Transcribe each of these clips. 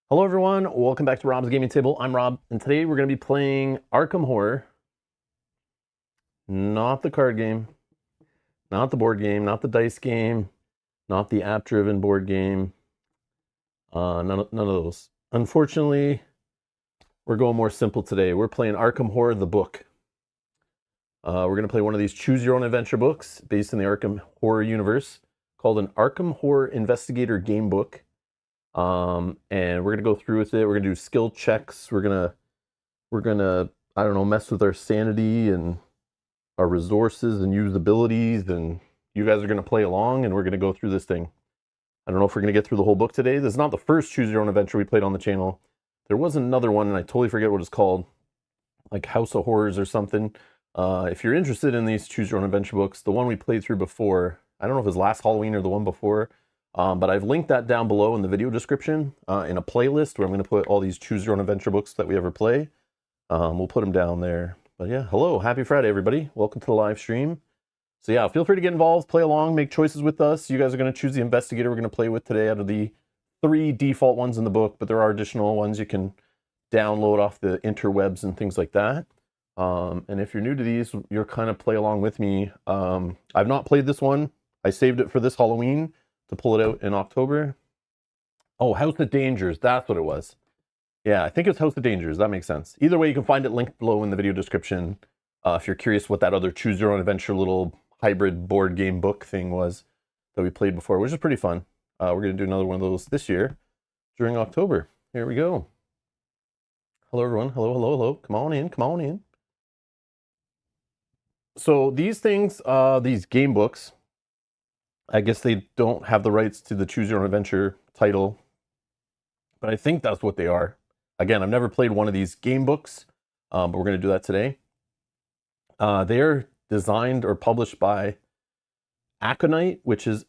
Hello everyone, welcome back to Rob's Gaming Table. I'm Rob, and today we're going to be playing Arkham Horror. Not the card game, not the board game, not the dice game, not the app-driven board game. None of those. Unfortunately, we're going more simple today. We're playing Arkham Horror, the book. We're going to play one of these choose-your-own-adventure books based in the Arkham Horror universe called an Arkham Horror Investigator Gamebook. And we're gonna go through with it. We're gonna do skill checks. We're gonna I don't know, mess with our sanity and our resources and usabilities, and you guys are gonna play along and we're gonna go through this thing. I don't know if we're gonna get through the whole book today. This is not the first choose your own adventure we played on the channel. There was another one and I totally forget what it's called, like House of Horrors or something. If you're interested in these choose your own adventure books, the one we played through before, I don't know if it was last Halloween or the one before, but I've linked that down below in the video description in a playlist where I'm going to put all these choose your own adventure books that we ever play. We'll put them down there. But yeah, hello, happy Friday everybody. Welcome to the live stream. So yeah, feel free to get involved, play along, make choices with us. You guys are going to choose the investigator we're going to play with today out of the 3 default ones in the book, but there are additional ones you can download off the interwebs and things like that. And if you're new to these, you'll kind of play along with me. I've not played this one. I saved it for this Halloween to pull it out in October. Oh, House of Dangers, that's what it was. Yeah, I think it's House of Dangers, that makes sense. Either way, you can find it linked below in the video description if you're curious what that other choose your own adventure little hybrid board game book thing was that we played before, which is pretty fun. We're going to do another one of those this year during October. Here we go. Hello everyone, hello, hello, hello. Come on in, come on in. So these things, these game books, I guess they don't have the rights to the Choose Your Own Adventure title, but I think that's what they are. Again, I've never played one of these game books, but we're going to do that today. They're designed or published by Aconite, which is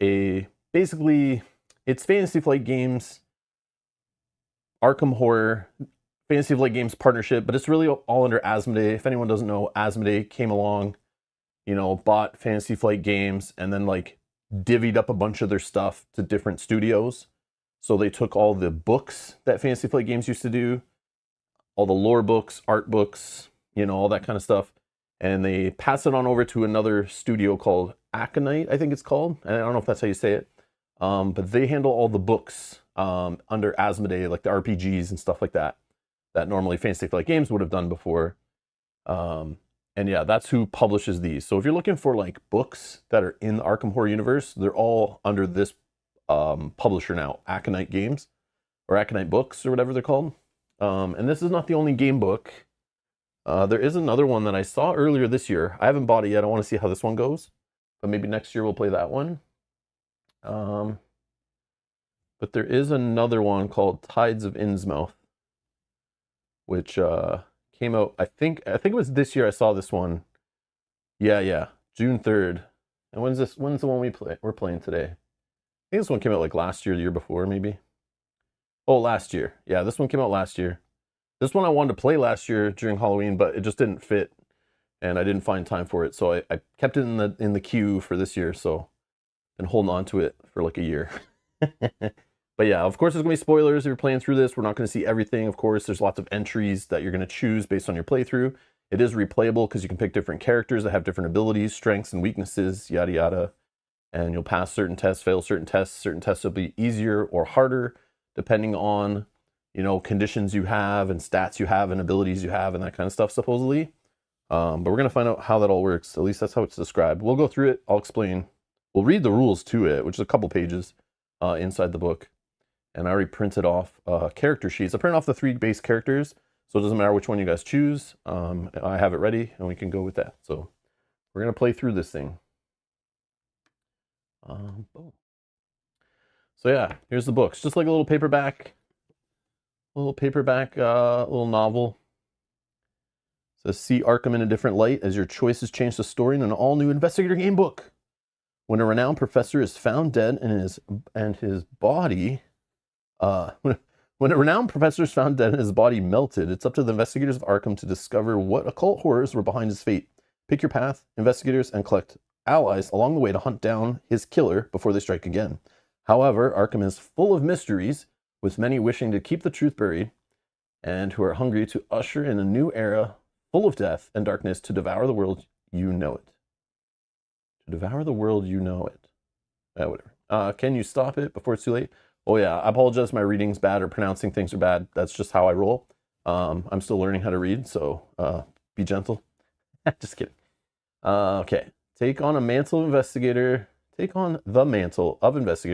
basically, it's Fantasy Flight Games, Arkham Horror, Fantasy Flight Games partnership, but it's really all under Asmodee. If anyone doesn't know, Asmodee came along, you know, bought Fantasy Flight Games, and then like divvied up a bunch of their stuff to different studios. So they took all the books that Fantasy Flight Games used to do, all the lore books, art books, you know, all that kind of stuff, and they passed it on over to another studio called Aconite, I think it's called. And I don't know if that's how you say it, but they handle all the books under Asmodee, like the RPGs and stuff like that, that normally Fantasy Flight Games would have done before. And yeah, that's who publishes these. So if you're looking for like books that are in the Arkham Horror universe, they're all under this publisher now, Aconite Games, or Aconite Books, or whatever they're called. And this is not the only game book. There is another one that I saw earlier this year. I haven't bought it yet. I want to see how this one goes. But maybe next year we'll play that one. But there is another one called Tides of Innsmouth, which came out, I think it was this year I saw this one. Yeah, June 3rd. And when's the one we're playing today? I think this one came out like last year, the year before, maybe. Oh, last year. Yeah, this one came out last year. This one I wanted to play last year during Halloween, but it just didn't fit, and I didn't find time for it. So I kept it in the queue for this year, so I've been holding on to it for like a year. But yeah, of course, there's going to be spoilers if you're playing through this. We're not going to see everything, of course. There's lots of entries that you're going to choose based on your playthrough. It is replayable because you can pick different characters that have different abilities, strengths, and weaknesses, yada, yada. And you'll pass certain tests, fail certain tests. Certain tests will be easier or harder depending on, you know, conditions you have and stats you have and abilities you have and that kind of stuff, supposedly. But we're going to find out how that all works. At least that's how it's described. We'll go through it. I'll explain. We'll read the rules to it, which is a couple pages inside the book. And I already printed off character sheets. I printed off the 3 base characters, so it doesn't matter which one you guys choose. I have it ready, and we can go with that. So we're going to play through this thing. Boom. So yeah, here's the books. Just like a little paperback, little novel. It says, see Arkham in a different light as your choices change the story in an all-new investigator game book. When a renowned professor is found dead and his body... when a renowned professor is found dead and his body melted, it's up to the investigators of Arkham to discover what occult horrors were behind his fate. Pick your path, investigators, and collect allies along the way to hunt down his killer before they strike again. However, Arkham is full of mysteries, with many wishing to keep the truth buried, and who are hungry to usher in a new era full of death and darkness to devour the world you know it. To devour the world you know it. Whatever. Can you stop it before it's too late? Oh yeah, I apologize if my reading's bad or pronouncing things are bad. That's just how I roll. I'm still learning how to read, so be gentle. Just kidding. Okay. Take on the mantle of investigator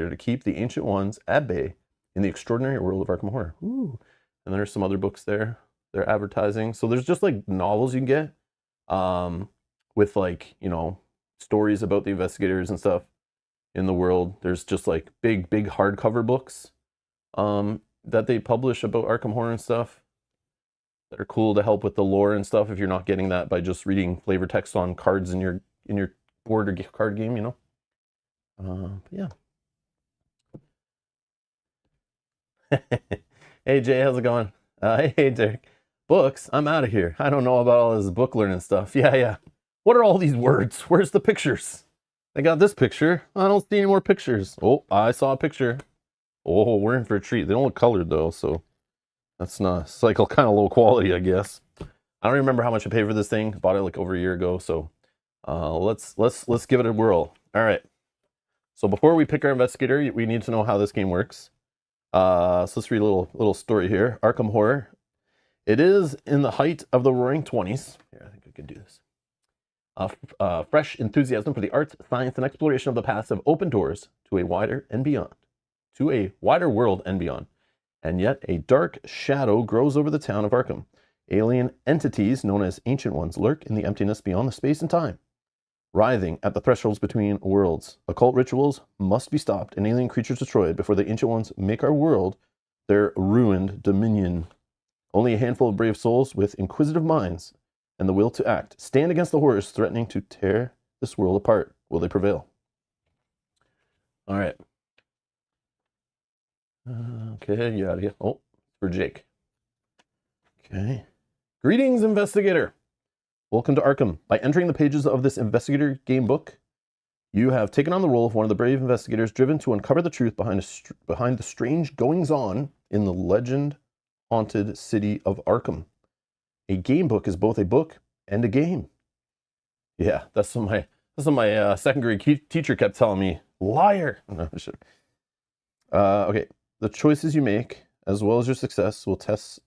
to keep the ancient ones at bay in the extraordinary world of Arkham Horror. Ooh. And there's some other books there. They're advertising. So there's just like novels you can get with like, you know, stories about the investigators and stuff in the world. There's just like big hardcover books that they publish about Arkham Horror and stuff that are cool to help with the lore and stuff if you're not getting that by just reading flavor text on cards in your board or card game, you know. Yeah. Hey Jay, how's it going? Hey Derek. Books? I'm out of here. I don't know about all this book learning stuff. Yeah. What are all these words? Where's the pictures? I got this picture. I don't see any more pictures. Oh, I saw a picture. Oh, we're in for a treat. They don't look colored though, so that's not cycle kind of low quality, I guess. I don't remember how much I paid for this thing. I bought it like over a year ago, so let's give it a whirl. All right. So before we pick our investigator, we need to know how this game works. So let's read a little story here. Arkham Horror. It is in the height of the Roaring 20s. Here, I think I could do this. Fresh enthusiasm for the arts, science, and exploration of the past have opened doors to a wider and beyond, to a wider world and beyond. And yet a dark shadow grows over the town of Arkham. Alien entities known as Ancient Ones lurk in the emptiness beyond the space and time. Writhing at the thresholds between worlds, occult rituals must be stopped and alien creatures destroyed before the Ancient Ones make our world their ruined dominion. Only a handful of brave souls with inquisitive minds and the will to act stand against the horrors threatening to tear this world apart. Will they prevail? All right. Okay, you out of here. Oh, for Jake. Okay. Greetings, investigator. Welcome to Arkham. By entering the pages of this investigator game book, you have taken on the role of one of the brave investigators driven to uncover the truth behind the strange goings-on in the legend-haunted city of Arkham. A game book is both a book and a game. Yeah, that's what my second grade teacher kept telling me. Liar. No, sure. Okay. The choices you make, as well as your success, will tests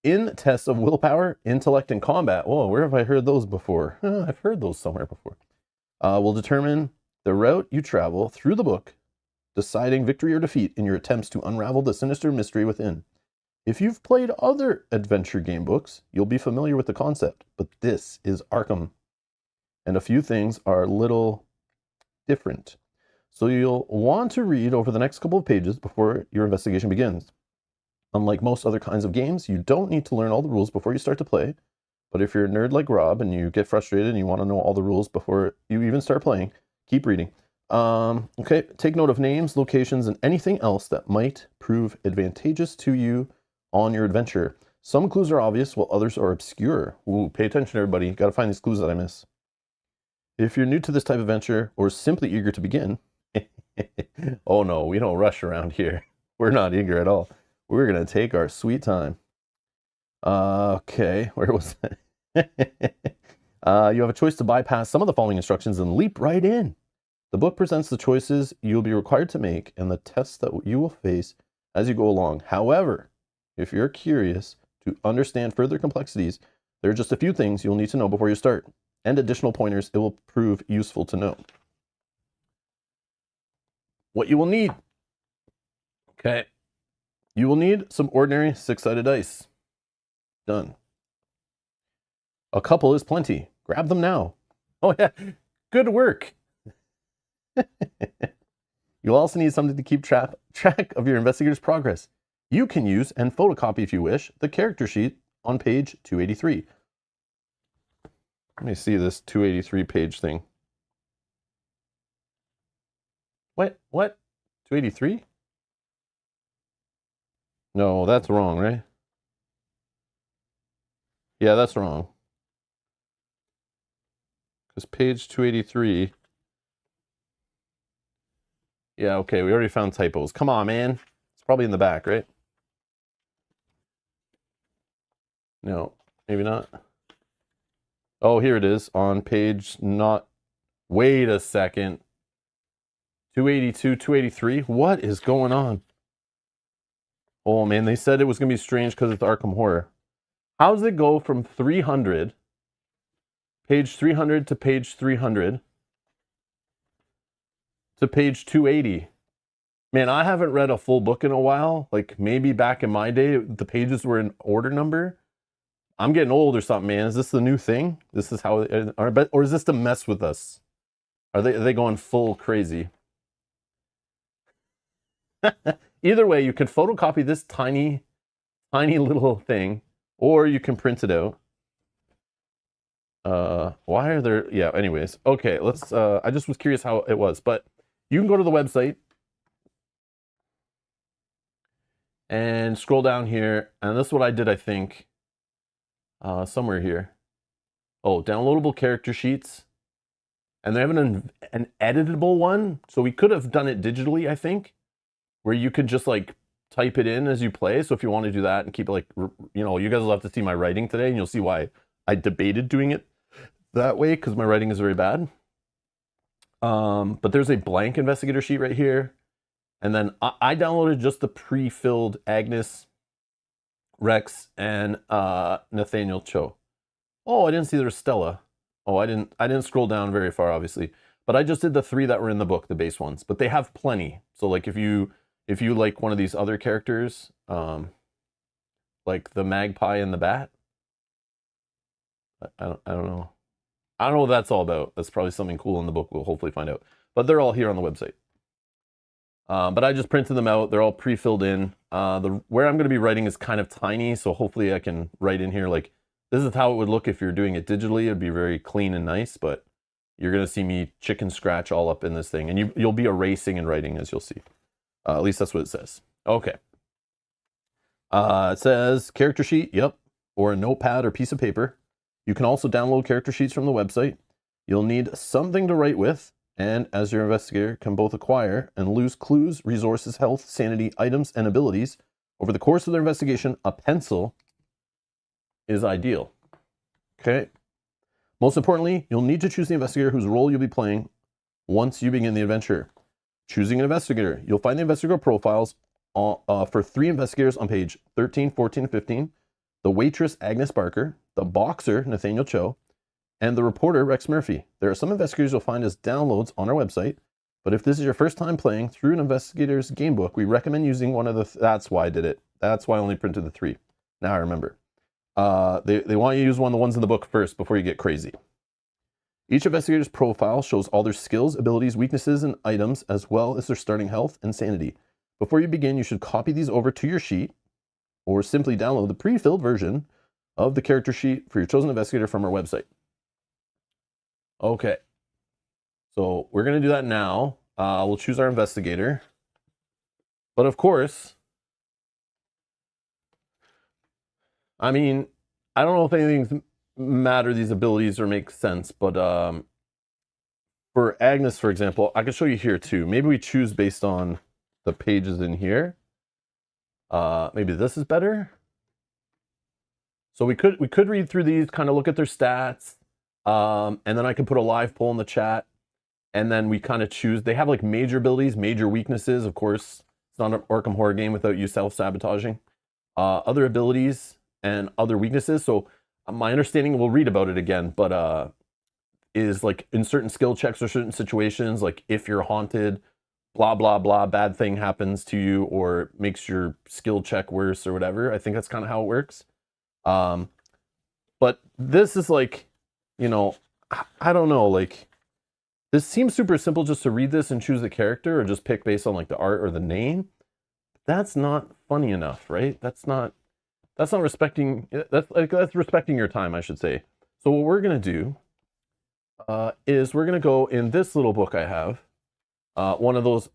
of willpower, intellect, and combat. Whoa, where have I heard those before? I've heard those somewhere before. Will determine the route you travel through the book, deciding victory or defeat in your attempts to unravel the sinister mystery within. If you've played other adventure game books, you'll be familiar with the concept, but this is Arkham, and a few things are a little different. So you'll want to read over the next couple of pages before your investigation begins. Unlike most other kinds of games, you don't need to learn all the rules before you start to play, but if you're a nerd like Rob and you get frustrated and you want to know all the rules before you even start playing, keep reading. Okay, take note of names, locations, and anything else that might prove advantageous to you on your adventure. Some clues are obvious while others are obscure. Ooh, pay attention everybody, got to find these clues that I miss. If you're new to this type of adventure or simply eager to begin, oh no, we don't rush around here. We're not eager at all. We're going to take our sweet time. Okay, where was that? You have a choice to bypass some of the following instructions and leap right in. The book presents the choices you'll be required to make and the tests that you will face as you go along. However, if you're curious to understand further complexities, there are just a few things you'll need to know before you start, and additional pointers it will prove useful to know. What you will need. Okay. You will need some ordinary six-sided dice. Done. A couple is plenty. Grab them now. Oh yeah, good work. You'll also need something to keep track of your investigator's progress. You can use and photocopy, if you wish, the character sheet on page 283. Let me see this 283 page thing. What? 283? No, that's wrong, right? Yeah, that's wrong. Because page 283. Yeah, okay, we already found typos. Come on, man. It's probably in the back, right? No, maybe not. Oh, here it is on page not... Wait a second. 282, 283? What is going on? Oh, man, they said it was going to be strange because it's Arkham Horror. How does it go from 300, page 300 to page 300, to page 280? Man, I haven't read a full book in a while. Like, maybe back in my day, the pages were in order number. I'm getting old or something, man. Is this the new thing? This is how... Or is this to mess with us? Are they going full crazy? Either way, you could photocopy this tiny little thing, or you can print it out. Why are there... Yeah, anyways. Okay, let's... I just was curious how it was, but you can go to the website and scroll down here, and this is what I did, I think. Somewhere here. Oh, downloadable character sheets. And they have an editable one, so we could have done it digitally, I think, where you could just like type it in as you play. So if you want to do that and keep it like, you know, you guys will have to see my writing today, and you'll see why I debated doing it that way, because my writing is very bad. But there's a blank investigator sheet right here. And then I downloaded just the pre-filled Agnes, Rex, and Nathaniel Cho. Oh, I didn't see there was Stella. Oh, I didn't scroll down very far, obviously. But I just did the 3 that were in the book, the base ones. But they have plenty. So like if you like one of these other characters, like the magpie and the bat, I don't know. I don't know what that's all about. That's probably something cool in the book. We'll hopefully find out. But they're all here on the website. But I just printed them out. They're all pre-filled in. Where I'm going to be writing is kind of tiny, so hopefully I can write in here like, this is how it would look if you're doing it digitally. It'd be very clean and nice, but you're going to see me chicken scratch all up in this thing. And you'll be erasing and writing, as you'll see. At least that's what it says. Okay. It says character sheet, yep, or a notepad or piece of paper. You can also download character sheets from the website. You'll need something to write with, and as your investigator can both acquire and lose clues, resources, health, sanity, items, and abilities. Over the course of their investigation, a pencil is ideal. Okay. Most importantly, you'll need to choose the investigator whose role you'll be playing once you begin the adventure. Choosing an investigator. You'll find the investigator profiles for 3 investigators on page 13, 14, and 15. The waitress, Agnes Barker. The boxer, Nathaniel Cho. And the reporter, Rex Murphy. There are some investigators you'll find as downloads on our website. But if this is your first time playing through an investigator's gamebook, we recommend using one of the... That's why I did it. That's why I only printed the 3. Now I remember. They want you to use one of the ones in the book first before you get crazy. Each investigator's profile shows all their skills, abilities, weaknesses, and items, as well as their starting health and sanity. Before you begin, you should copy these over to your sheet, or simply download the pre-filled version of the character sheet for your chosen investigator from our website. Okay. So we're going to do that now. We'll choose our investigator. But of course... I mean, I don't know if anything matter these abilities or make sense, but for Agnes, for example, I can show you here too. Maybe we choose based on the pages in here. Maybe this is better. So we could read through these, kind of look at their stats, and then I can put a live poll in the chat, and then we kind of choose. They have like major abilities, major weaknesses. Of course, it's not an Arkham Horror game without you self-sabotaging. Other abilities and other weaknesses. So my understanding, we'll read about it again, but is like in certain skill checks or certain situations, like if you're haunted, blah, blah, blah, bad thing happens to you or makes your skill check worse or whatever. I think that's kind of how it works. But this is like, you know, I don't know, like this seems super simple just to read this and choose the character or just pick based on like the art or the name. That's not funny enough, right? That's not respecting, that's respecting your time, I should say. So what we're going to do is we're going to go in this little book I have, one of those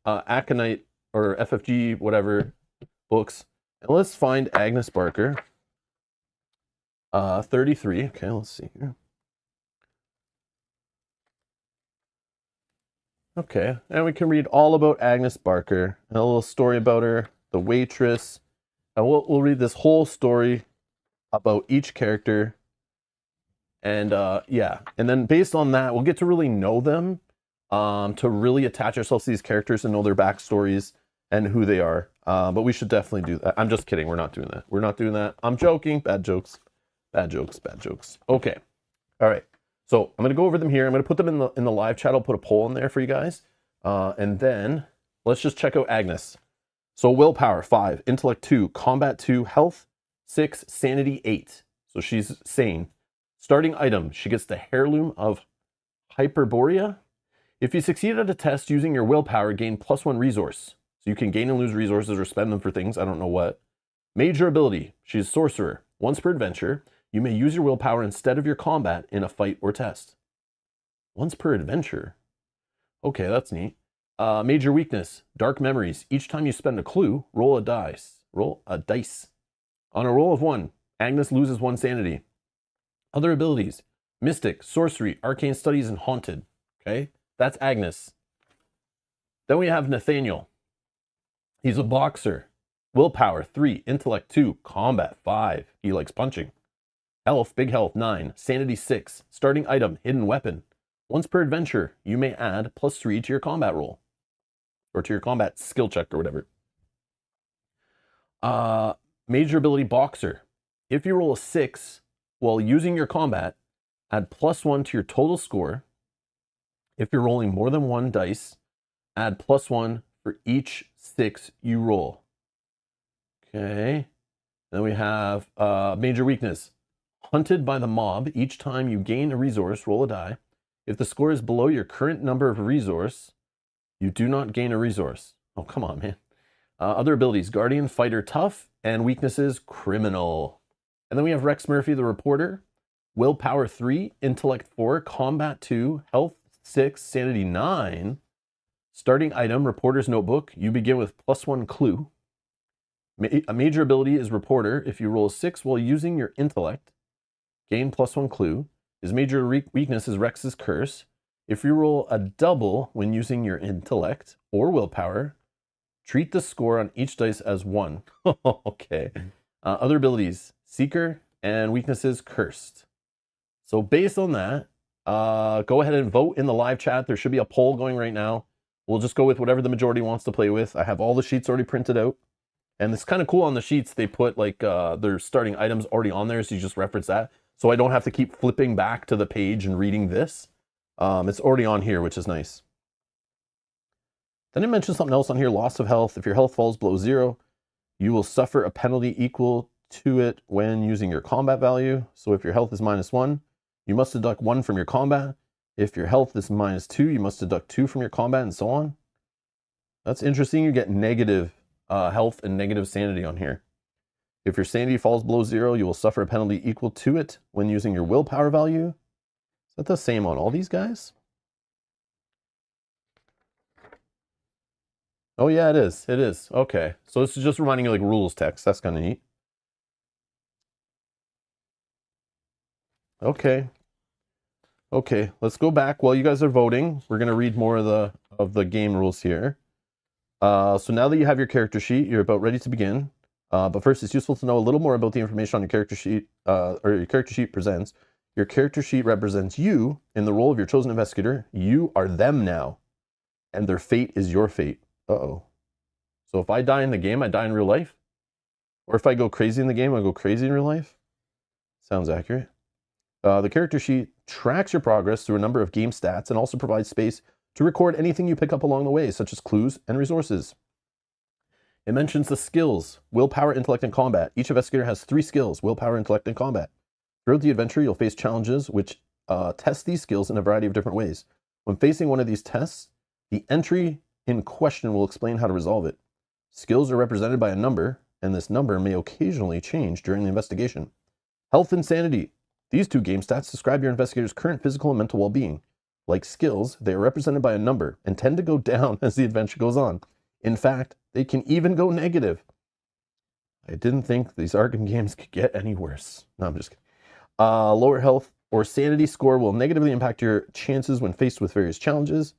Aconite or FFG whatever books, and let's find Agnes Barker, 33. Okay, let's see here. Okay, and we can read all about Agnes Barker, and a little story about her, the waitress, and we'll read this whole story about each character. And yeah, and then based on that, we'll get to really know them, to really attach ourselves to these characters and know their backstories and who they are. But we should definitely do that. I'm just kidding. We're not doing that. We're not doing that. I'm joking. Bad jokes. Bad jokes. Bad jokes. Okay. All right. So I'm gonna go over them here. I'm gonna put them in the live chat. I'll put a poll in there for you guys, and then let's just check out Agnes. So willpower 5, intellect 2, combat 2, health 6, sanity 8. So she's sane. Starting item, she gets the heirloom of Hyperborea. If you succeed at a test using your willpower, gain +1 resource. So you can gain and lose resources or spend them for things, I don't know what. Major ability, she's sorcerer. Once per adventure, you may use your willpower instead of your combat in a fight or test. Once per adventure? Okay, that's neat. Major weakness, dark memories. Each time you spend a clue, roll a dice. Roll a dice. On a roll of 1, Agnes loses 1 sanity. Other abilities, mystic, sorcery, arcane studies, and haunted. Okay, that's Agnes. Then we have Nathaniel. He's a boxer. Willpower 3, intellect 2, combat 5. He likes punching. Health, big health 9, sanity 6. Starting item, hidden weapon. Once per adventure, you may add +3 to your combat roll. Or to your combat skill check or whatever. Major ability, boxer. If you roll a 6, while using your combat, add +1 to your total score. If you're rolling more than 1 dice, add +1 for each 6 you roll. Okay. Then we have major weakness. Hunted by the mob. Each time you gain a resource, roll a die. If the score is below your current number of resource, you do not gain a resource. Oh, come on, man. Other abilities, guardian, fighter, tough, and weaknesses, criminal. And then we have Rex Murphy, the reporter. Willpower 3, intellect 4, combat 2, health 6, sanity 9. Starting item, reporter's notebook. You begin with +1 clue. A major ability is reporter. If you roll a 6 while using your intellect, gain +1 clue. His major weakness is Rex's curse. If you roll a double when using your intellect or willpower, treat the score on each dice as 1. Okay. Other abilities, seeker, and weaknesses, cursed. So based on that, go ahead and vote in the live chat. There should be a poll going right now. We'll just go with whatever the majority wants to play with. I have all the sheets already printed out. And it's kind of cool on the sheets. They put like their starting items already on there, so you just reference that. So I don't have to keep flipping back to the page and reading this. It's already on here, which is nice. Then it mentions something else on here, loss of health. If your health falls below 0, you will suffer a penalty equal to it when using your combat value. So if your health is -1, you must deduct 1 from your combat. If your health is -2, you must deduct 2 from your combat, and so on. That's interesting. You get negative health and negative sanity on here. If your sanity falls below 0, you will suffer a penalty equal to it when using your willpower value. Is that the same on all these guys? Oh yeah, it is. It is. Okay. So this is just reminding you like rules text. That's kind of neat. Okay. Okay, let's go back. While you guys are voting, we're going to read more of the game rules here. So now that you have your character sheet, you're about ready to begin. But first, it's useful to know a little more about the information on your character sheet, or your character sheet presents. Your character sheet represents you in the role of your chosen investigator. You are them now, and their fate is your fate. Uh-oh. So if I die in the game, I die in real life? Or if I go crazy in the game, I go crazy in real life? Sounds accurate. The character sheet tracks your progress through a number of game stats and also provides space to record anything you pick up along the way, such as clues and resources. It mentions the skills, willpower, intellect, and combat. Each investigator has 3 skills, willpower, intellect, and combat. Throughout the adventure, you'll face challenges which test these skills in a variety of different ways. When facing one of these tests, the entry in question will explain how to resolve it. Skills are represented by a number, and this number may occasionally change during the investigation. Health and sanity. These 2 game stats describe your investigator's current physical and mental well-being. Like skills, they are represented by a number and tend to go down as the adventure goes on. In fact, they can even go negative. I didn't think these Arkham games could get any worse. No, I'm just kidding. Lower health or sanity score will negatively impact your chances when faced with various challenges.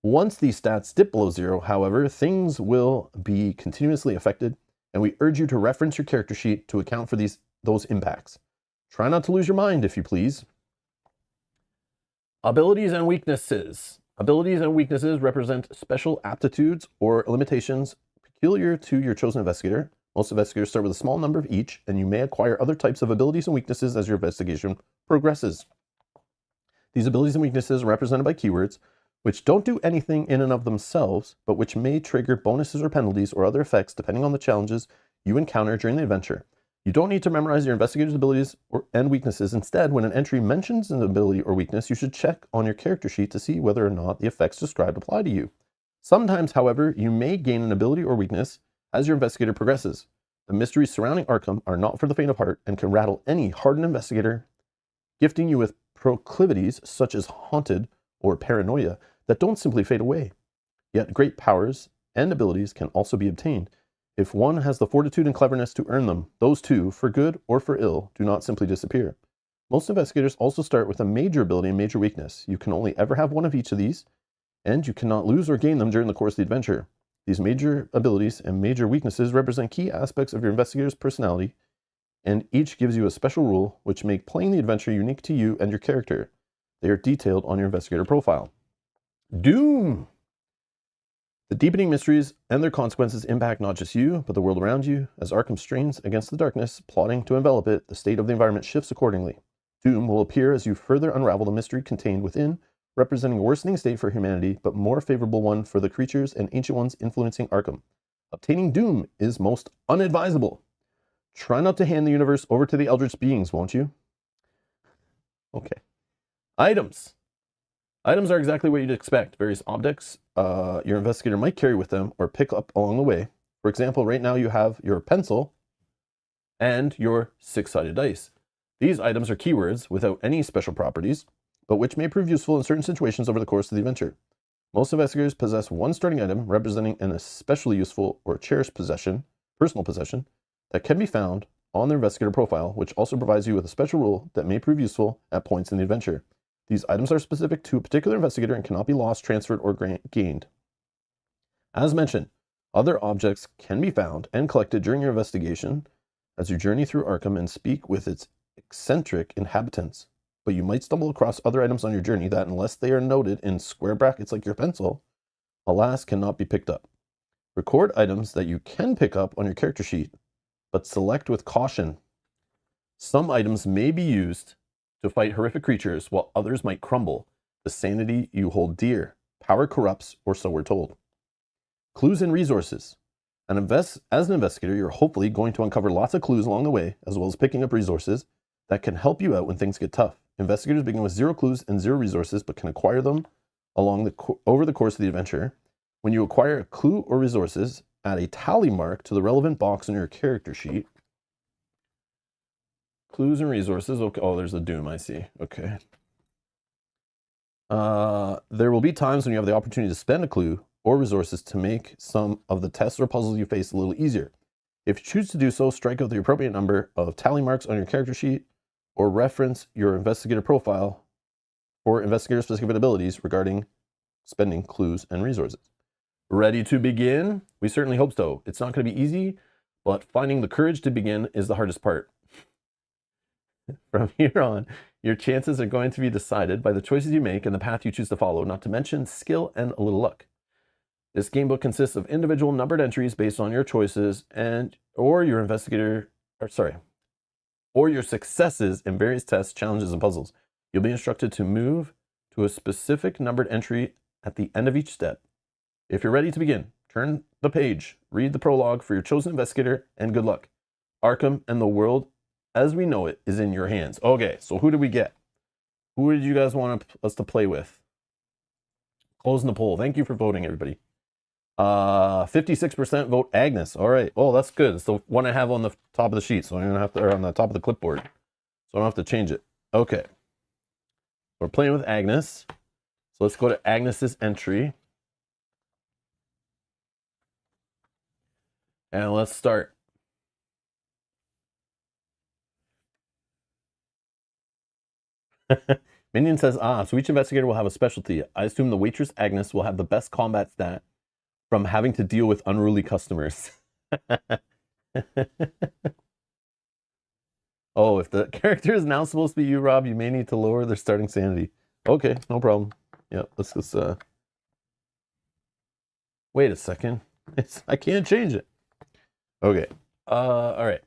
Once these stats dip below 0, however, things will be continuously affected, and we urge you to reference your character sheet to account for those impacts. Try not to lose your mind, if you please. Abilities and weaknesses. Abilities and weaknesses represent special aptitudes or limitations peculiar to your chosen investigator. Most investigators start with a small number of each, and you may acquire other types of abilities and weaknesses as your investigation progresses. These abilities and weaknesses are represented by keywords, which don't do anything in and of themselves, but which may trigger bonuses or penalties or other effects depending on the challenges you encounter during the adventure. You don't need to memorize your investigator's abilities and weaknesses. Instead, when an entry mentions an ability or weakness, you should check on your character sheet to see whether or not the effects described apply to you. Sometimes, however, you may gain an ability or weakness as your investigator progresses. The mysteries surrounding Arkham are not for the faint of heart and can rattle any hardened investigator, gifting you with proclivities such as haunted or paranoia that don't simply fade away. Yet great powers and abilities can also be obtained if one has the fortitude and cleverness to earn them. Those two, for good or for ill, do not simply disappear. Most investigators also start with a major ability and major weakness. You can only ever have one of each of these, and you cannot lose or gain them during the course of the adventure. These major abilities and major weaknesses represent key aspects of your investigator's personality, and each gives you a special rule which make playing the adventure unique to you and your character. They are detailed on your investigator profile. Doom! The deepening mysteries and their consequences impact not just you, but the world around you. As Arkham strains against the darkness, plotting to envelop it, the state of the environment shifts accordingly. Doom will appear as you further unravel the mystery contained within, representing a worsening state for humanity, but more favorable one for the creatures and ancient ones influencing Arkham. Obtaining Doom is most unadvisable. Try not to hand the universe over to the eldritch beings, won't you? Okay. Items. Items are exactly what you'd expect. Various objects your investigator might carry with them or pick up along the way. For example, right now you have your pencil and your six-sided dice. These items are keywords without any special properties, but which may prove useful in certain situations over the course of the adventure. Most investigators possess one starting item representing an especially useful or cherished possession, personal possession, that can be found on their investigator profile, which also provides you with a special rule that may prove useful at points in the adventure. These items are specific to a particular investigator and cannot be lost, transferred, or gained. As mentioned, other objects can be found and collected during your investigation as you journey through Arkham and speak with its eccentric inhabitants. But you might stumble across other items on your journey that, unless they are noted in square brackets like your pencil, alas, cannot be picked up. Record items that you can pick up on your character sheet, but select with caution. Some items may be used to fight horrific creatures, while others might crumble the sanity you hold dear. Power corrupts, or so we're told. Clues and resources. As an investigator, you're hopefully going to uncover lots of clues along the way, as well as picking up resources that can help you out when things get tough. Investigators begin with 0 clues and 0 resources, but can acquire them over the course of the adventure. When you acquire a clue or resources, add a tally mark to the relevant box in your character sheet. Clues and resources. Okay. Oh, there's the Doom, I see. Okay. There will be times when you have the opportunity to spend a clue or resources to make some of the tests or puzzles you face a little easier. If you choose to do so, strike out the appropriate number of tally marks on your character sheet or reference your investigator profile for investigator-specific abilities regarding spending clues and resources. Ready to begin? We certainly hope so. It's not going to be easy, but finding the courage to begin is the hardest part. From here on, your chances are going to be decided by the choices you make and the path you choose to follow, not to mention skill and a little luck. This gamebook consists of individual numbered entries based on your choices or your successes in various tests, challenges, and puzzles. You'll be instructed to move to a specific numbered entry at the end of each step. If you're ready to begin, turn the page, read the prologue for your chosen investigator, and good luck. Arkham and the world as we know it is in your hands. Okay, so who did we get? Who did you guys want us to play with? Closing the poll. Thank you for voting, everybody. 56% vote Agnes. All right. Oh, that's good. It's the one I have on the top of the sheet, so I'm gonna have to, or on the top of the clipboard, so I don't have to change it. Okay. We're playing with Agnes. So let's go to Agnes's entry. And let's start. Minion says, so each investigator will have a specialty. I assume the waitress Agnes will have the best combat stat from having to deal with unruly customers. Oh, if the character is now supposed to be you, Rob, you may need to lower their starting sanity. Okay, no problem. Yeah, let's just, wait a second. I can't change it. Okay. All right.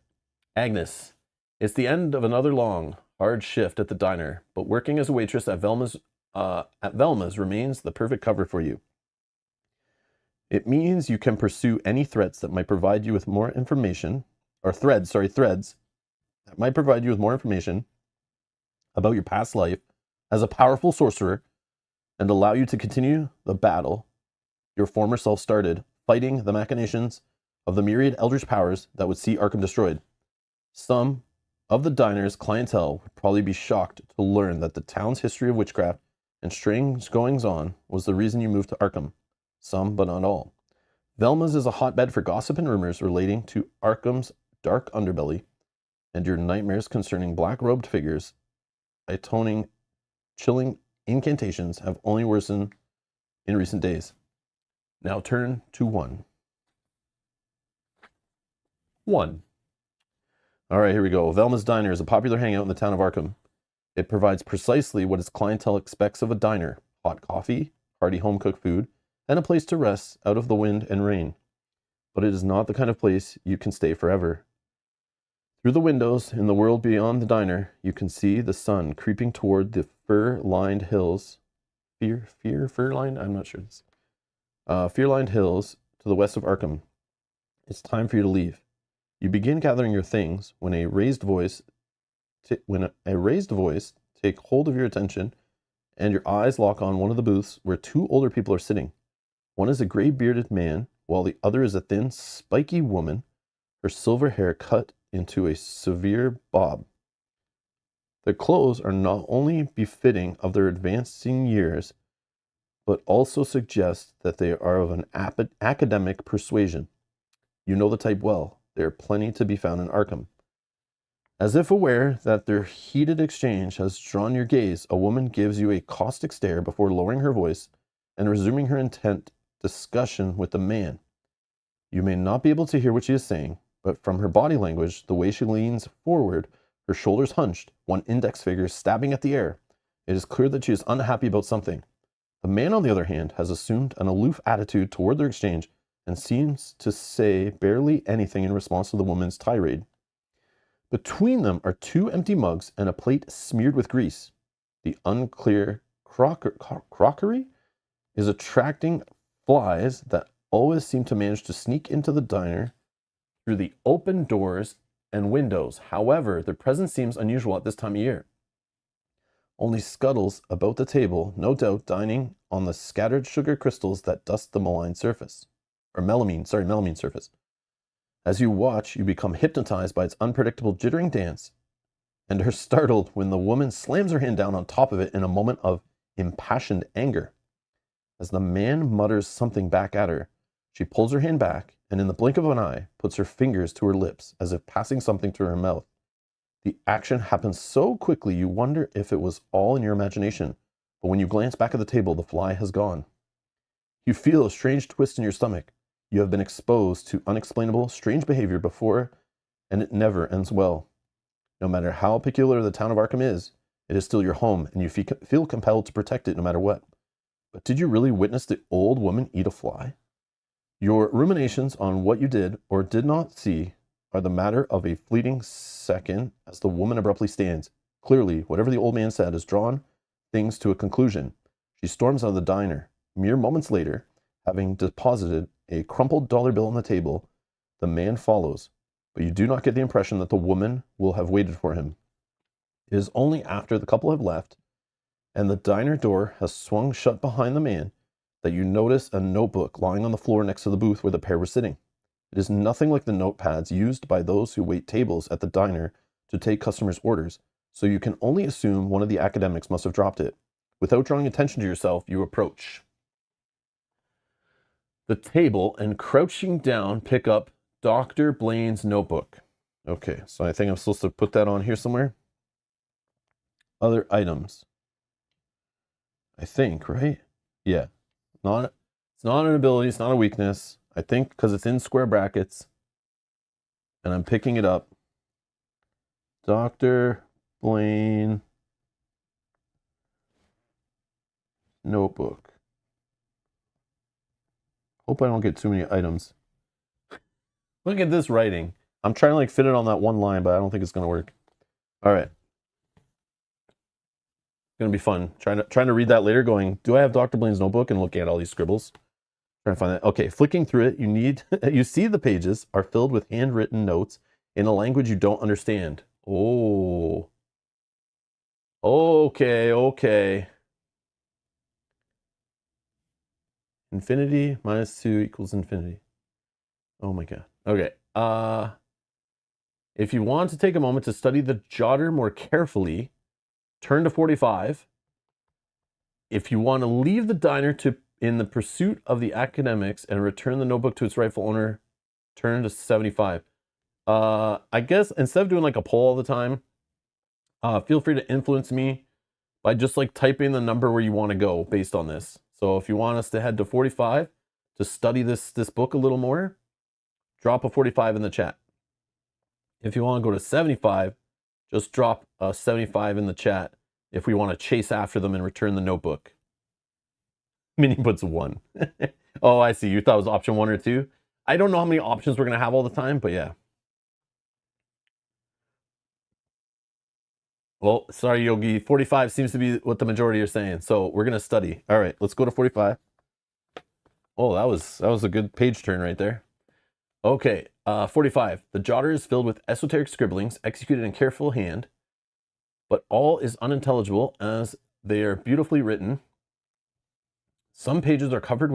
Agnes. It's the end of another long, hard shift at the diner, but working as a waitress at Velma's remains the perfect cover for you. It means you can pursue any threats that might provide you with more information, or threads that might provide you with more information about your past life as a powerful sorcerer and allow you to continue the battle your former self started, fighting the machinations of the myriad eldritch powers that would see Arkham destroyed. Some of the diner's clientele would probably be shocked to learn that the town's history of witchcraft and strange goings-on was the reason you moved to Arkham. Some, but not all. Velma's is a hotbed for gossip and rumors relating to Arkham's dark underbelly, and your nightmares concerning black-robed figures, chilling incantations have only worsened in recent days. Now turn to 1. 1. All right, here we go. Velma's Diner is a popular hangout in the town of Arkham. It provides precisely what its clientele expects of a diner: hot coffee, hearty home-cooked food, and a place to rest out of the wind and rain. But it is not the kind of place you can stay forever. Through the windows in the world beyond the diner, you can see the sun creeping toward the fir-lined hills. Fir-lined? I'm not sure. Fir-lined hills to the west of Arkham. It's time for you to leave. You begin gathering your things when a raised voice take hold of your attention, and your eyes lock on one of the booths where 2 older people are sitting. One is a gray-bearded man, while the other is a thin, spiky woman, her silver hair cut into a severe bob. Their clothes are not only befitting of their advancing years, but also suggest that they are of an academic persuasion. You know the type well. There are plenty to be found in Arkham. As if aware that their heated exchange has drawn your gaze, a woman gives you a caustic stare before lowering her voice and resuming her intent discussion with the man. You may not be able to hear what she is saying, but from her body language, the way she leans forward, her shoulders hunched, one index finger stabbing at the air, it is clear that she is unhappy about something. The man, on the other hand, has assumed an aloof attitude toward their exchange and seems to say barely anything in response to the woman's tirade. Between them are 2 empty mugs and a plate smeared with grease. The unclear crockery is attracting flies that always seem to manage to sneak into the diner through the open doors and windows. However, their presence seems unusual at this time of year. Only scuttles about the table, no doubt dining on the scattered sugar crystals that dust the melamine surface. As you watch, you become hypnotized by its unpredictable jittering dance, and are startled when the woman slams her hand down on top of it in a moment of impassioned anger. As the man mutters something back at her, she pulls her hand back, and in the blink of an eye, puts her fingers to her lips, as if passing something to her mouth. The action happens so quickly you wonder if it was all in your imagination, but when you glance back at the table, the fly has gone. You feel a strange twist in your stomach. You have been exposed to unexplainable, strange behavior before, and it never ends well. No matter how peculiar the town of Arkham is, it is still your home, and you feel compelled to protect it no matter what. But did you really witness the old woman eat a fly? Your ruminations on what you did or did not see are the matter of a fleeting second as the woman abruptly stands. Clearly, whatever the old man said has drawn things to a conclusion. She storms out of the diner. Mere moments later, having deposited a crumpled dollar bill on the table, the man follows, but you do not get the impression that the woman will have waited for him. It is only after the couple have left and the diner door has swung shut behind the man that you notice a notebook lying on the floor next to the booth where the pair were sitting. It is nothing like the notepads used by those who wait tables at the diner to take customers' orders, so you can only assume one of the academics must have dropped it. Without drawing attention to yourself, you approach the table and, crouching down, pick up Dr. Blaine's notebook. Okay, so I think I'm supposed to put that on here somewhere. Other items. I think, right? Yeah. It's not an ability, it's not a weakness. I think because it's in square brackets. And I'm picking it up. Dr. Blaine notebook. Hope I don't get too many items. Look at this writing. I'm trying to like fit it on that one line, but I don't think it's gonna work. All right. It's gonna be fun. Trying to read that later, going, do I have Dr. Blaine's notebook? And looking at all these scribbles. Trying to find that. Okay, flicking through it, you see the pages are filled with handwritten notes in a language you don't understand. Oh. Okay. Infinity minus 2 equals infinity. Oh my god. Okay. If you want to take a moment to study the jotter more carefully, turn to 45. If you want to leave the diner in the pursuit of the academics and return the notebook to its rightful owner, turn to 75. I guess instead of doing like a poll all the time, feel free to influence me by just like typing the number where you want to go based on this. So if you want us to head to 45 to study this book a little more, drop a 45 in the chat. If you want to go to 75, just drop a 75 in the chat if we want to chase after them and return the notebook. Mini puts 1. Oh, I see. You thought it was option 1 or 2? I don't know how many options we're going to have all the time, but yeah. Well, sorry, Yogi. 45 seems to be what the majority are saying. So we're going to study. All right, let's go to 45. Oh, that was a good page turn right there. Okay, 45. The jotter is filled with esoteric scribblings executed in careful hand, but all is unintelligible as they are beautifully written. Some pages are covered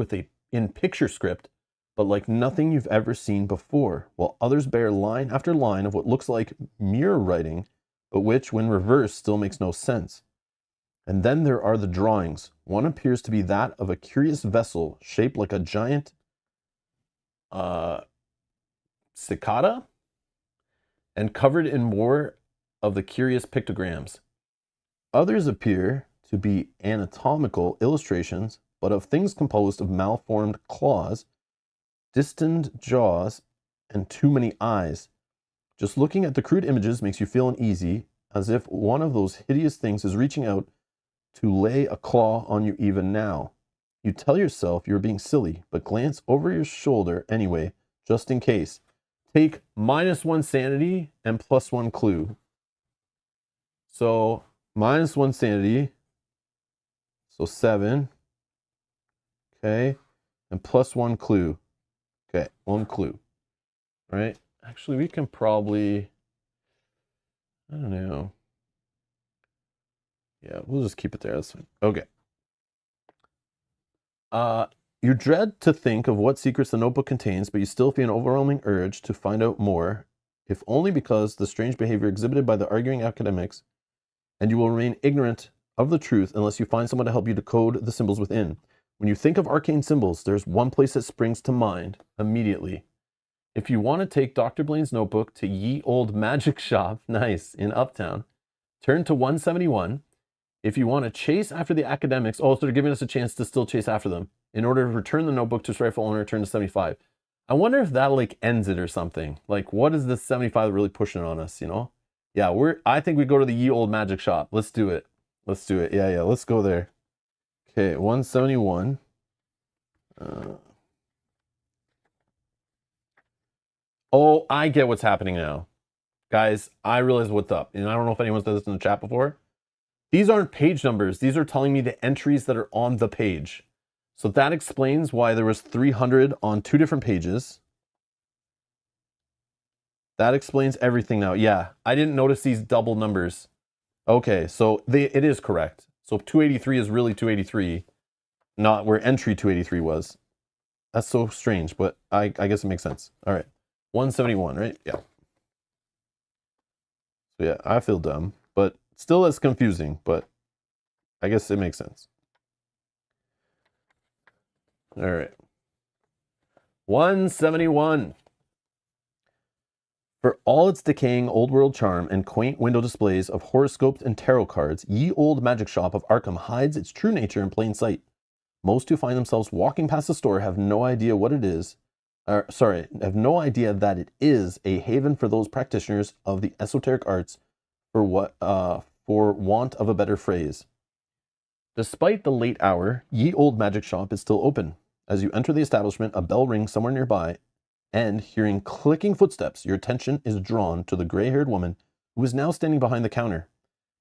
in picture script, but like nothing you've ever seen before, while others bear line after line of what looks like mirror writing, but which, when reversed, still makes no sense. And then there are the drawings. One appears to be that of a curious vessel shaped like a giant cicada and covered in more of the curious pictograms. Others appear to be anatomical illustrations, but of things composed of malformed claws, distended jaws, and too many eyes. Just looking at the crude images makes you feel uneasy, as if one of those hideous things is reaching out to lay a claw on you even now. You tell yourself you're being silly, but glance over your shoulder anyway, just in case. Take -1 sanity and +1 clue. So -1 sanity, so 7. Okay, and +1 clue. Okay, 1 clue. All right, actually we can probably, I don't know. Yeah, we'll just keep it there. That's fine. Okay. You dread to think of what secrets the notebook contains, but you still feel an overwhelming urge to find out more, if only because the strange behavior exhibited by the arguing academics, and you will remain ignorant of the truth unless you find someone to help you decode the symbols within. When you think of arcane symbols, there's one place that springs to mind immediately. If you want to take Dr. Blaine's notebook to Ye Old Magic Shop, nice, in Uptown, turn to 171. If you want to chase after the academics, so they're giving us a chance to still chase after them. In order to return the notebook to its rightful owner, turn to 75. I wonder if that like ends it or something. Like, what is this 75 really pushing on us, you know? Yeah, I think we go to the Ye Old Magic Shop. Let's do it. Let's do it. Yeah, let's go there. Okay, 171. Oh, I get what's happening now. Guys, I realize what's up. And I don't know if anyone's done this in the chat before. These aren't page numbers. These are telling me the entries that are on the page. So that explains why there was 300 on 2 different pages. That explains everything now. Yeah, I didn't notice these double numbers. Okay, so it is correct. So 283 is really 283, not where entry 283 was. That's so strange, but I guess it makes sense. All right, 171, right? Yeah. So yeah, I feel dumb, but still it's confusing, but I guess it makes sense. All right. 171. For all its decaying old world charm and quaint window displays of horoscopes and tarot cards, ye old magic shop of Arkham hides its true nature in plain sight. Most who find themselves walking past the store have no idea what it is, have no idea that it is a haven for those practitioners of the esoteric arts, for want of a better phrase. Despite the late hour, ye old magic shop is still open. As you enter the establishment, a bell rings somewhere nearby, and hearing clicking footsteps, your attention is drawn to the gray-haired woman who is now standing behind the counter.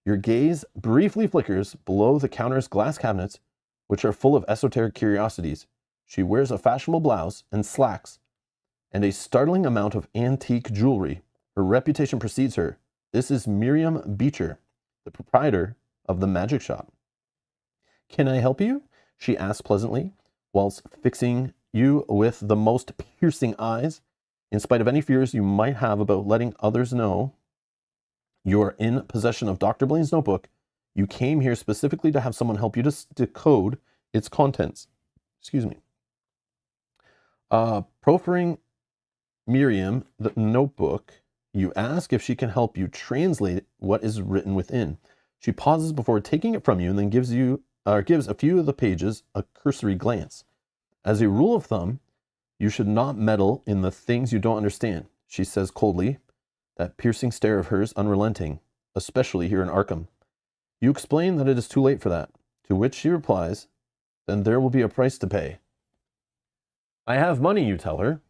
Your gaze briefly flickers below the counter's glass cabinets, which are full of esoteric curiosities. She wears a fashionable blouse and slacks, and a startling amount of antique jewelry. Her reputation precedes her. This is Miriam Beecher, the proprietor of the magic shop. "Can I help you?" she asks pleasantly, whilst fixing you with the most piercing eyes. In spite of any fears you might have about letting others know you are in possession of Dr. Blaine's notebook, you came here specifically to have someone help you to decode its contents. Excuse me. Proffering Miriam the notebook, you ask if she can help you translate what is written within. She pauses before taking it from you and then gives a few of the pages a cursory glance. "As a rule of thumb, you should not meddle in the things you don't understand," she says coldly, that piercing stare of hers unrelenting, especially here in Arkham. You explain that it is too late for that, to which she replies, "Then there will be a price to pay." "I have money," you tell her.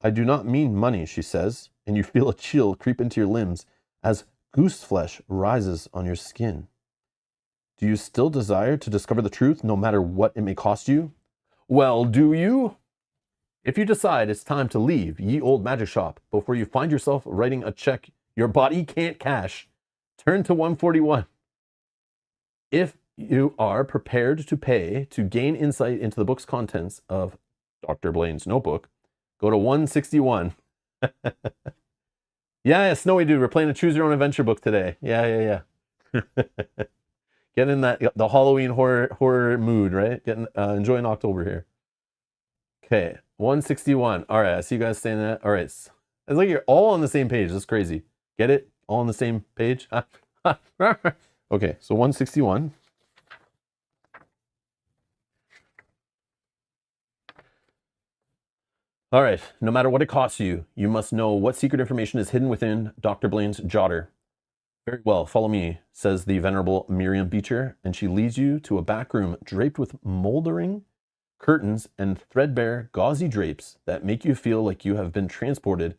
"I do not mean money," she says, and you feel a chill creep into your limbs as goose flesh rises on your skin. "Do you still desire to discover the truth, no matter what it may cost you?" "Well, do you?" If you decide it's time to leave ye old magic shop before you find yourself writing a check your body can't cash, turn to 141. If you are prepared to pay to gain insight into the book's contents of Dr. Blaine's notebook, go to 161. Yeah, Snowy Dude, we're playing a Choose Your Own Adventure book today. Yeah. Get in the Halloween horror mood, right? Enjoying October here. Okay, 161. All right, I see you guys saying that. All right, it's like you're all on the same page. That's crazy. Get it? All on the same page? Okay, so 161. All right, no matter what it costs you, you must know what secret information is hidden within Dr. Blaine's jotter. "Very well, follow me," says the venerable Miriam Beecher, and she leads you to a back room draped with moldering curtains and threadbare gauzy drapes that make you feel like you have been transported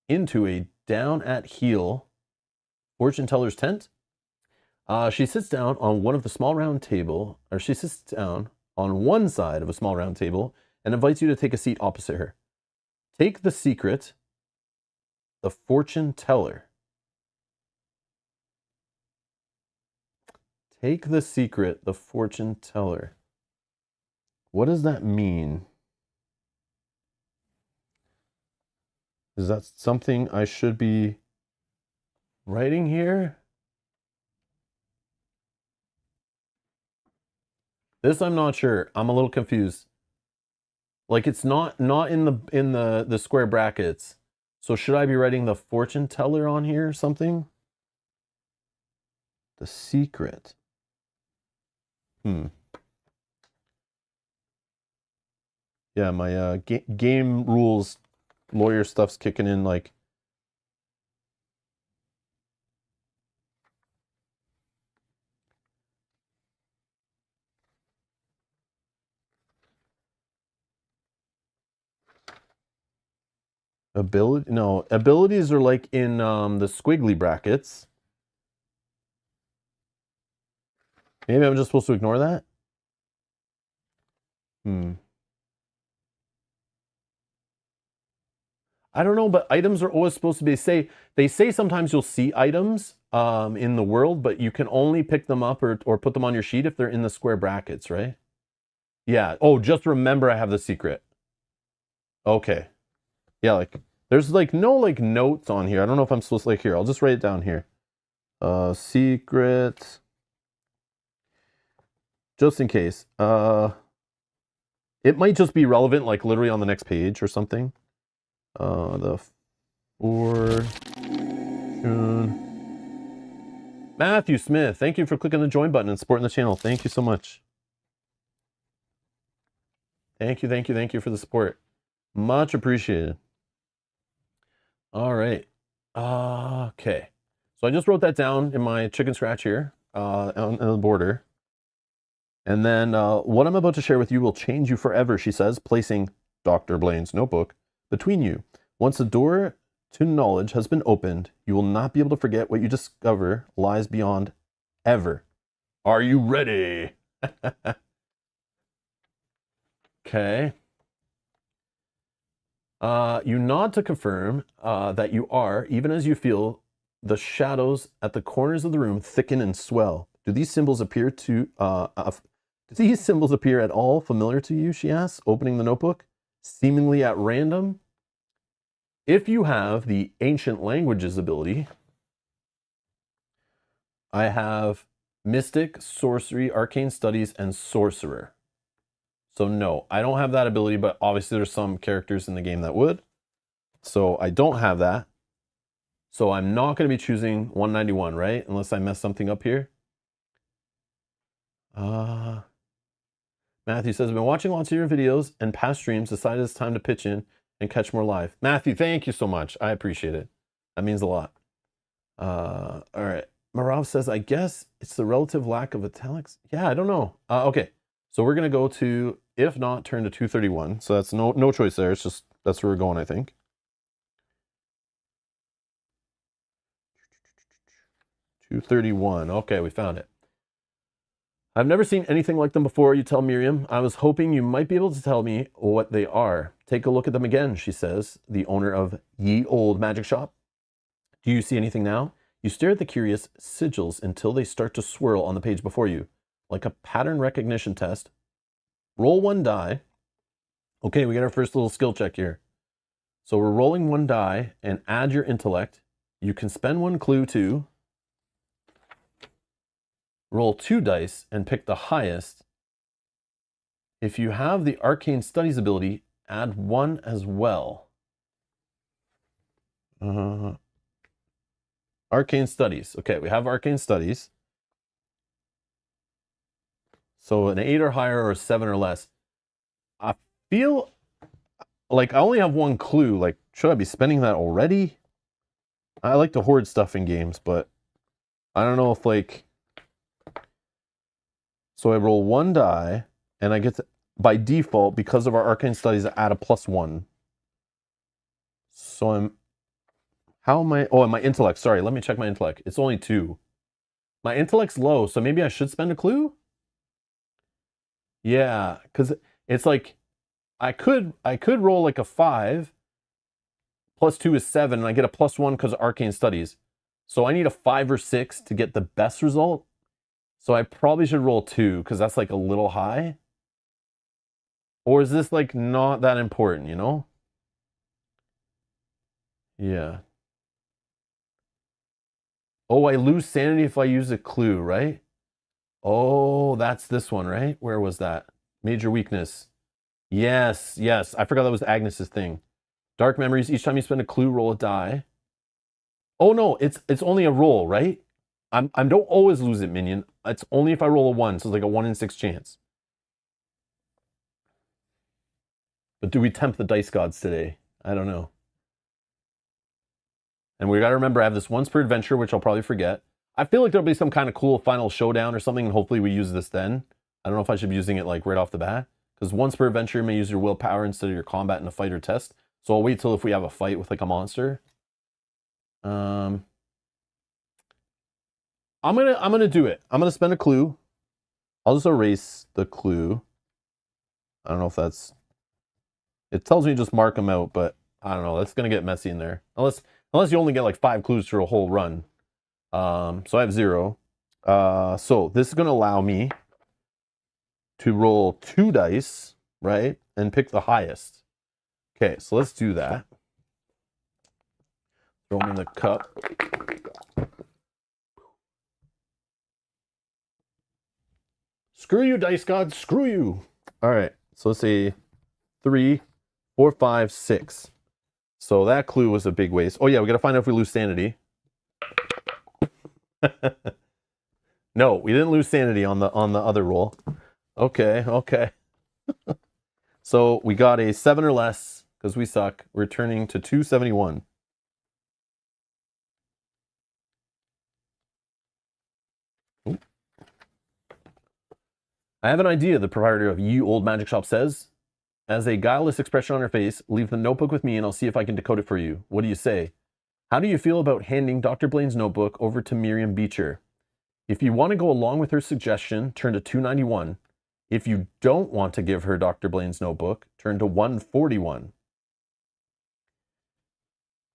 into a down-at-heel fortune teller's tent. She sits down on one side of a small round table and invites you to take a seat opposite her. Take the secret, the fortune teller. Take the secret, the fortune teller. What does that mean? Is that something I should be writing here? This I'm not sure. I'm a little confused. Like it's not in the square brackets. So should I be writing the fortune teller on here or something? The secret. Yeah, my game rules lawyer stuff's kicking in like. Abilities are like in the squiggly brackets. Maybe I'm just supposed to ignore that? I don't know, but items are always supposed to be, they say sometimes you'll see items in the world, but you can only pick them up or put them on your sheet if they're in the square brackets, right? Yeah. Oh, just remember I have the secret. Okay. Yeah, like there's like no like notes on here. I don't know if I'm supposed to like here. I'll just write it down here. Secret. Just in case. It might just be relevant like literally on the next page or something. The Fortune. Matthew Smith, thank you for clicking the join button and supporting the channel. Thank you so much. Thank you for the support. Much appreciated. All right. Okay. So I just wrote that down in my chicken scratch here on the border. And then what I'm about to share with you will change you forever, she says, placing Dr. Blaine's notebook between you. Once the door to knowledge has been opened, you will not be able to forget what you discover lies beyond ever. Are you ready? Okay. You nod to confirm that you are, even as you feel the shadows at the corners of the room thicken and swell. Do these symbols appear at all familiar to you, she asks, opening the notebook, seemingly at random? If you have the Ancient Languages ability, I have Mystic, Sorcery, Arcane Studies, and Sorcerer. So no, I don't have that ability, but obviously there's some characters in the game that would. So I don't have that. So I'm not going to be choosing 191, right? Unless I mess something up here. Matthew says, I've been watching lots of your videos and past streams, decided it's time to pitch in and catch more live. Matthew, thank you so much. I appreciate it. That means a lot. All right. Marav says, I guess it's the relative lack of italics. Yeah, I don't know. Okay. So we're going to go to, if not, turn to 231. So that's no choice there. It's just, that's where we're going, I think. 231. Okay, we found it. I've never seen anything like them before, you tell Miriam. I was hoping you might be able to tell me what they are. Take a look at them again, she says, the owner of Ye Old Magic Shop. Do you see anything now? You stare at the curious sigils until they start to swirl on the page before you, like a pattern recognition test. Roll one die. Okay, we got our first little skill check here. So we're rolling one die and add your intellect. You can spend one clue to roll 2 dice and pick the highest. If you have the Arcane Studies ability, add 1 as well. Arcane Studies. Okay, we have Arcane Studies. So an 8 or higher or a 7 or less. I feel like I only have 1 clue. Like, should I be spending that already? I like to hoard stuff in games, but I don't know if like... So I roll 1 die, and I get to, by default, because of our Arcane Studies, I add a +1. So I'm... How am I... Oh, and my intellect. Sorry, let me check my intellect. It's only 2. My intellect's low, so maybe I should spend a clue? Yeah, because it's like... I could roll like a 5. +2 is 7, and I get a +1 because of Arcane Studies. So I need a 5 or 6 to get the best result. So I probably should roll 2 because that's like a little high. Or is this like not that important, you know? Yeah. Oh, I lose sanity if I use a clue, right? Oh, that's this one, right? Where was that? Major weakness. Yes, yes. I forgot that was Agnes's thing. Dark memories. Each time you spend a clue, roll a die. Oh no, it's only a roll, right? I don't always lose it, minion. It's only if I roll a 1, so it's like a 1 in 6 chance. But do we tempt the dice gods today? I don't know. And we got to remember, I have this once per adventure, which I'll probably forget. I feel like there'll be some kind of cool final showdown or something, and hopefully we use this then. I don't know if I should be using it like right off the bat. Because once per adventure, you may use your willpower instead of your combat in a fight or test. So I'll wait till if we have a fight with like a monster. I'm gonna do it. I'm gonna spend a clue. I'll just erase the clue. I don't know if that's... It tells me to just mark them out, but I don't know. That's gonna get messy in there. Unless you only get like 5 clues for a whole run. So I have 0. So this is gonna allow me to roll 2 dice, right? And pick the highest. Okay, so let's do that. Throw them in the cup. Screw you, dice gods, screw you. All right, so let's say 3, 4, 5, 6. So that clue was a big waste. Oh yeah, we got to find out if we lose sanity. No, we didn't lose sanity on the other roll. Okay, okay. So we got a 7 or less because we suck. Returning to 271. Ooh. I have an idea, the proprietor of Ye Old Magic Shop says. As a guileless expression on her face, leave the notebook with me and I'll see if I can decode it for you. What do you say? How do you feel about handing Dr. Blaine's notebook over to Miriam Beecher? If you want to go along with her suggestion, turn to 291. If you don't want to give her Dr. Blaine's notebook, turn to 141.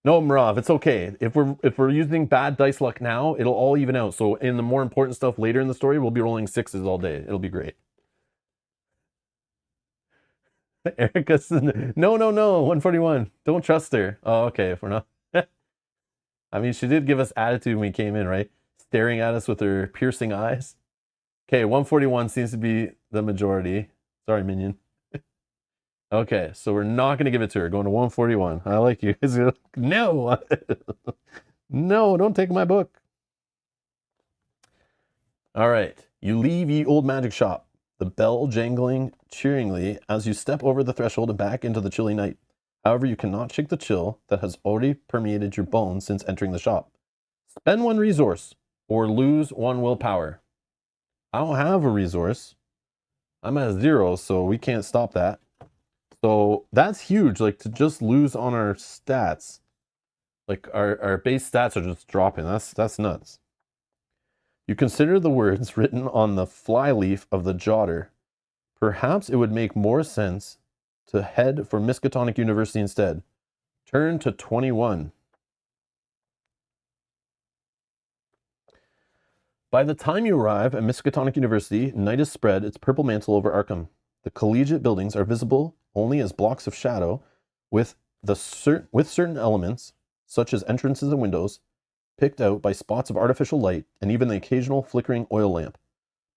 No, Marav, it's okay. If we're using bad dice luck now, it'll all even out. So in the more important stuff later in the story, we'll be rolling 6s all day. It'll be great. Erica says, no, 141. Don't trust her. Oh, okay, if we're not. I mean, she did give us attitude when we came in, right? Staring at us with her piercing eyes. Okay, 141 seems to be the majority. Sorry, minion. Okay, so we're not going to give it to her. Going to 141. I like you. No. No, don't take my book. All right. You leave Ye Old Magic Shop, the bell jangling cheeringly as you step over the threshold and back into the chilly night. However, you cannot shake the chill that has already permeated your bones since entering the shop. Spend 1 resource or lose 1 willpower. I don't have a resource. I'm at 0, so we can't stop that. So that's huge, like to just lose on our stats. Like our base stats are just dropping. That's nuts. You consider the words written on the flyleaf of the jotter. Perhaps it would make more sense to head for Miskatonic University instead. Turn to 21. By the time you arrive at Miskatonic University, night has spread its purple mantle over Arkham. The collegiate buildings are visible only as blocks of shadow, with certain elements, such as entrances and windows, picked out by spots of artificial light and even the occasional flickering oil lamp.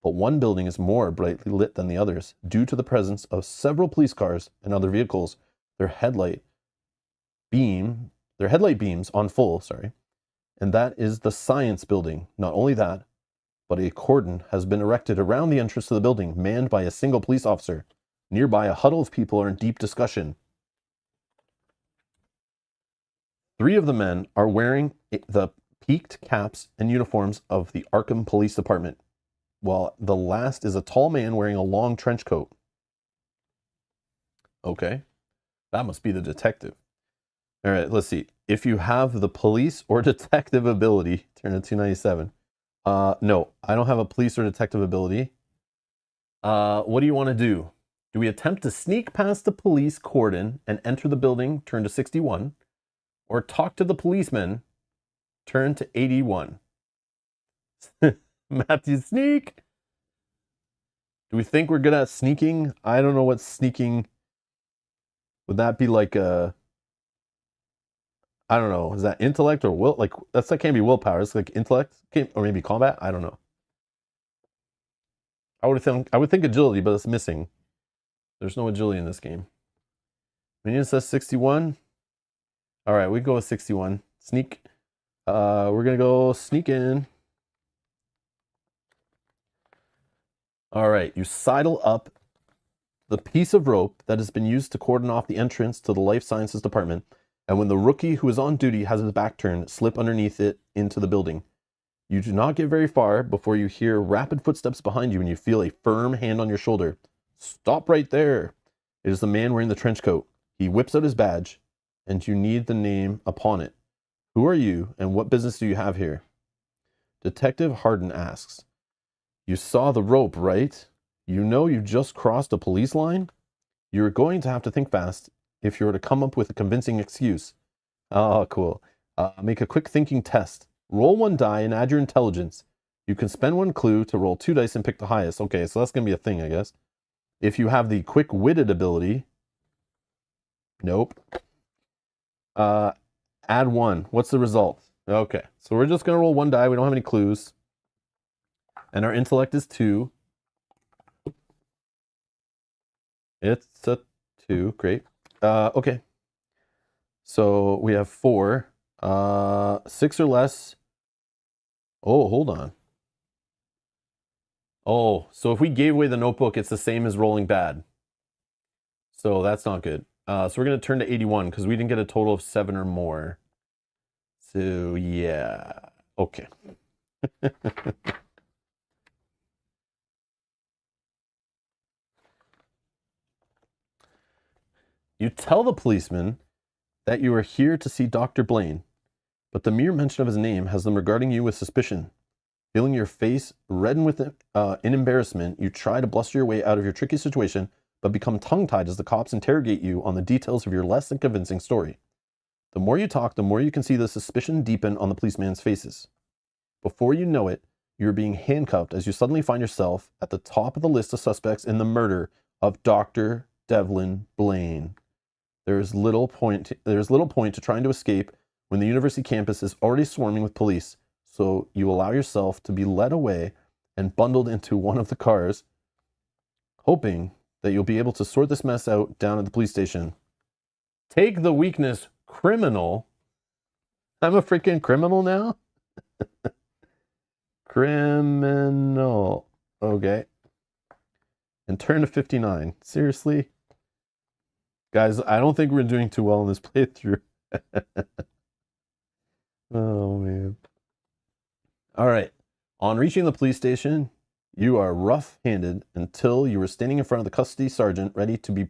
But one building is more brightly lit than the others, due to the presence of several police cars and other vehicles, their headlight beams on full, and that is the Science Building. Not only that, but a cordon has been erected around the entrance to the building, manned by a single police officer. Nearby, a huddle of people are in deep discussion. 3 of the men are wearing the peaked caps and uniforms of the Arkham Police Department, while the last is a tall man wearing a long trench coat. Okay, that must be the detective. All right, let's see. If you have the police or detective ability, turn to 297. No, I don't have a police or detective ability. What do you want to do? Do we attempt to sneak past the police cordon and enter the building, turn to 61? Or talk to the policeman, turn to 81? Matthew, sneak! Do we think we're good at sneaking? I don't know what sneaking... Would that be like a... I don't know. Is that intellect or will? Like, that can't be willpower. It's like intellect? Or maybe combat? I don't know. I would think agility, but it's missing. There's no agility in this game. Minion says 61. All right, we go with 61. Sneak. We're gonna go sneak in. All right, you sidle up the piece of rope that has been used to cordon off the entrance to the Life Sciences Department, and when the rookie who is on duty has his back turned, slip underneath it into the building. You do not get very far before you hear rapid footsteps behind you and you feel a firm hand on your shoulder. Stop right there. It is the man wearing the trench coat. He whips out his badge, and you need the name upon it. Who are you, and what business do you have here? Detective Harden asks. You saw the rope, right? You know you just crossed a police line? You're going to have to think fast if you were to come up with a convincing excuse. Oh, cool. Make a quick thinking test. Roll 1 die and add your intelligence. You can spend 1 clue to roll 2 dice and pick the highest. Okay, so that's going to be a thing, I guess. If you have the quick-witted ability... Nope. Add 1. What's the result? Okay, so we're just going to roll 1 die. We don't have any clues. And our intellect is 2. It's a 2. Great. Okay. So we have 4. 6 or less. Oh, hold on. Oh, so if we gave away the notebook, it's the same as rolling bad. So that's not good. So we're going to turn to 81 because we didn't get a total of 7 or more. So yeah. Okay. You tell the policeman that you are here to see Dr. Blaine, but the mere mention of his name has them regarding you with suspicion. Feeling your face redden with in embarrassment, you try to bluster your way out of your tricky situation, but become tongue-tied as the cops interrogate you on the details of your less than convincing story. The more you talk, the more you can see the suspicion deepen on the policeman's faces. Before you know it, you're being handcuffed as you suddenly find yourself at the top of the list of suspects in the murder of Dr. Devlin Blaine. There is little point to trying to escape when the university campus is already swarming with police, so you allow yourself to be led away and bundled into one of the cars, hoping that you'll be able to sort this mess out down at the police station. Take the weakness, criminal. I'm a freaking criminal now? Criminal. Okay. And turn to 59. Seriously? Guys, I don't think we're doing too well in this playthrough. Oh, man. All right. On reaching the police station, you are rough-handed until you are standing in front of the custody sergeant ready to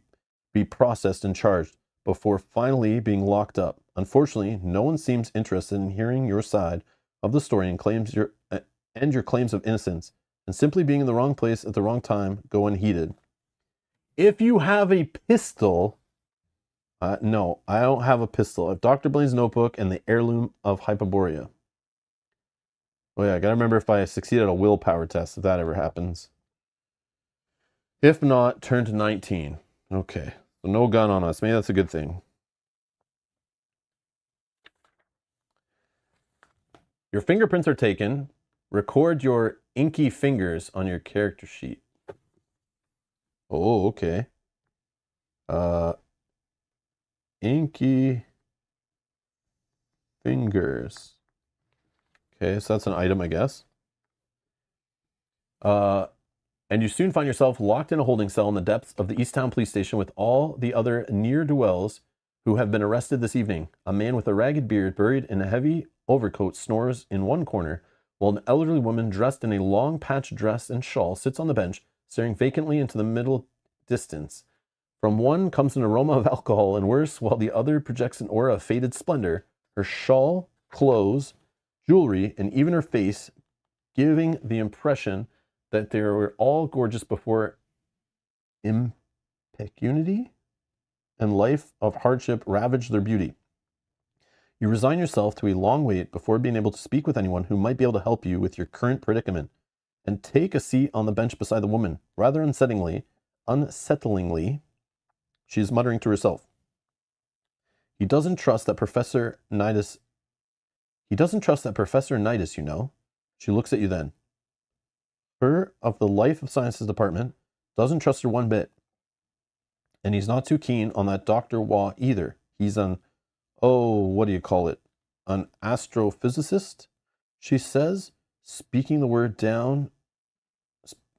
be processed and charged before finally being locked up. Unfortunately, no one seems interested in hearing your side of the story and your claims of innocence, and simply being in the wrong place at the wrong time go unheeded. If you have a pistol... no, I don't have a pistol. I have Dr. Blaine's notebook and the heirloom of Hyperborea. Oh yeah, I gotta remember if I succeed at a willpower test, if that ever happens. If not, turn to 19. Okay, so no gun on us. Maybe that's a good thing. Your fingerprints are taken. Record your inky fingers on your character sheet. Oh, okay. Inky fingers. Okay, so that's an item, I guess. And you soon find yourself locked in a holding cell in the depths of the Easttown police station with all the other ne'er-do-wells who have been arrested this evening. A man with a ragged beard buried in a heavy overcoat snores in one corner, while an elderly woman dressed in a long patched dress and shawl sits on the bench, staring vacantly into the middle distance. From one comes an aroma of alcohol and worse, while the other projects an aura of faded splendor. Her shawl, clothes, jewelry, and even her face giving the impression that they were all gorgeous before impecunity and life of hardship ravaged their beauty. You resign yourself to a long wait before being able to speak with anyone who might be able to help you with your current predicament, and take a seat on the bench beside the woman. Rather unsettlingly, she is muttering to herself. He doesn't trust that Professor Nidus, you know. She looks at you then. Her of the Life of Sciences department doesn't trust her one bit. And he's not too keen on that Dr. Waugh either. He's an, what do you call it? An astrophysicist, she says, breaking the word down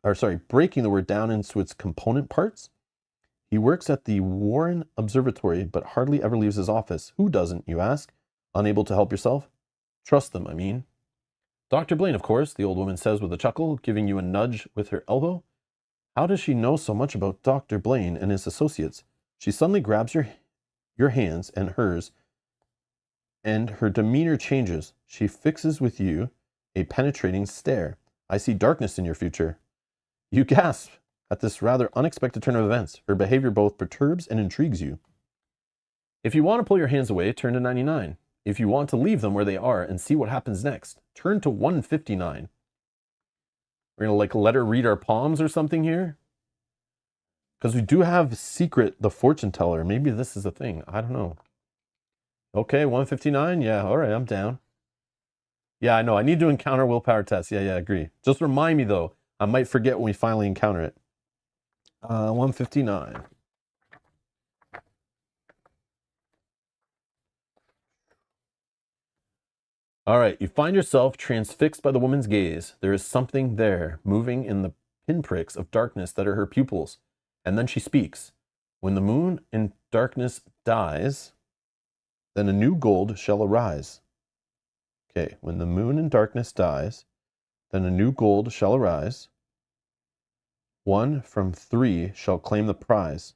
into its component parts. He works at the Warren Observatory, but hardly ever leaves his office. Who doesn't, you ask? Unable to help yourself? Trust them, I mean. Dr. Blaine, of course, the old woman says with a chuckle, giving you a nudge with her elbow. How does she know so much about Dr. Blaine and his associates? She suddenly grabs your hands and hers, and her demeanor changes. She fixes with you a penetrating stare. I see darkness in your future. You gasp at this rather unexpected turn of events. Her behavior both perturbs and intrigues you. If you want to pull your hands away, turn to 99. If you want to leave them where they are and see what happens next, turn to 159. We're going to let her read our palms or something here. Because we do have Secret, the fortune teller. Maybe this is a thing. I don't know. Okay, 159. Yeah, all right, I'm down. Yeah, I know. I need to encounter willpower test. Yeah, I agree. Just remind me, though. I might forget when we finally encounter it. 159. All right, you find yourself transfixed by the woman's gaze. There is something there, moving in the pinpricks of darkness that are her pupils. And then she speaks. When the moon in darkness dies, then a new gold shall arise. Okay, when the moon in darkness dies, then a new gold shall arise. 1 from 3 shall claim the prize.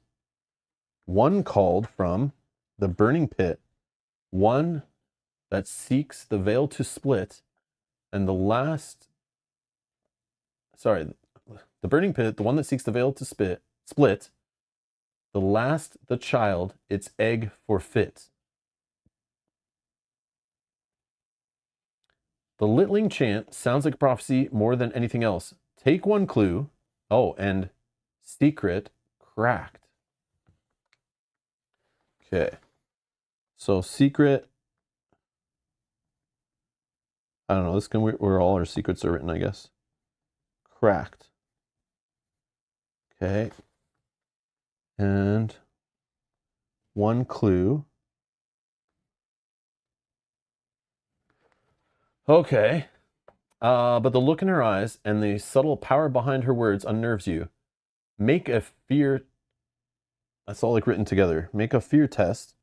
1 called from the burning pit, 1 that seeks the veil to split, and the last, sorry, the burning pit, the one that seeks the veil to split, the last, the child, its egg forfeit. The Litling chant sounds like prophecy more than anything else. Take 1 clue. Oh, and secret cracked. Okay. So secret, I don't know, this can where all our secrets are written, I guess. Cracked. Okay. And 1 clue. Okay. But the look in her eyes and the subtle power behind her words unnerves you. Make a fear, that's all like written together. Make a fear test.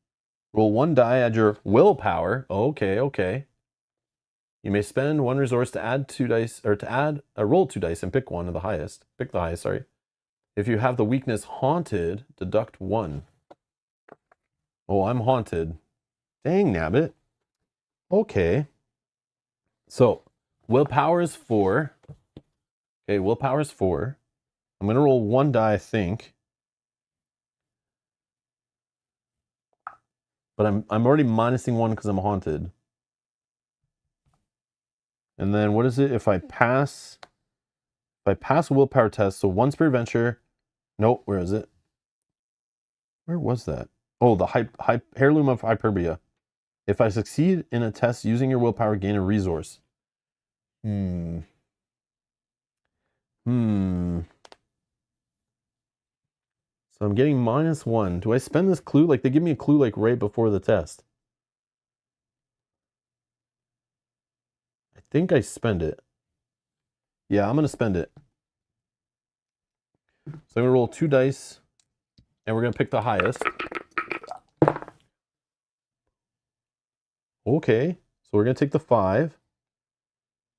Roll 1 die, add your willpower. Okay, okay. You may spend 1 resource to add 2 dice, or to add, roll 2 dice and pick one of the highest. Pick the highest, sorry. If you have the weakness haunted, deduct 1. Oh, I'm haunted. Dang, nabbit. Okay. So, willpower is 4. Okay, willpower is 4. I'm going to roll 1 die, I think. But I'm already minusing 1 because I'm haunted. And then what is it if I pass a willpower test? So 1 spirit adventure. Nope, where is it? Where was that? Oh, the heirloom of Hyperbia. If I succeed in a test using your willpower, gain a resource. So I'm getting -1. Do I spend this clue? Like, they give me a clue like right before the test. I think I spend it. Yeah, I'm going to spend it. So I'm going to roll 2 dice, and we're going to pick the highest. Okay, so we're going to take the 5.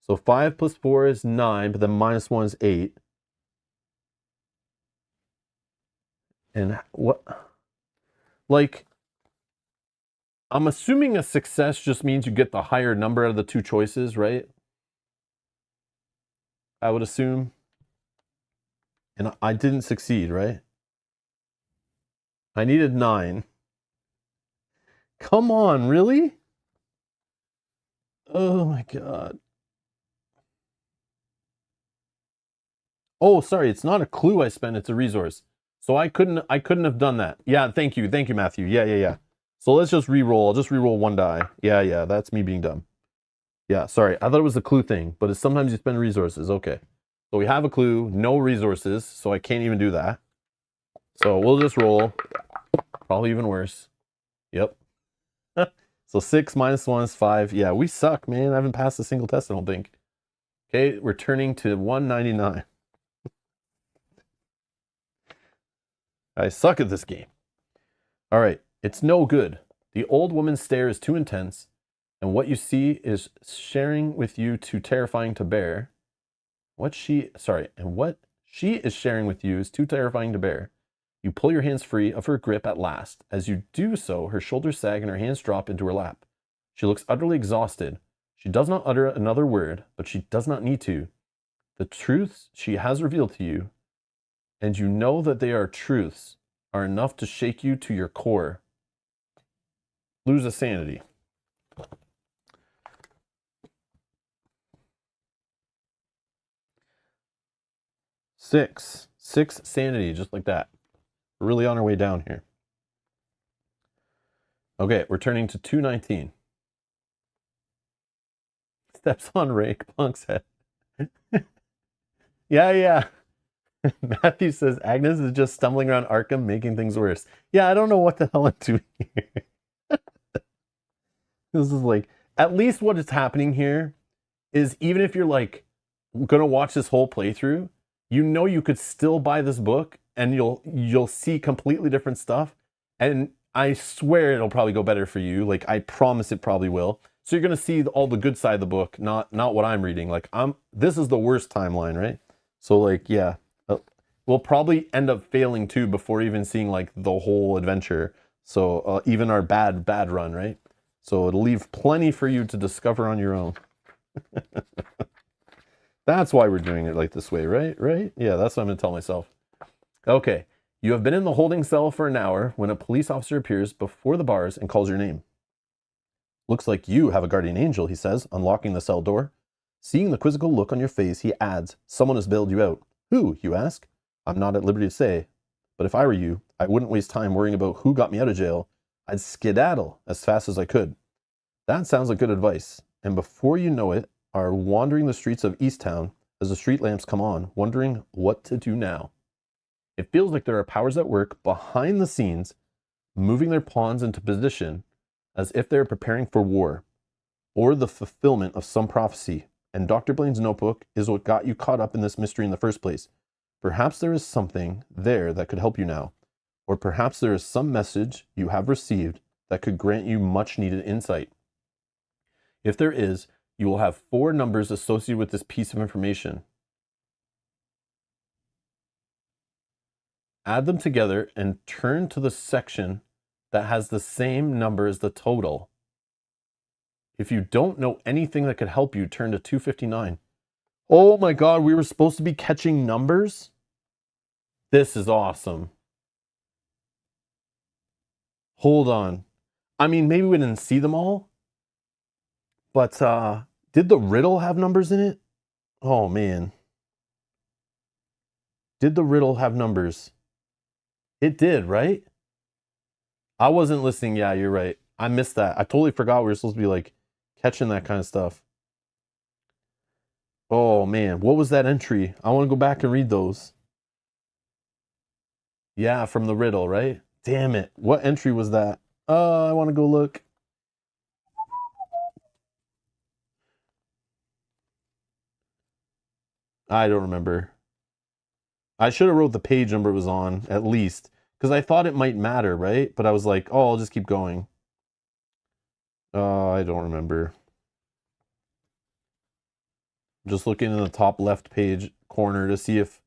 So 5 plus 4 is 9, but then -1 is 8. And what? Like, I'm assuming a success just means you get the higher number out of the 2 choices, right? I would assume. And I didn't succeed, right? I needed 9. Come on, really? Oh my god. Oh, sorry, it's not a clue I spent, it's a resource. So I couldn't have done that. Yeah, thank you, Matthew. Yeah. So let's just re-roll. I'll just re-roll 1 die. Yeah, that's me being dumb. Yeah, sorry, I thought it was a clue thing, but it's sometimes you spend resources. Okay. So we have a clue, no resources, so I can't even do that. So we'll just roll. Probably even worse. Yep. So 6 -1 is 5. Yeah, we suck, man. I haven't passed a single test, I don't think. Okay, we're turning to 199. I suck at this game. All right, it's no good. The old woman's stare is too intense, and what you see is sharing with you too terrifying to bear. What she is sharing with you is too terrifying to bear. You pull your hands free of her grip at last. As you do so, her shoulders sag and her hands drop into her lap. She looks utterly exhausted. She does not utter another word, but she does not need to. The truths she has revealed to you, and you know that they are truths, are enough to shake you to your core. Lose a sanity. Six sanity, just like that. We're really on our way down here. Okay, we're turning to 219. Steps on rake, Punk's head. Yeah. Matthew says Agnes is just stumbling around Arkham, making things worse. Yeah, I don't know what the hell I'm doing here. This is like, at least what is happening here is even if you're like gonna watch this whole playthrough, you know you could still buy this book and you'll see completely different stuff. And I swear it'll probably go better for you. Like I promise it probably will. So you're gonna see all the good side of the book, not what I'm reading. Like this is the worst timeline, right? So like yeah, we'll probably end up failing too before even seeing like the whole adventure. So even our bad run, right? So it'll leave plenty for you to discover on your own. That's why we're doing it like this way, right? Right? Yeah, that's what I'm gonna tell myself. Okay, you have been in the holding cell for an hour when a police officer appears before the bars and calls your name. Looks like you have a guardian angel, he says, unlocking the cell door. Seeing the quizzical look on your face, he adds, someone has bailed you out. Who, you ask? I'm not at liberty to say, but if I were you, I wouldn't waste time worrying about who got me out of jail. I'd skedaddle as fast as I could. That sounds like good advice, and before you know it, are wandering the streets of Easttown as the street lamps come on, wondering what to do now. It feels like there are powers at work behind the scenes, moving their pawns into position as if they're preparing for war, or the fulfillment of some prophecy, and Dr. Blaine's notebook is what got you caught up in this mystery in the first place. Perhaps there is something there that could help you now, or perhaps there is some message you have received that could grant you much needed insight. If there is, you will have 4 numbers associated with this piece of information. Add them together and turn to the section that has the same number as the total. If you don't know anything that could help you, turn to 259. Oh my God, we were supposed to be catching numbers? This is awesome. Hold on. I mean, maybe we didn't see them all, but did the riddle have numbers in it? Oh man. Did the riddle have numbers? It did, right? I wasn't listening. Yeah, you're right. I missed that. I totally forgot we were supposed to be like catching that kind of stuff. Oh man, what was that entry? I want to go back and read those. Yeah, from the riddle, right? Damn it. What entry was that? I want to go look. I don't remember. I should have wrote the page number it was on, at least. Because I thought it might matter, right? But I was like, oh, I'll just keep going. I don't remember. Just looking in the top left page corner to see if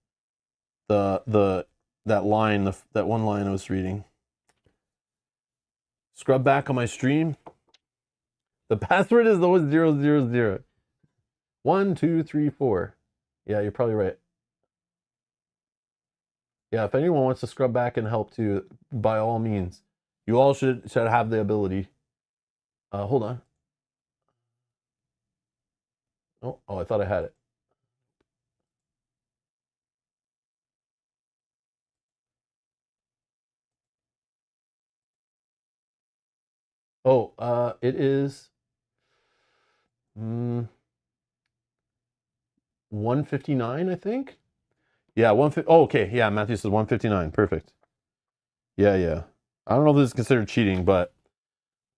that line, that one line I was reading. Scrub back on my stream. The password is always 000. 1, 2, 3, 4. Yeah, you're probably right. Yeah, if anyone wants to scrub back and help too, by all means. You all should have the ability. Hold on. Oh, I thought I had it. Oh, it is 159, I think. Yeah, 150. Oh, okay. Yeah, Matthew says 159. Perfect. Yeah. I don't know if this is considered cheating, but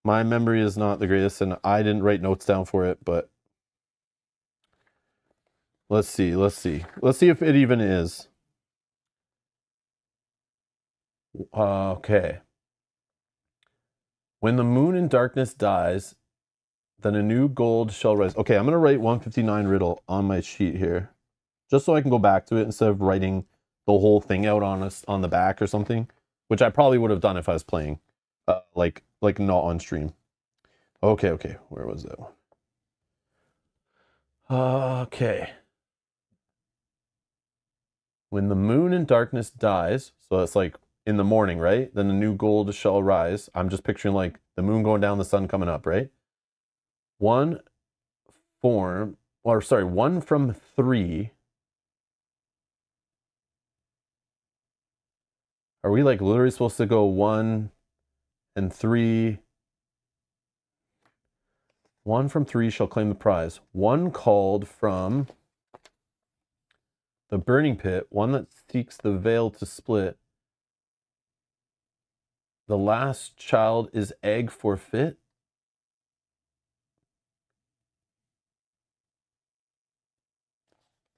my memory is not the greatest, and I didn't write notes down for it, but let's see. Let's see if it even is. Okay. When the moon in darkness dies, then a new gold shall rise. Okay, I'm going to write 159 riddle on my sheet here, just so I can go back to it instead of writing the whole thing out on the back or something, which I probably would have done if I was playing, like not on stream. Okay, where was that one? Okay. When the moon in darkness dies, so that's like in the morning, right? Then the new gold shall rise. I'm just picturing like the moon going down, the sun coming up, right? One from 3. Are we like literally supposed to go 1 and 3? 1 from 3 shall claim the prize. 1 called from the burning pit. 1 that seeks the veil to split. The last child is egg forfeit.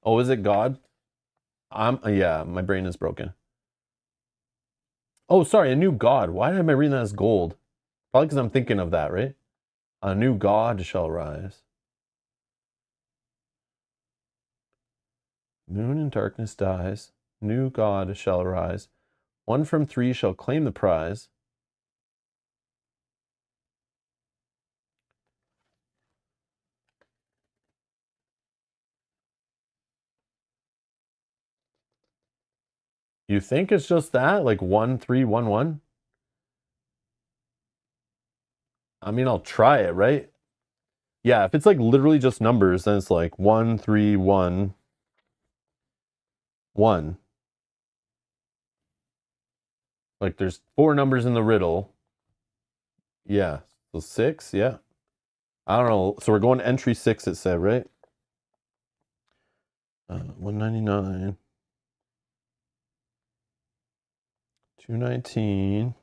Oh, is it God? Yeah, my brain is broken. Oh, sorry, a new God. Why am I reading that as gold? Probably because I'm thinking of that, right? A new God shall rise. Moon in darkness dies. New God shall arise. 1 from 3 shall claim the prize. You think it's just that? Like 1, 3, 1, 1? I mean, I'll try it, right? Yeah, if it's like literally just numbers, then it's like 1, 3, 1, 1. Like there's 4 numbers in the riddle. Yeah. So 6, yeah. I don't know. So we're going to entry 6, it said, right? 199. 219.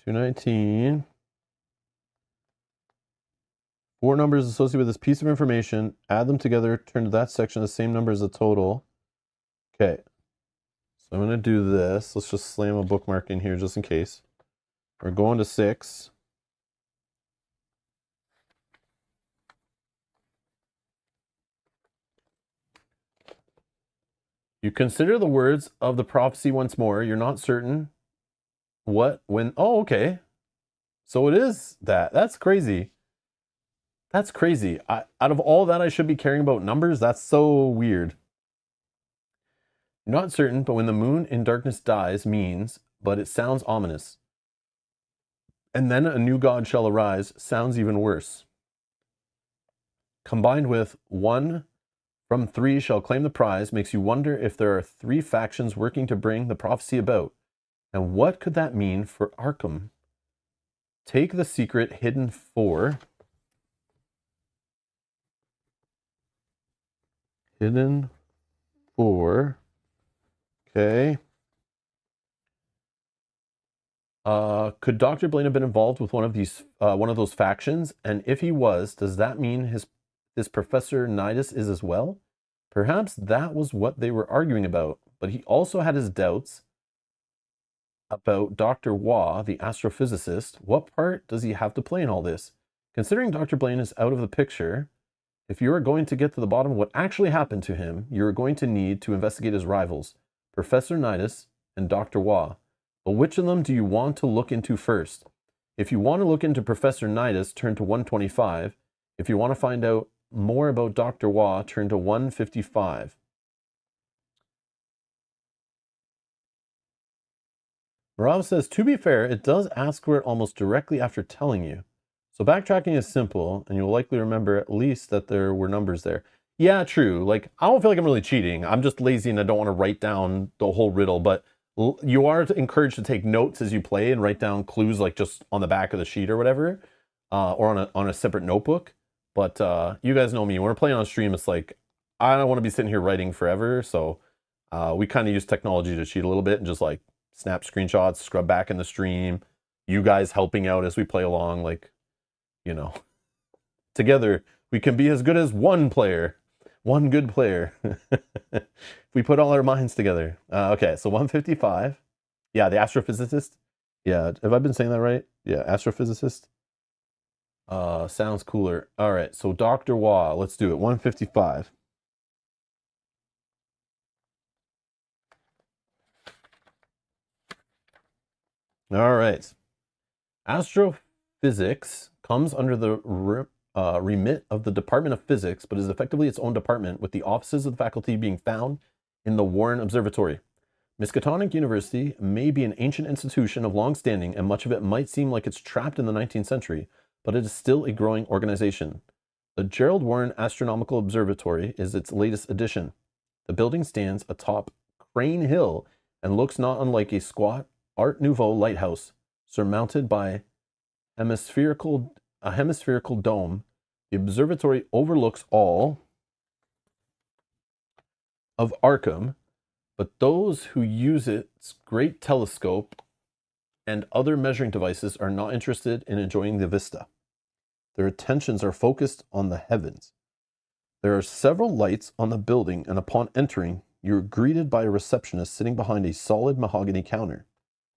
219. 4 numbers associated with this piece of information. Add them together. Turn to that section the same number as the total. Okay. So I'm going to do this. Let's just slam a bookmark in here just in case. We're going to 6. You consider the words of the prophecy once more. You're not certain what, when. Oh, okay. So it is that. That's crazy. That's crazy. Out of all that, I should be caring about numbers? That's so weird. You're not certain, but when the moon in darkness dies means, but it sounds ominous. And then a new God shall arise sounds even worse. Combined with 1 from 3 shall claim the prize makes you wonder if there are 3 factions working to bring the prophecy about. And what could that mean for Arkham? Take the secret hidden for... Hidden for... Okay. Could Dr. Blaine have been involved with one of those factions? And if he was, does that mean his Professor Nidus is as well? Perhaps that was what they were arguing about, but he also had his doubts about Dr. Waugh, the astrophysicist. What part does he have to play in all this? Considering Dr. Blaine is out of the picture, if you are going to get to the bottom of what actually happened to him, you are going to need to investigate his rivals, Professor Nidus and Dr. Waugh. But which of them do you want to look into first? If you want to look into Professor Nidus, turn to 125. If you want to find out more about Dr. Waugh, turn to 155. Marav says, to be fair, it does ask for it almost directly after telling you. So backtracking is simple, and you'll likely remember at least that there were numbers there. Yeah, true. Like, I don't feel like I'm really cheating. I'm just lazy and I don't want to write down the whole riddle, but you are encouraged to take notes as you play and write down clues like just on the back of the sheet or whatever, or on a separate notebook. But you guys know me. When we're playing on stream, it's like, I don't want to be sitting here writing forever, so we kind of use technology to cheat a little bit and just like snap screenshots, scrub back in the stream, you guys helping out as we play along, like, you know, together we can be as good as one player, one good player. We put all our minds together. Okay, so 155. Yeah, the astrophysicist. Yeah, have I been saying that right? Yeah, astrophysicist. Sounds cooler. All right, so Dr. Waugh, let's do it. 155. All right. Astrophysics comes under the remit of the Department of Physics, but is effectively its own department, with the offices of the faculty being found in the Warren Observatory. Miskatonic University may be an ancient institution of long standing, and much of it might seem like it's trapped in the 19th century, but it is still a growing organization. The Gerald Warren Astronomical Observatory is its latest addition. The building stands atop Crane Hill and looks not unlike a squat Art Nouveau lighthouse, surmounted by a hemispherical dome. The observatory overlooks all of Arkham, but those who use its great telescope and other measuring devices are not interested in enjoying the vista. Their attentions are focused on the heavens. There are several lights on the building, and upon entering, you are greeted by a receptionist sitting behind a solid mahogany counter.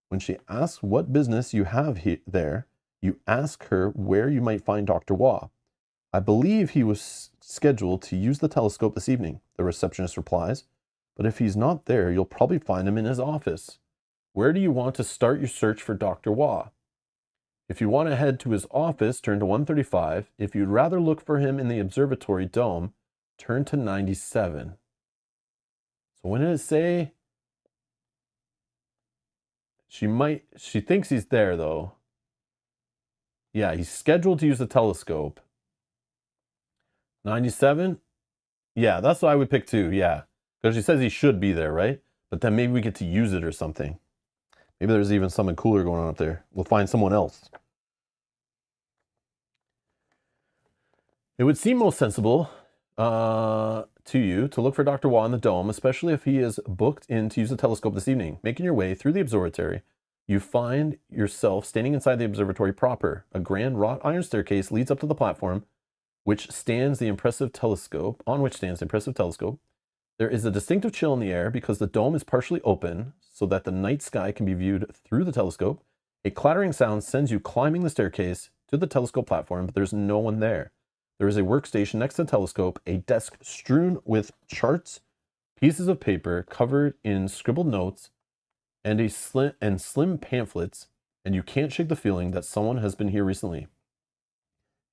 When she asks what business you have there, you ask her where you might find Dr. Waugh. I believe he was scheduled to use the telescope this evening, the receptionist replies. But if he's not there, you'll probably find him in his office. Where do you want to start your search for Dr. Waugh? If you want to head to his office, turn to 135. If you'd rather look for him in the observatory dome, turn to 97. So when did it say? She thinks he's there though. Yeah, he's scheduled to use the telescope. 97? Yeah, that's what I would pick too, yeah. Because she says he should be there, right? But then maybe we get to use it or something. Maybe there's even something cooler going on up there. We'll find someone else. It would seem most sensible to you to look for Dr. Waugh in the dome, especially if he is booked in to use the telescope this evening. Making your way through the observatory, you find yourself standing inside the observatory proper. A grand wrought iron staircase leads up to the platform, on which stands the impressive telescope. There is a distinctive chill in the air because the dome is partially open so that the night sky can be viewed through the telescope. A clattering sound sends you climbing the staircase to the telescope platform, but there's no one there. There is a workstation next to the telescope, a desk strewn with charts, pieces of paper covered in scribbled notes, and slim pamphlets, and you can't shake the feeling that someone has been here recently.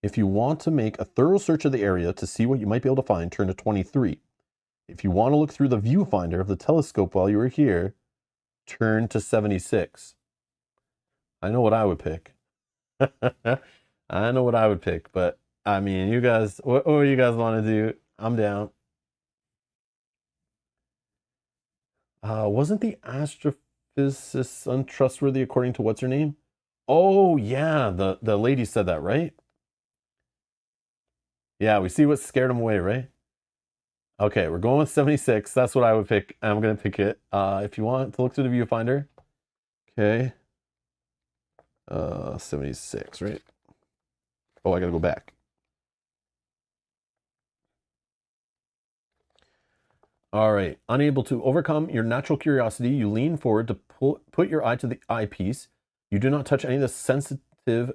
If you want to make a thorough search of the area to see what you might be able to find, turn to 23. If you want to look through the viewfinder of the telescope while you are here, turn to 76. I know what I would pick. I know what I would pick, but I mean, you guys, what do you guys want to do? I'm down. Wasn't the astrophysicist untrustworthy according to what's her name? Oh, yeah, the lady said that, right? Yeah, we see what scared him away, right? Okay, we're going with 76. That's what I would pick. I'm going to pick it. If you want to look through the viewfinder. Okay. 76, right? Oh, I got to go back. All right. Unable to overcome your natural curiosity, you lean forward to put your eye to the eyepiece. You do not touch any of the sensitive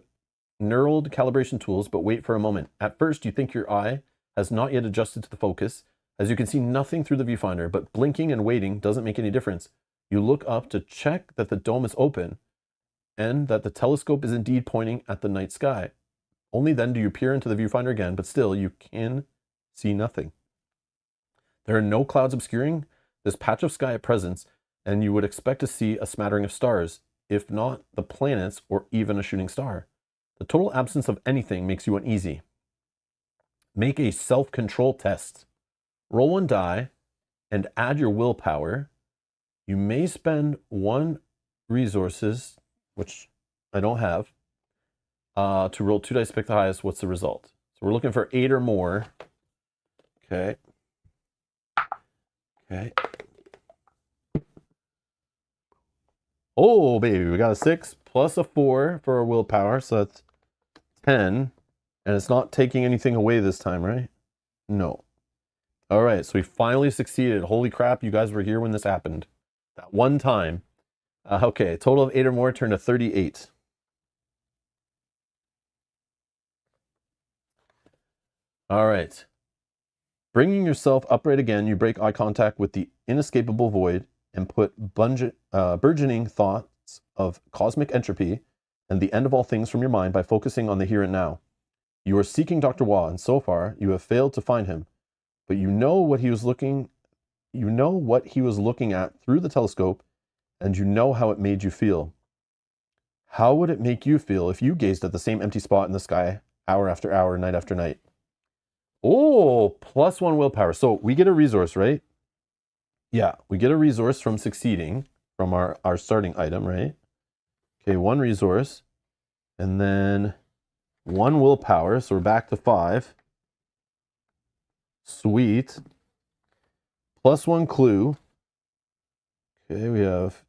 neural calibration tools, but wait for a moment. At first, you think your eye has not yet adjusted to the focus, as you can see nothing through the viewfinder, but blinking and waiting doesn't make any difference. You look up to check that the dome is open and that the telescope is indeed pointing at the night sky. Only then do you peer into the viewfinder again, but still you can see nothing. There are no clouds obscuring this patch of sky at present, and you would expect to see a smattering of stars, if not the planets or even a shooting star. The total absence of anything makes you uneasy. Make a self-control test. Roll one die and add your willpower. You may spend one resources, which I don't have, to roll 2 dice, pick the highest. What's the result? So we're looking for 8 or more. Okay. Okay. Oh, baby, we got a 6 plus a 4 for our willpower, so that's 10. And it's not taking anything away this time, right? No. All right, so we finally succeeded. Holy crap, you guys were here when this happened. That one time. Okay, total of 8 or more, turn to 38. All right. Bringing yourself upright again, you break eye contact with the inescapable void and put burgeoning thoughts of cosmic entropy and the end of all things from your mind by focusing on the here and now. You are seeking Dr. Waugh, and so far you have failed to find him. But you know what he was looking at through the telescope, and you know how it made you feel. How would it make you feel if you gazed at the same empty spot in the sky hour after hour, night after night? Oh, plus 1 willpower. So we get a resource, right? Yeah, we get a resource from succeeding, from our starting item, right? Okay, 1 resource. And then 1 willpower, so we're back to 5. Sweet. Plus 1 clue. Okay, we have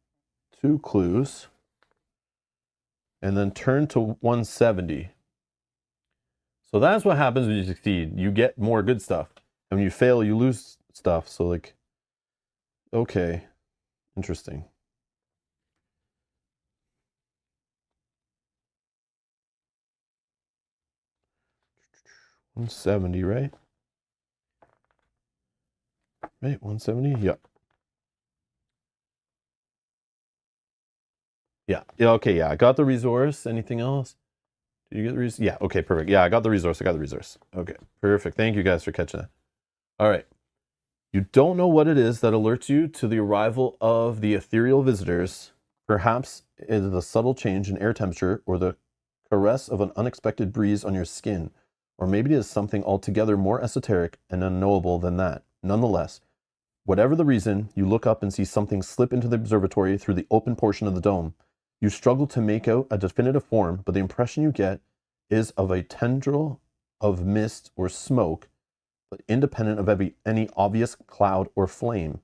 2 clues. And then turn to 170. So that's what happens when you succeed. You get more good stuff. And when you fail, you lose stuff. So like, okay, interesting. $170, right? Right, 170? Yeah. Yeah. Yeah, okay, yeah. I got the resource. Anything else? Did you get the resource? Yeah, okay, perfect. Yeah, I got the resource. Okay, perfect. Thank you guys for catching that. All right. You don't know what it is that alerts you to the arrival of the ethereal visitors. Perhaps it is a subtle change in air temperature or the caress of an unexpected breeze on your skin. Or maybe it is something altogether more esoteric and unknowable than that. Nonetheless, whatever the reason, you look up and see something slip into the observatory through the open portion of the dome. You struggle to make out a definitive form, but the impression you get is of a tendril of mist or smoke, but independent of any obvious cloud or flame.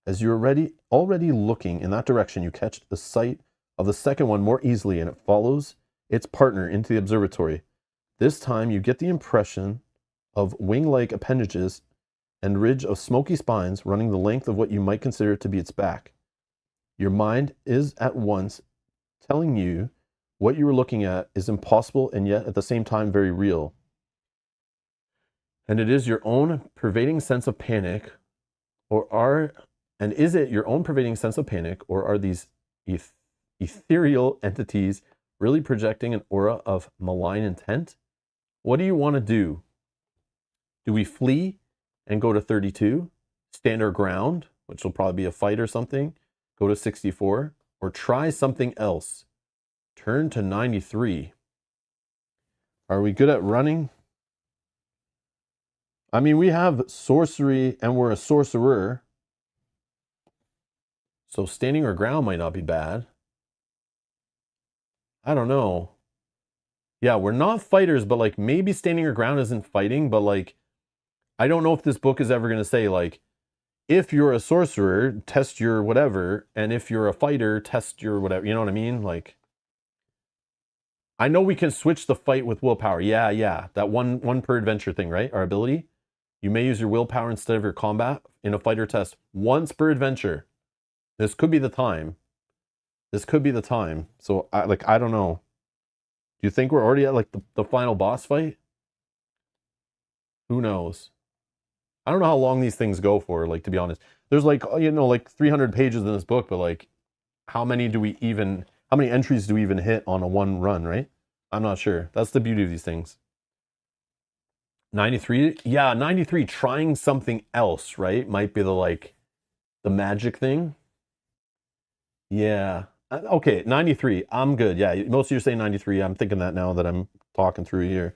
As you're already looking in that direction, you catch the sight of the second one more easily, and it follows its partner into the observatory. This time, you get the impression of wing-like appendages and ridge of smoky spines running the length of what you might consider to be its back. Your mind is at once telling you what you were looking at is impossible and yet at the same time very real. And it is your own pervading sense of panic, is it your own pervading sense of panic, or are these ethereal entities really projecting an aura of malign intent? What do you want to do? Do we flee and go to 32, stand our ground, which will probably be a fight or something, go to 64, or try something else? Turn to 93. Are we good at running? I mean, we have sorcery and we're a sorcerer. So standing our ground might not be bad. I don't know. Yeah, we're not fighters, but like maybe standing your ground isn't fighting, but like, I don't know if this book is ever going to say like, if you're a sorcerer, test your whatever, and if you're a fighter, test your whatever. You know what I mean? Like, I know we can switch the fight with willpower. Yeah. That one per adventure thing, right? Our ability. You may use your willpower instead of your combat in a fighter test once per adventure. This could be the time. So I don't know. Do you think we're already at like the final boss fight? Who knows? I don't know how long these things go for, like, to be honest. There's like, like 300 pages in this book, but like, how many entries do we even hit on a one run, right? I'm not sure. That's the beauty of these things. 93? Yeah, 93, trying something else, right? Might be the magic thing. Yeah. Okay, 93. I'm good. Yeah, most of you are saying 93. I'm thinking that now that I'm talking through here.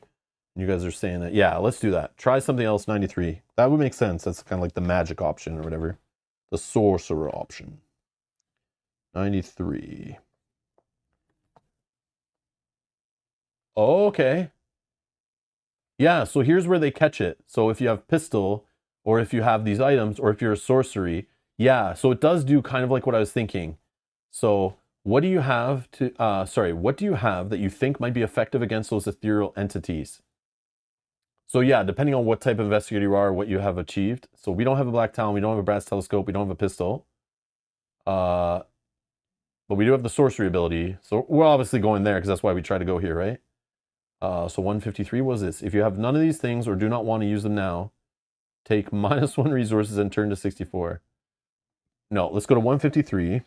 You guys are saying that. Yeah, let's do that. Try something else, 93. That would make sense. That's kind of like the magic option or whatever. The sorcerer option. 93. Oh, okay. Yeah, so here's where they catch it. So if you have pistol, or if you have these items, or if you're a sorcery, yeah, so it does do kind of like what I was thinking. So what do you have what do you have that you think might be effective against those ethereal entities? So yeah, depending on what type of investigator you are, what you have achieved. So we don't have a black talon, we don't have a brass telescope, we don't have a pistol. But we do have the sorcery ability. So we're obviously going there because that's why we try to go here, right? So 153 was this. If you have none of these things or do not want to use them now, take -1 resources and turn to 64. No, let's go to 153.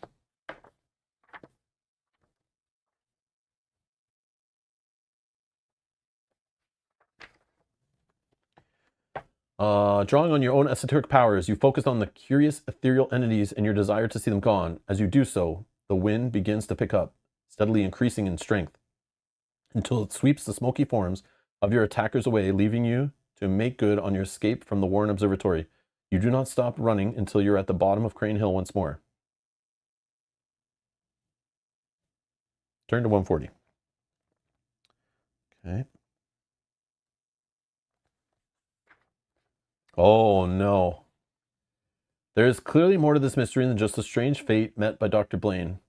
Drawing on your own esoteric powers, you focus on the curious ethereal entities and your desire to see them gone. As you do so, the wind begins to pick up, steadily increasing in strength, until it sweeps the smoky forms of your attackers away, leaving you to make good on your escape from the Warren Observatory. You do not stop running until you're at the bottom of Crane Hill once more. Turn to 140. Okay. Oh, no. There is clearly more to this mystery than just a strange fate met by Dr. Blaine.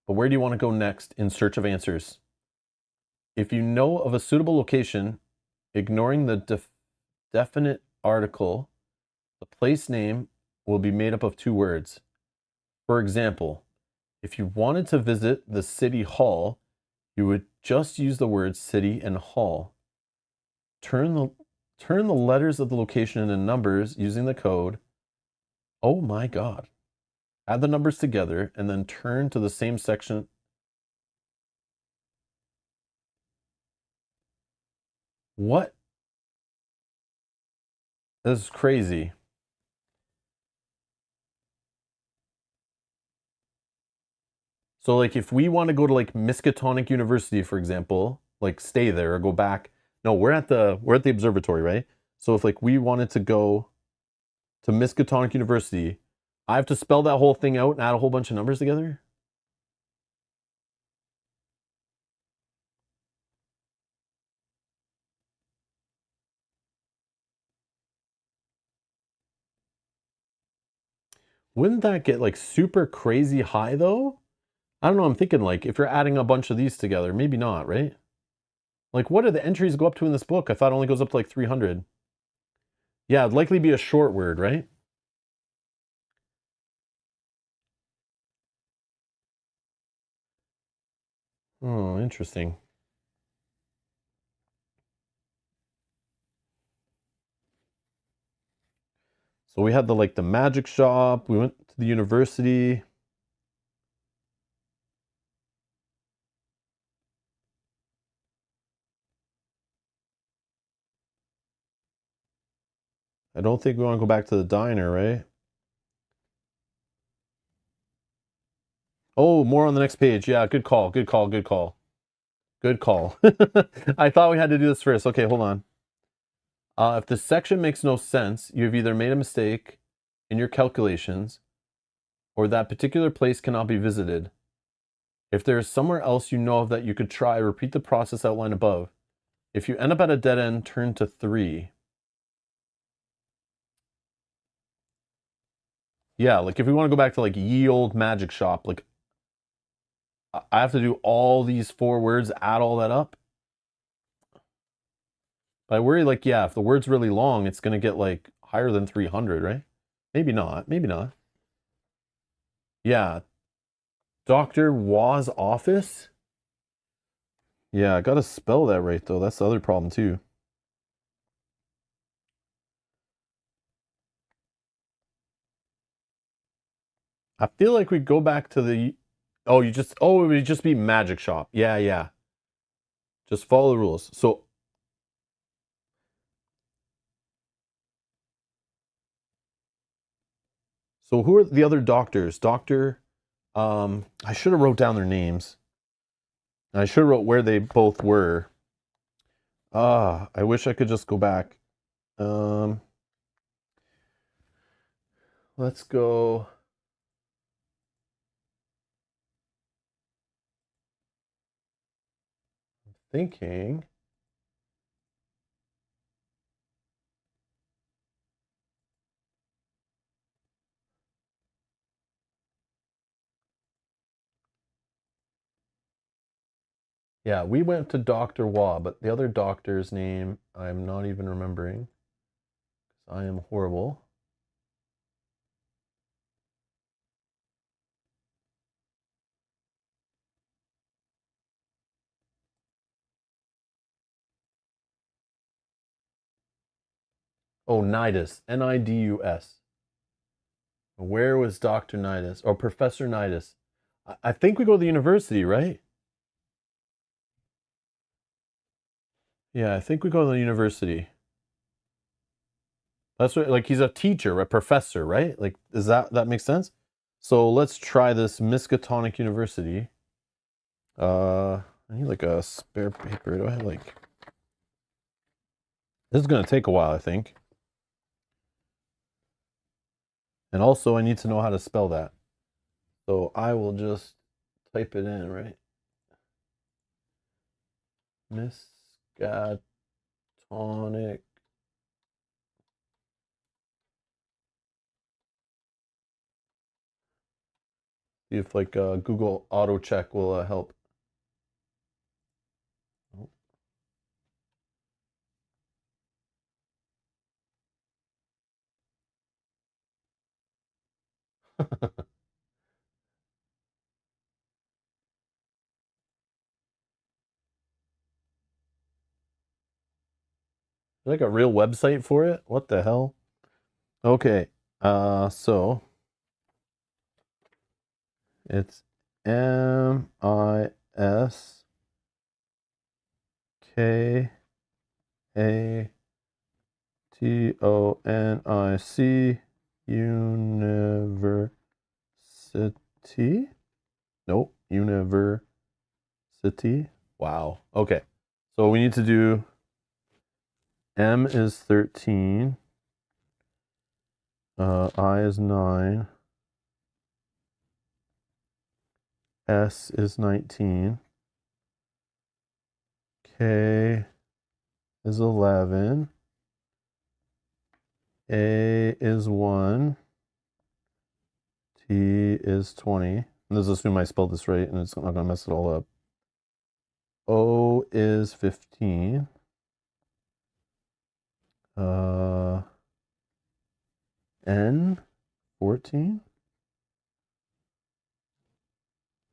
But where do you want to go next in search of answers? If you know of a suitable location, Ignoring the definite article, the place name will be made up of two words. For example, if you wanted to visit the city hall, you would just use the words city and hall. Turn the letters of the location into numbers using the code. Oh my God. Add the numbers together and then turn to the same section. What? This is crazy. So like if we want to go to like Miskatonic University, for example, like stay there or go back. No, we're at the observatory, right? So if like we wanted to go to Miskatonic University, I have to spell that whole thing out and add a whole bunch of numbers together? Wouldn't that get like super crazy high though? I don't know, I'm thinking like if you're adding a bunch of these together, maybe not, right? Like what do the entries go up to in this book? I thought it only goes up to like 300. Yeah, it'd likely be a short word, right? Oh, interesting. So we had the magic shop, we went to the university. I don't think we want to go back to the diner, right? Oh, more on the next page. Yeah, good call, good call, good call. Good call. I thought we had to do this first. Okay, hold on. If the section makes no sense, you've either made a mistake in your calculations or that particular place cannot be visited. If there is somewhere else you know of that you could try, repeat the process outlined above. If you end up at a dead end, turn to 3. Yeah, like if we want to go back to like ye old magic shop, like I have to do all these 4 words, add all that up. But I worry like, yeah, if the word's really long, it's going to get like higher than 300, right? Maybe not, maybe not. Yeah, Dr. Wah's office? Yeah, I gotta spell that right though. That's the other problem too. I feel like we go back to the it would just be magic shop. Yeah, yeah. Just follow the rules. So who are the other doctors? I should have wrote down their names. I should have wrote where they both were. I wish I could just go back. Um let's go. Thinking. Yeah, we went to Dr. Wah, but the other doctor's name I'm not even remembering. I am horrible. Oh, Nidus. Nidus. Where was Dr. Nidus? Or Professor Nidus? I think we go to the university, right? Yeah, I think we go to the university. That's what, like, he's a teacher, a professor, right? Like, does that make sense? So let's try this Miskatonic University. I need like a spare paper. Do I have like... This is gonna take a while, I think. And also, I need to know how to spell that. So I will just type it in, right? Miskatonic. See if like Google auto check will help. Like a real website for it? What the hell? Okay. So it's Miskatonic University. Nope, University. Wow. Okay. So we need to do M is 13. I is 9. S is 19. K is 11. A is 1. T is 20. Let's assume I spelled this right and it's not going to mess it all up. O is 15. N, 14.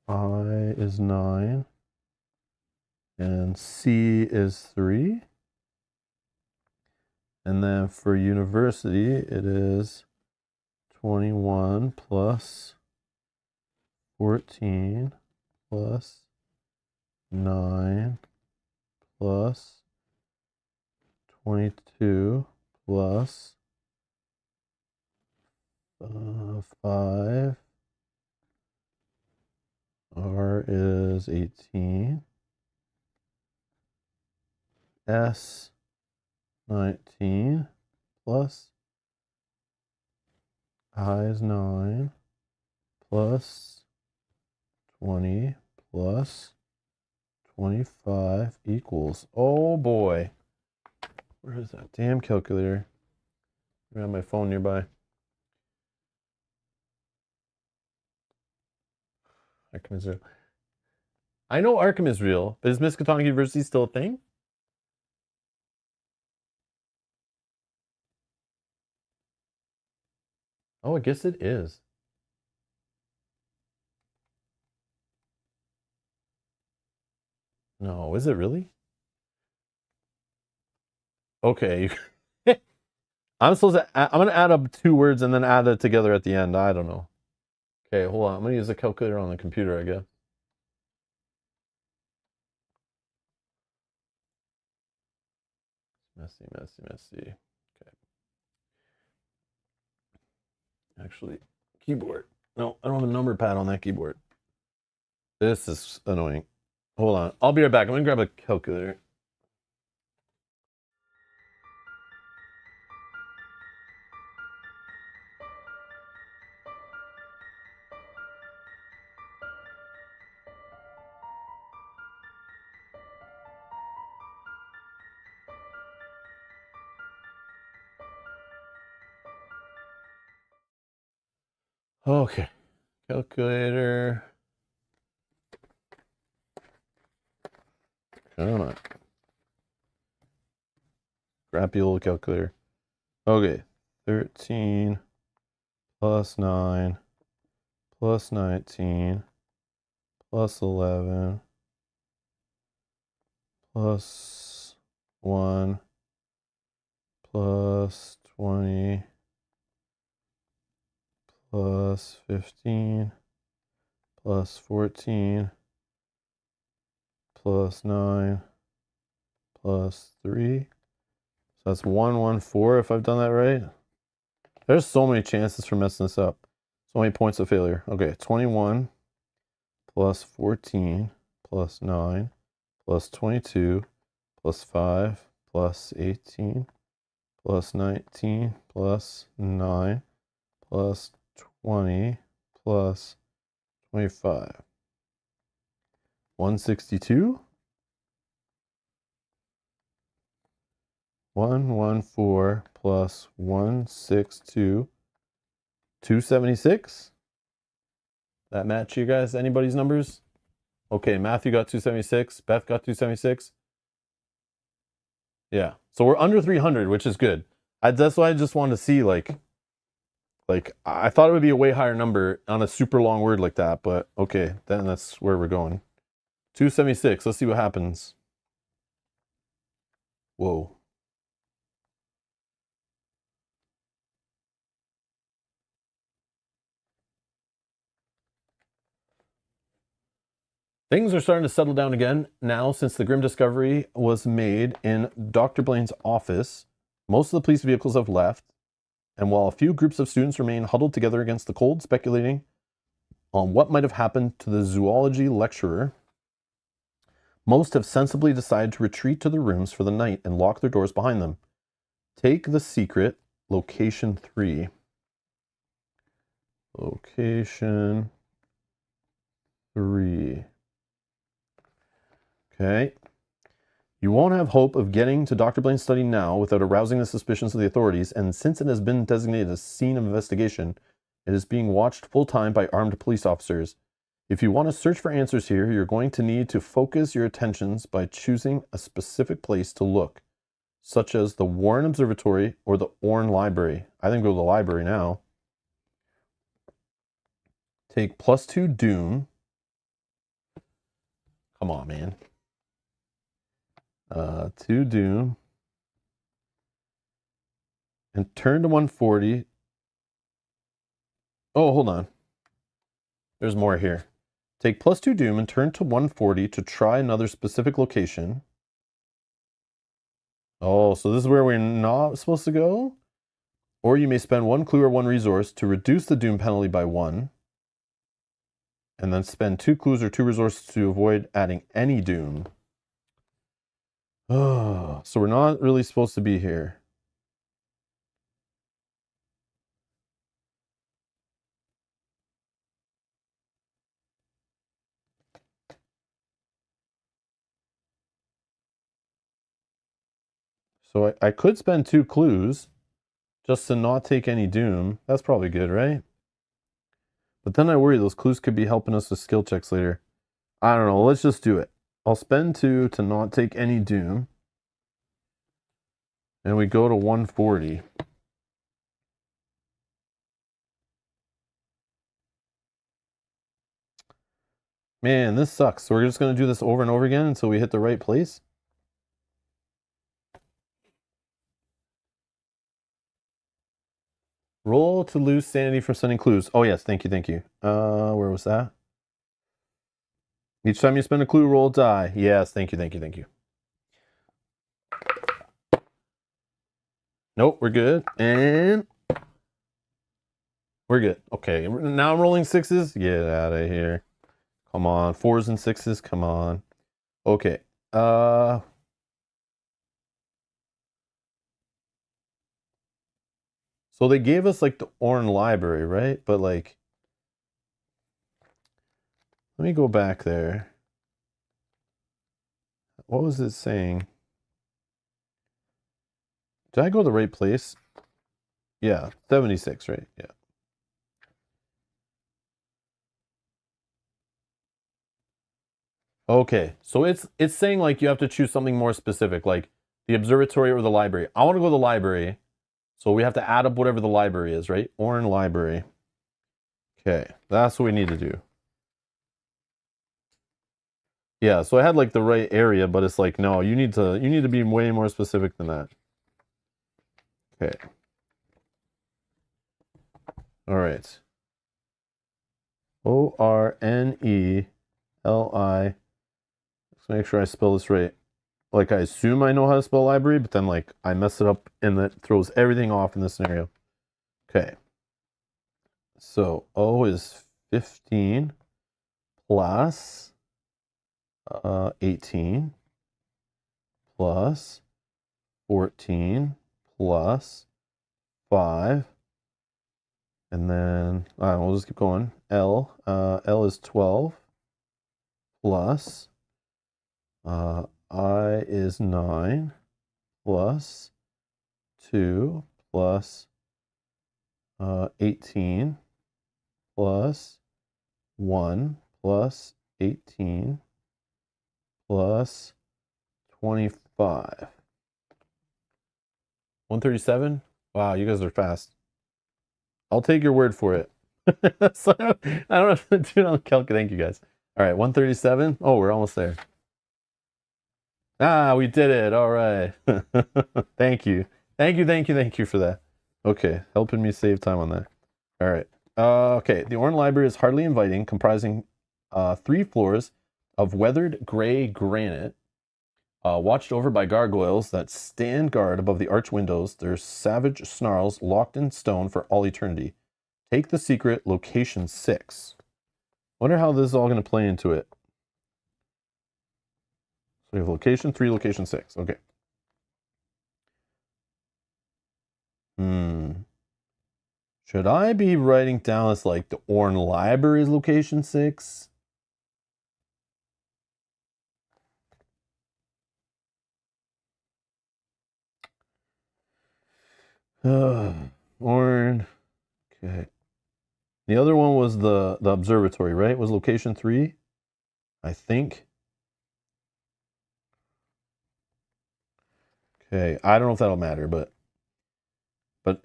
I is 9. And C is 3. And then for university, it is 21 plus 14 plus 9 plus 22 plus 5. R is 18. S 19 plus I is 9 plus 20 plus 25 equals. Oh boy. Where is that damn calculator? I have my phone nearby. Arkham is real. I know Arkham is real, but is Miskatonic University still a thing? Oh, I guess it is. No, is it really? Okay. I'm gonna add up 2 words and then add it together at the end. I don't know. Okay, hold on. I'm gonna use a calculator on the computer, I guess. Messy. Okay. Actually, keyboard. No, I don't have a number pad on that keyboard. This is annoying. Hold on. I'll be right back. I'm gonna grab a calculator. Okay. Calculator. Come on. Crappy old calculator. Okay. 13 plus 9 plus 19 plus 11 plus 1 plus 20 plus 15 plus 14 plus 9 plus 3. So that's 114 if I've done that right. There's so many chances for messing this up. So many points of failure. Okay, 21 plus 14 plus 9 plus 22 plus 5 plus 18 plus 19 plus 9 plus 20 plus 25. 162. 114 plus 162. 276. That match you guys? Anybody's numbers? Okay, Matthew got 276. Beth got 276. Yeah. So we're under 300, which is good. That's why I just wanted to see, like, Like, I thought it would be a way higher number on a super long word like that, but okay, then that's where we're going. 276, let's see what happens. Whoa. Things are starting to settle down again now since the grim discovery was made in Dr. Blaine's office. Most of the police vehicles have left, and while a few groups of students remain huddled together against the cold, speculating on what might have happened to the zoology lecturer, most have sensibly decided to retreat to their rooms for the night and lock their doors behind them. Take the secret, location 3. Location 3. Okay. You won't have hope of getting to Dr. Blaine's study now without arousing the suspicions of the authorities, and since it has been designated a scene of investigation, it is being watched full-time by armed police officers. If you want to search for answers here, you're going to need to focus your attentions by choosing a specific place to look, such as the Warren Observatory or the Orne Library. I think go to the library now. Take +2 Doom. Come on, man. 2 Doom. And turn to 140. Oh, hold on. There's more here. Take +2 Doom and turn to 140 to try another specific location. Oh, so this is where we're not supposed to go? Or you may spend 1 clue or 1 resource to reduce the Doom penalty by 1. And then spend 2 clues or 2 resources to avoid adding any Doom. Oh, so we're not really supposed to be here. So I could spend 2 clues just to not take any Doom. That's probably good, right? But then I worry those clues could be helping us with skill checks later. I don't know. Let's just do it. I'll spend 2 to not take any Doom. And we go to 140. Man, this sucks. So we're just going to do this over and over again until we hit the right place? Roll to lose sanity from sending clues. Oh, yes. Thank you. Thank you. Where was that? Each time you spend a clue, roll a die. Yes. Thank you. Thank you. Thank you. Nope. We're good. And we're good. Okay. Now I'm rolling 6s. Get out of here. Come on. 4s and 6s. Come on. Okay. So they gave us like the Orne Library, right? But like, let me go back there. What was it saying? Did I go to the right place? Yeah, 76, right? Yeah. Okay, so it's saying like you have to choose something more specific, like the observatory or the library. I want to go to the library, so we have to add up whatever the library is, right? Orne Library. Okay, that's what we need to do. Yeah, so I had like the right area, but it's like no, you need to be way more specific than that. Okay. All right. Orneli. Let's make sure I spell this right. Like, I assume I know how to spell library, but then, like, I mess it up and that throws everything off in this scenario. Okay. So, O is 15 plus 18 plus 14 plus 5. And then, we'll just keep going. L is 12 plus I is 9 plus 2 plus 18 plus 1 plus 18 plus 25. 137? Wow, you guys are fast. I'll take your word for it. So, I don't have to do it on the calculator. Thank you guys. All right, 137. Oh, we're almost there. Ah, we did it. All right. Thank you. Thank you for that. Okay, helping me save time on that. All right. Okay, the Orne Library is hardly inviting, comprising 3 floors of weathered gray granite, watched over by gargoyles that stand guard above the arch windows, their savage snarls locked in stone for all eternity. Take the secret, location 6. Wonder how this is all going to play into it. So we have location 3, location 6. Okay. Should I be writing down as like the Orne Library's location 6? Orne. Okay. The other one was the observatory, right? Was location 3, I think. Okay, I don't know if that'll matter, but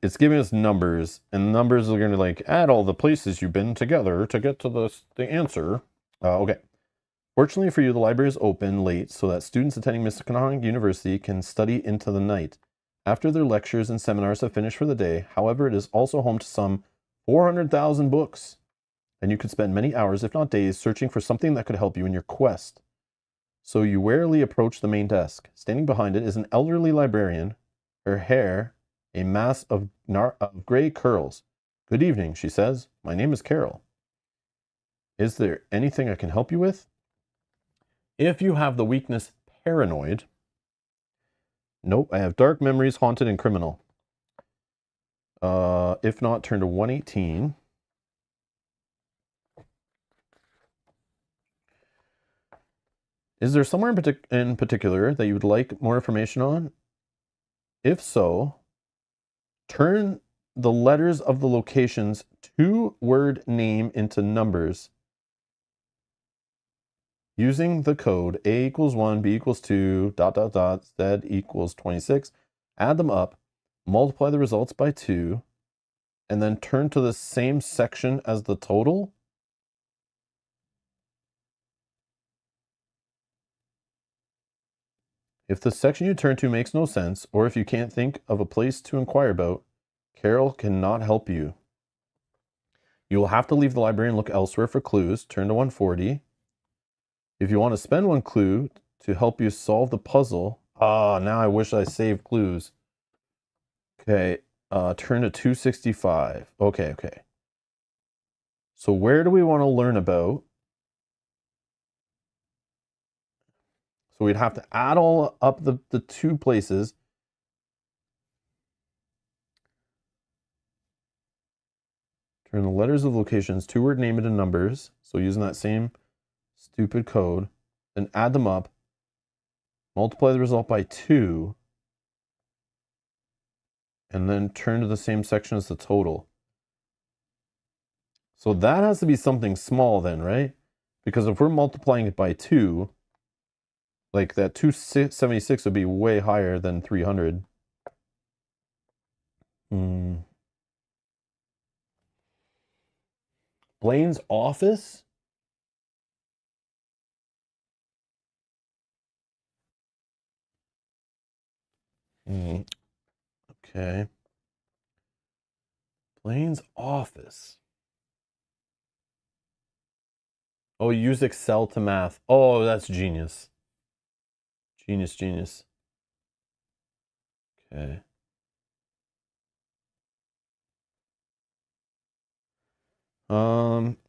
it's giving us numbers, and numbers are going to like add all the places you've been together to get to the answer. Okay. Fortunately for you, the library is open late so that students attending Miskatonic University can study into the night. After their lectures and seminars have finished for the day, however, it is also home to some 400,000 books, and you could spend many hours, if not days, searching for something that could help you in your quest. So you warily approach the main desk. Standing behind it is an elderly librarian, her hair a mass of gray curls. Good evening, she says. My name is Carol. Is there anything I can help you with? If you have the weakness paranoid. Nope, I have dark memories, haunted, and criminal. If not, turn to 118. Is there somewhere in particular that you would like more information on? If so, turn the letters of the location's 2-word name into numbers using the code A equals 1, B equals 2, ... Z equals 26. Add them up, multiply the results by 2, and then turn to the same section as the total. If the section you turn to makes no sense, or if you can't think of a place to inquire about, Carol cannot help you. You will have to leave the library and look elsewhere for clues. Turn to 140. If you want to spend 1 clue to help you solve the puzzle. Now I wish I saved clues. Okay, turn to 265. Okay. So where do we want to learn about? So we'd have to add all up the 2 places. Turn the letters of locations, 2-word name into numbers. So using that same stupid code, then add them up, multiply the result by 2, and then turn to the same section as the total. So that has to be something small then, right? Because if we're multiplying it by 2, like that 276 would be way higher than 300. Blaine's office? Okay. Blaine's office. Oh, use Excel to math. Oh, that's genius. Genius. Okay.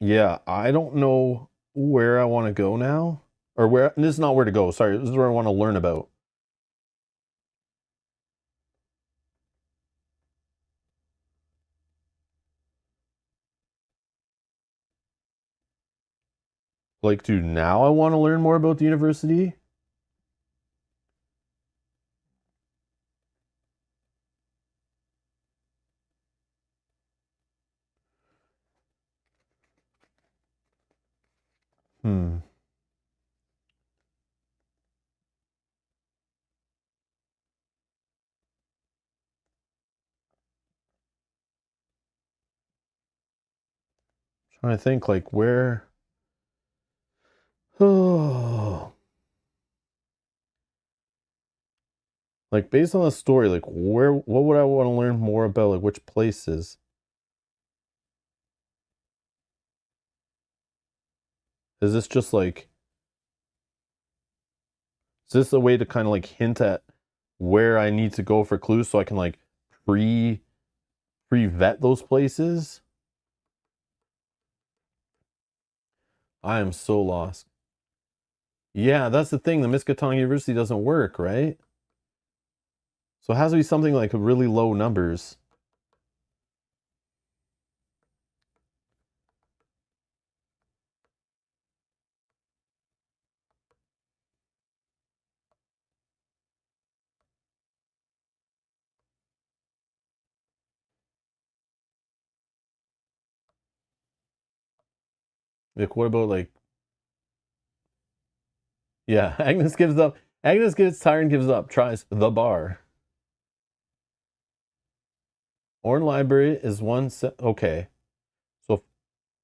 Yeah, I don't know where I want to go now. Or where, this is not where to go, sorry. This is where I want to learn about. Like, dude, now I want to learn more about the university? I think like where. Oh. Like based on the story, like what would I want to learn more about? Like which places? Is this just like, is this a way to kind of like hint at where I need to go for clues so I can like pre-vet those places? I am so lost. Yeah, that's the thing. The Miskatonic University doesn't work, right? So it has to be something like really low numbers. Like what about like, yeah, Agnes gives up. Agnes gets tired and gives up. Tries the bar. Orn Library is one set. Okay. So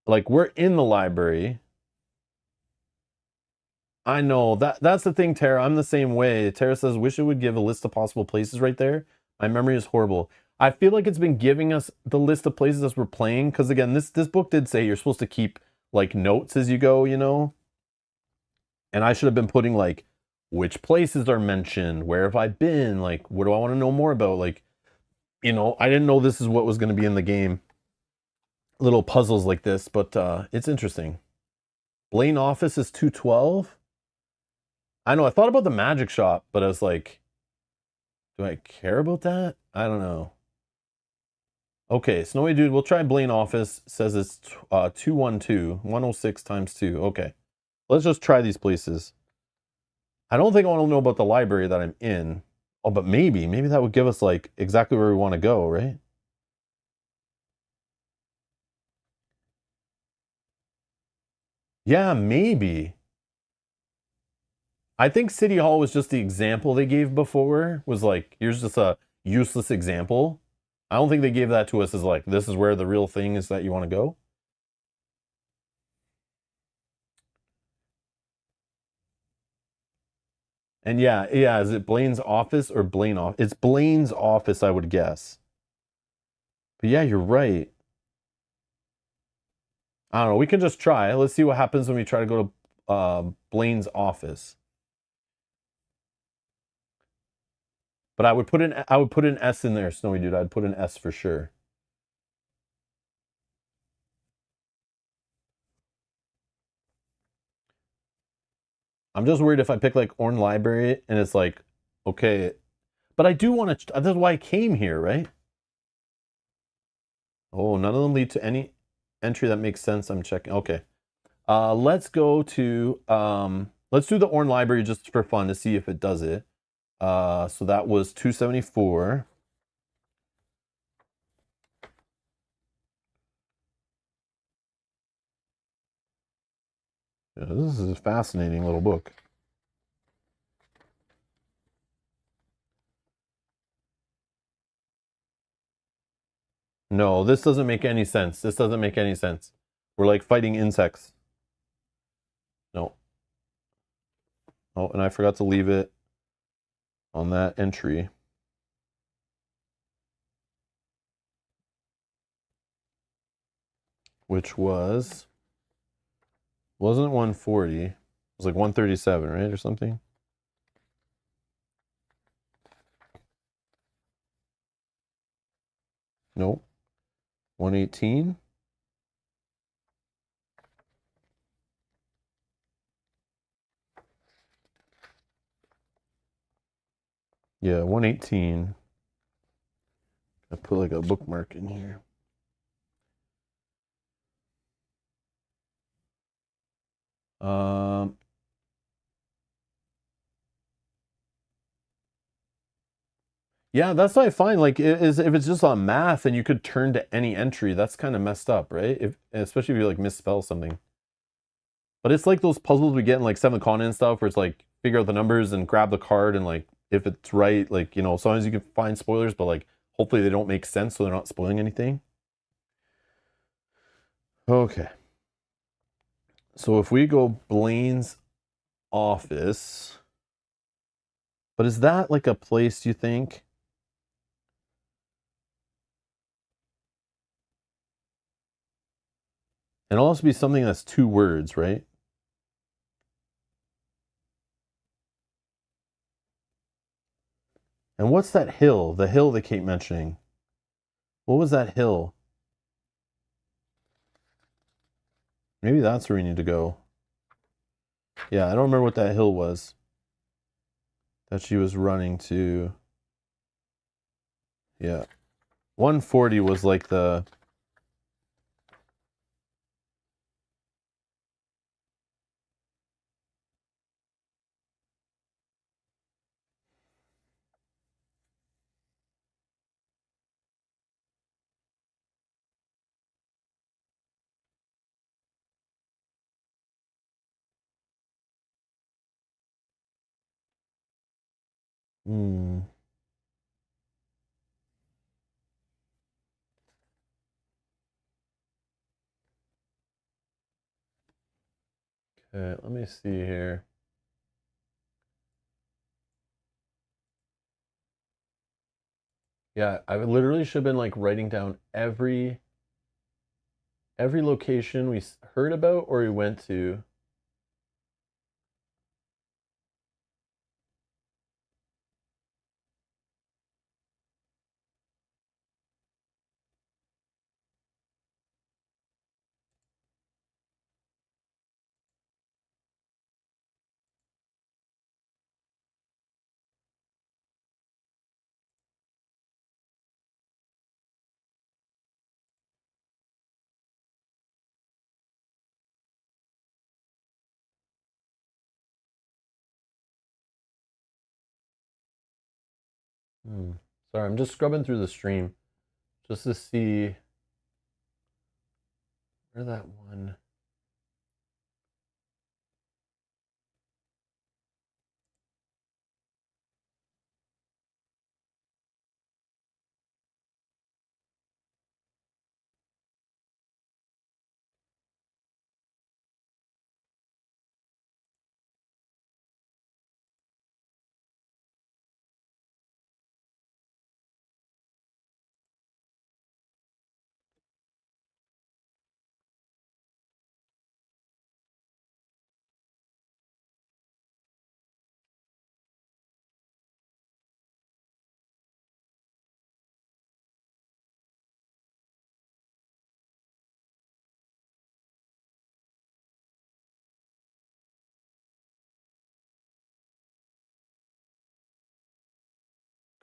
like we're in the library. I know that's the thing, Tara. I'm the same way. Tara says, wish it would give a list of possible places right there. My memory is horrible. I feel like it's been giving us the list of places as we're playing. Because again, this book did say you're supposed to keep like notes as you go, you know? And I should have been putting like which places are mentioned, where have I been, like what do I want to know more about? Like, you know, I didn't know this is what was going to be in the game. Little puzzles like this, but it's interesting. Blaine office is 212. I know, I thought about the magic shop, but I was like, do I care about that? I don't know. Okay, Snowy Dude, we'll try Blaine office. Says it's 212, 106 times 2. Okay, let's just try these places. I don't think I want to know about the library that I'm in. Oh, but maybe that would give us like exactly where we want to go, right? Yeah, maybe. I think City Hall was just the example they gave before, was like, here's just a useless example. I don't think they gave that to us as like, this is where the real thing is that you want to go. And yeah, is it Blaine's office or Blaine office? It's Blaine's office, I would guess. But yeah, you're right. I don't know. We can just try. Let's see what happens when we try to go to Blaine's office. But I would put an S in there, Snowy Dude. I'd put an S for sure. I'm just worried if I pick like Orn Library and it's like, okay, but I do want to. That's why I came here, right? Oh, none of them lead to any entry that makes sense. I'm checking. Okay. Let's go to let's do the Orn Library just for fun to see if it does it. So that was 274. Yeah, this is a fascinating little book. No, this doesn't make any sense. This doesn't make any sense. We're like fighting insects. No. Oh, and I forgot to leave it on that entry. Which wasn't 140. It was like 137, right? Or something. Nope. 118. Yeah, 118. I put like a bookmark in here. Yeah, that's what I find. Like, is if it's just on math and you could turn to any entry, that's kind of messed up, right? If especially if you like misspell something. But it's like those puzzles we get in like Seventh Continent and stuff, where it's like figure out the numbers and grab the card and like if it's right, like you know, sometimes you can find spoilers, but like hopefully they don't make sense so they're not spoiling anything. Okay. So if we go Blaine's office, but is that like a place, do you think? It'll also be something that's 2 words, right? And what's that hill? The hill they keep mentioning. What was that hill? Maybe that's where we need to go. Yeah, I don't remember what that hill was that she was running to. Yeah. 140 was like the... Hmm. Okay, let me see here. Yeah, I literally should have been like writing down every location we heard about or we went to. Hmm. Sorry, I'm just scrubbing through the stream just to see where that one.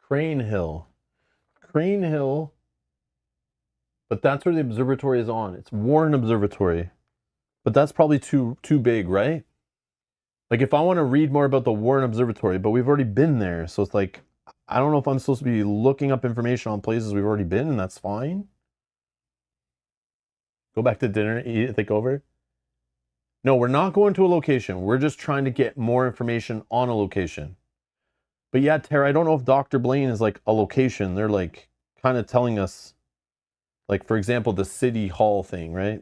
Crane Hill. Crane Hill, but that's where the observatory is on. It's Warren Observatory. But that's probably too big, right? Like if I want to read more about the Warren Observatory, but we've already been there, so it's like I don't know if I'm supposed to be looking up information on places we've already been, and that's fine. Go back to dinner, eat it, think over. No, we're not going to a location. We're just trying to get more information on a location. But yeah, Tara, I don't know if Dr. Blaine is like a location. They're like kind of telling us, like, for example, the city hall thing, right?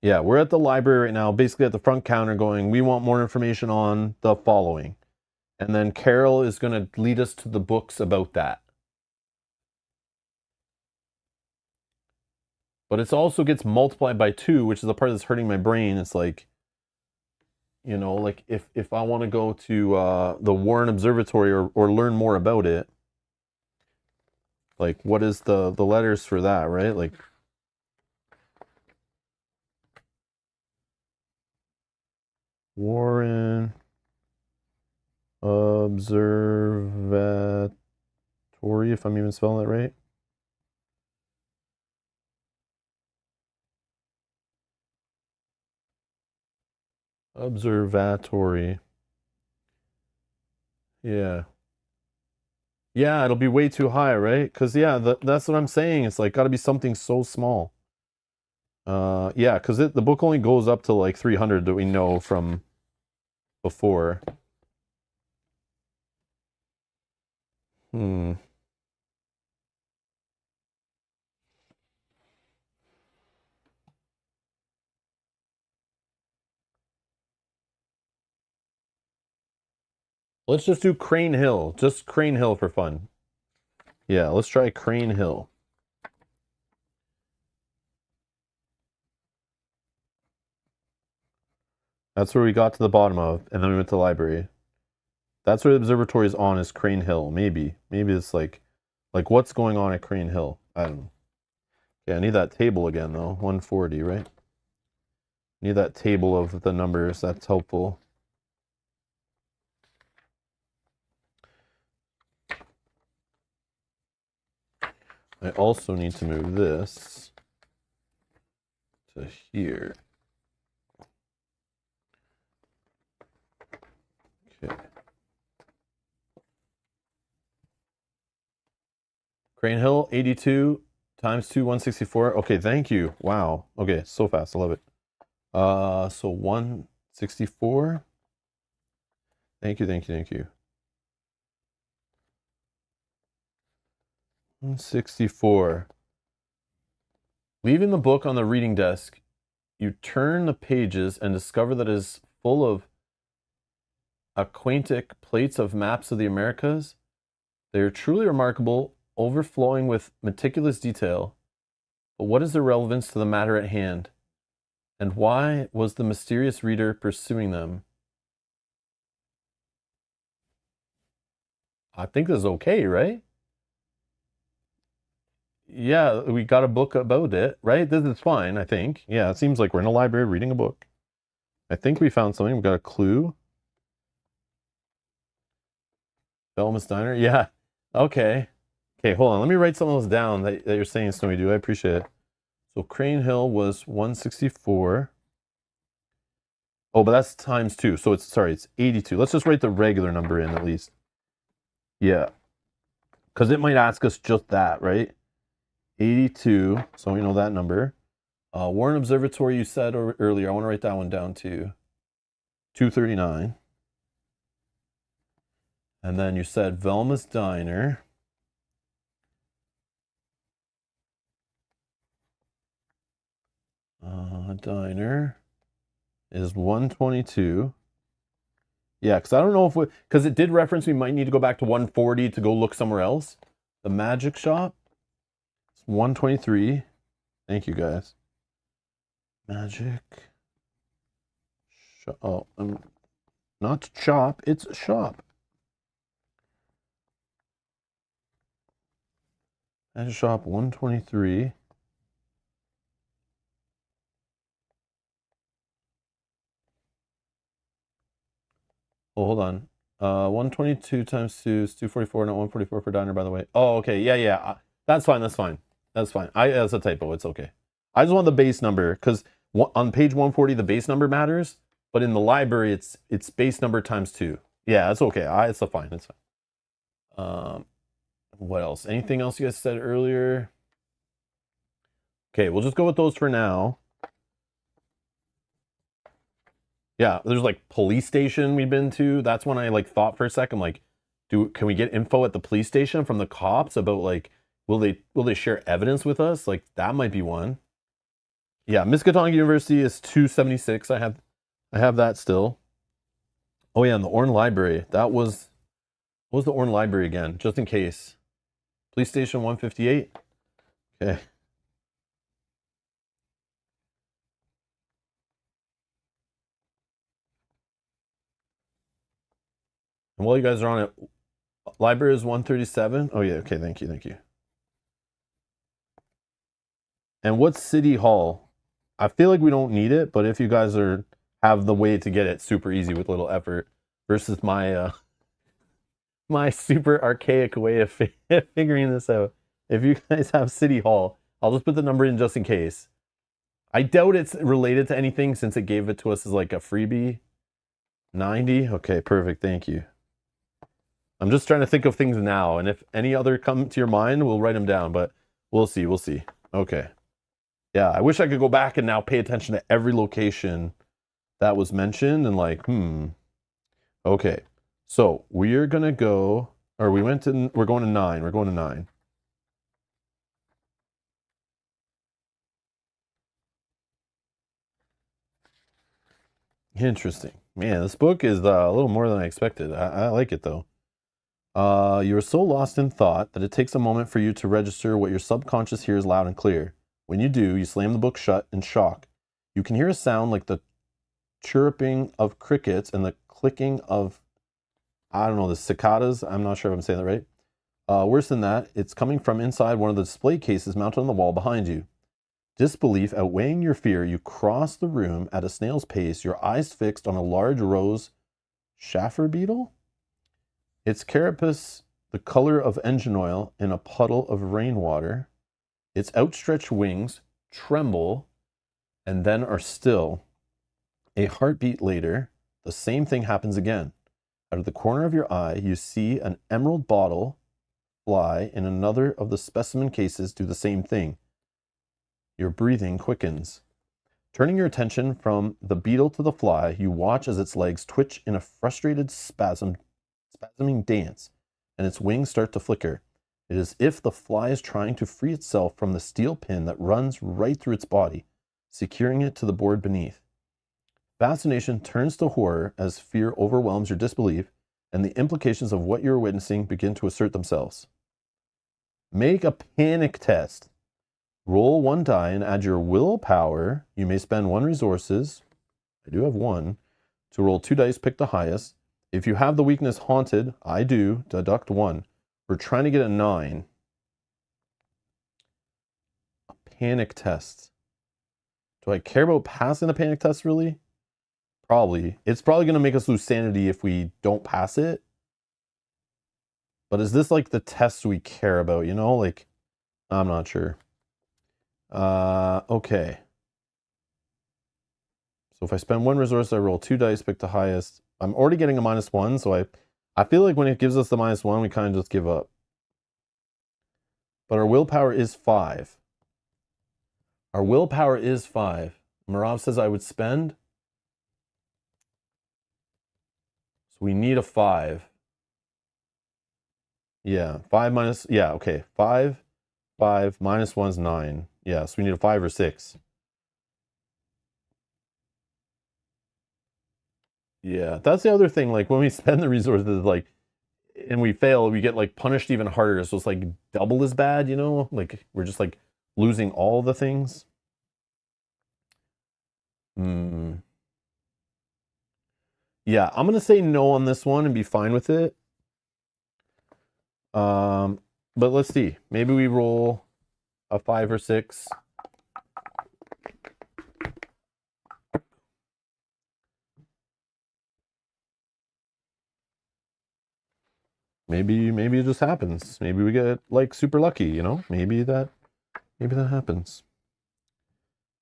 Yeah, we're at the library right now, basically at the front counter going, we want more information on the following. And then Carol is going to lead us to the books about that. But it also gets multiplied by 2, which is the part that's hurting my brain. It's like, you know, like if I want to go to the Warren Observatory or learn more about it, like what is the letters for that, right? Like Warren Observatory, if I'm even spelling it right. Observatory. Yeah. Yeah, it'll be way too high, right? Because, yeah, that's what I'm saying. It's like got to be something so small. Yeah, because the book only goes up to like 300 that we know from before. Hmm. Let's just do Crane Hill. Just Crane Hill for fun. Yeah, let's try Crane Hill. That's where we got to the bottom of, and then we went to the library. That's where the observatory is on, is Crane Hill. Maybe it's like what's going on at Crane Hill? I don't know. Yeah, I need that table again though. 140, right? Need that table of the numbers. That's helpful. I also need to move this to here. Okay. Crane Hill, 82 times 2, 164. Okay, thank you. Wow. Okay, so fast. I love it. So 164. Thank you. 164. Leaving the book on the reading desk, you turn the pages and discover that it is full of aquatic plates of maps of the Americas. They are truly remarkable, overflowing with meticulous detail. But what is their relevance to the matter at hand? And why was the mysterious reader pursuing them? I think this is okay, right? Yeah, we got a book about it, right? This is fine, I think. Yeah, it seems like we're in a library reading a book. I think we found something. We got a clue. Belmas Diner? Yeah. Okay. Okay, hold on. Let me write some of those down that you're saying, Snowy Dew. I appreciate it. So Crane Hill was 164. Oh, but that's times 2. So it's 82. Let's just write the regular number in at least. Yeah. Because it might ask us just that, right? 82. So we know that number. Warren Observatory, you said earlier. I want to write that one down too. 239. And then you said Velma's Diner. Diner is 122. Yeah, because I don't know if because it did reference we might need to go back to 140 to go look somewhere else. The Magic Shop. It's 123. Thank you, guys. Magic Shop. Oh, not chop. It's shop. Magic Shop 123. Oh, hold on. 122 times 2 is 244, not 144 for diner, by the way. Oh, okay. Yeah. That's fine. That's fine. That's a typo. It's okay. I just want the base number because on page 140, the base number matters, but in the library, it's base number times 2. Yeah, that's okay. It's fine. It's fine. What else? Anything else you guys said earlier? Okay, we'll just go with those for now. Yeah, there's like police station we've been to. That's when I like thought for a second, like, can we get info at the police station from the cops about like, will they share evidence with us? Like that might be one. Yeah, Miskatonic University is 276. I have that still. Oh yeah, and the Orne Library. What was the Orne Library again? Just in case. Police station 158. Okay. And while you guys are on it, library is 137. Oh yeah, okay, thank you. And what's City Hall? I feel like we don't need it, but if you guys have the way to get it super easy with little effort versus my my super archaic way of figuring this out. If you guys have City Hall, I'll just put the number in just in case. I doubt it's related to anything since it gave it to us as like a freebie. 90? Okay, perfect. Thank you. I'm just trying to think of things now, and if any other come to your mind, we'll write them down, but we'll see. Okay. Yeah, I wish I could go back and now pay attention to every location that was mentioned and like, Okay. So we're gonna go, or we're going to 9. We're going to 9. Interesting. Man, this book is a little more than I expected. I like it though. You are so lost in thought that it takes a moment for you to register what your subconscious hears loud and clear. When you do, you slam the book shut in shock. You can hear a sound like the chirping of crickets and the clicking of, I don't know, the cicadas. I'm not sure if I'm saying that right. Worse than that, it's coming from inside one of the display cases mounted on the wall behind you. Disbelief outweighing your fear, you cross the room at a snail's pace, your eyes fixed on a large rose Schaffer beetle? Its carapace the color of engine oil in a puddle of rainwater. Its outstretched wings tremble and then are still. A heartbeat later, the same thing happens again. Out of the corner of your eye, you see an emerald bottle fly in another of the specimen cases do the same thing. Your breathing quickens. Turning your attention from the beetle to the fly, you watch as its legs twitch in a frustrated spasming dance, and its wings start to flicker. It is as if the fly is trying to free itself from the steel pin that runs right through its body, securing it to the board beneath. Fascination turns to horror as fear overwhelms your disbelief, and the implications of what you're witnessing begin to assert themselves. Make a panic test. Roll one die and add your willpower. You may spend one resources. I do have one. To roll 2 dice, pick the highest. If you have the weakness haunted, I do, deduct 1. We're trying to get a 9. A panic test. Do I care about passing the panic test, really? Probably. It's probably going to make us lose sanity if we don't pass it. But is this like the test we care about, you know? Like, I'm not sure. Okay. So if I spend one resource, I roll 2 dice, pick the highest. I'm already getting a -1, so I feel like when it gives us the -1, we kind of just give up. But our willpower is 5. Our willpower is 5. Marav says I would spend. So we need a 5. Yeah, 5 minus, yeah, okay. 5 minus 1 is 9. Yeah, so we need a 5 or 6. Yeah, that's the other thing. Like when we spend the resources, like, and we fail, we get like punished even harder. So it's like double as bad, you know? Like we're just like losing all the things. Yeah, I'm gonna say no on this one and be fine with it. But let's see. Maybe we roll a 5 or 6. Maybe it just happens. Maybe we get like super lucky, you know? Maybe that happens.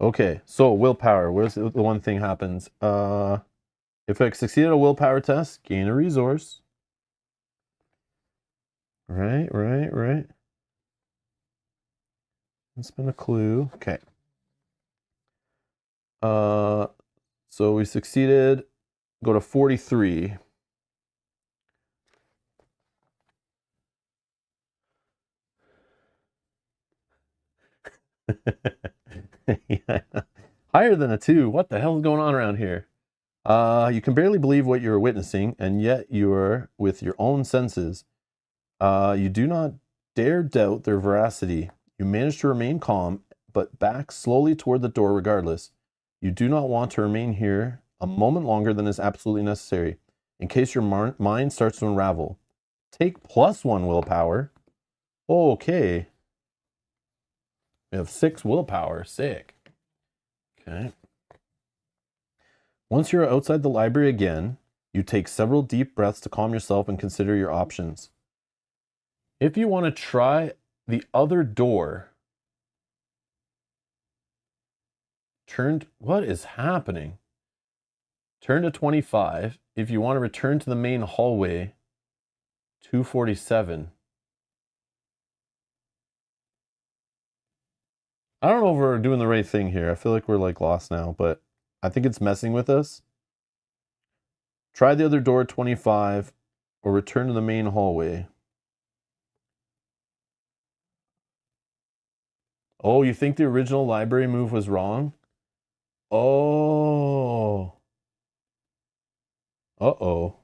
Okay, so willpower. Where's the one thing happens? If I succeed at a willpower test, gain a resource. Right. Let's spend a clue. Okay. So we succeeded. Go to 43. Yeah. Higher than a 2. What the hell is going on around here? You can barely believe what you're witnessing, and yet you're with your own senses. You do not dare doubt their veracity. You manage to remain calm, but back slowly toward the door regardless. You do not want to remain here a moment longer than is absolutely necessary, in case your mind starts to unravel. Take +1 willpower. Okay. We have 6 willpower. Sick. Okay. Once you're outside the library again, you take several deep breaths to calm yourself and consider your options. If you want to try the other door, what is happening? Turn to 25. If you want to return to the main hallway, 247. I don't know if we're doing the right thing here. I feel like we're like lost now, but I think it's messing with us. Try the other door at 25 or return to the main hallway. Oh, you think the original library move was wrong? Oh. Uh-oh.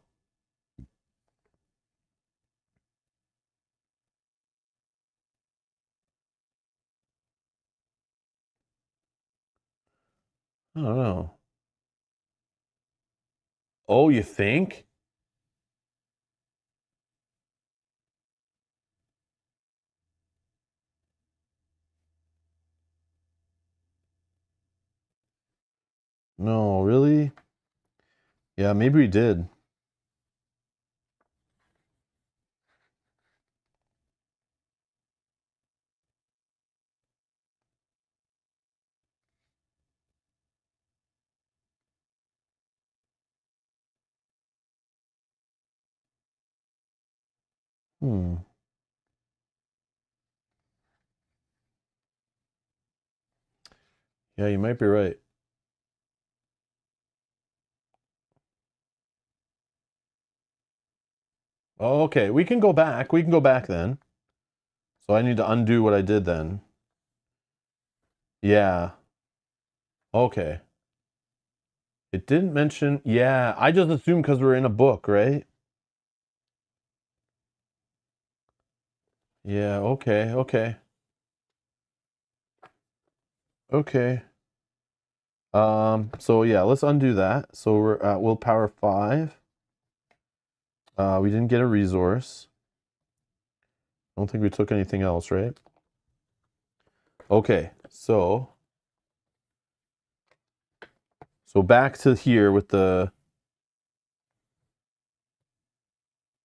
I don't know. Oh, you think? No, really? Yeah, maybe we did. Hmm. Yeah, you might be right. Oh, okay. We can go back. We can go back then. So I need to undo what I did then. Yeah. Okay. It didn't mention. Yeah, I just assumed because we're in a book, right? Yeah, okay, okay. Okay. So yeah, let's undo that. So we're at willpower 5. We didn't get a resource. I don't think we took anything else, right? Okay, so back to here with the.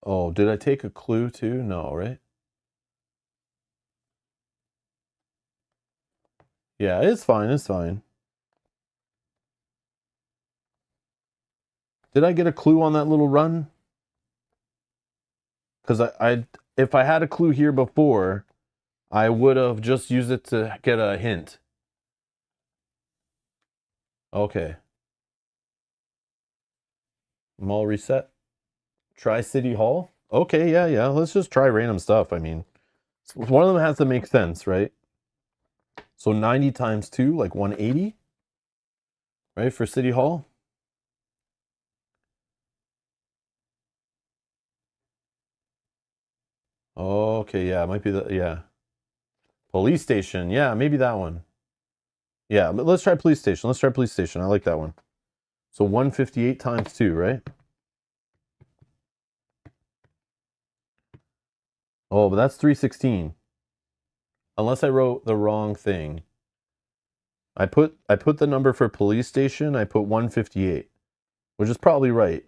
Oh, did I take a clue too? No, right? Yeah, it's fine. It's fine. Did I get a clue on that little run? Because if I had a clue here before, I would have just used it to get a hint. Okay. Mall reset. Try City Hall. Okay, yeah, yeah. Let's just try random stuff. I mean, one of them has to make sense, right? So 90 times 2, like 180, right, for City Hall? Okay, yeah, it might be yeah. Police station, yeah, maybe that one. Yeah, let's try police station. Let's try police station. I like that one. So 158 times 2, right? Oh, but that's 316. Unless I wrote the wrong thing. I put the number for police station, I put 158, which is probably right.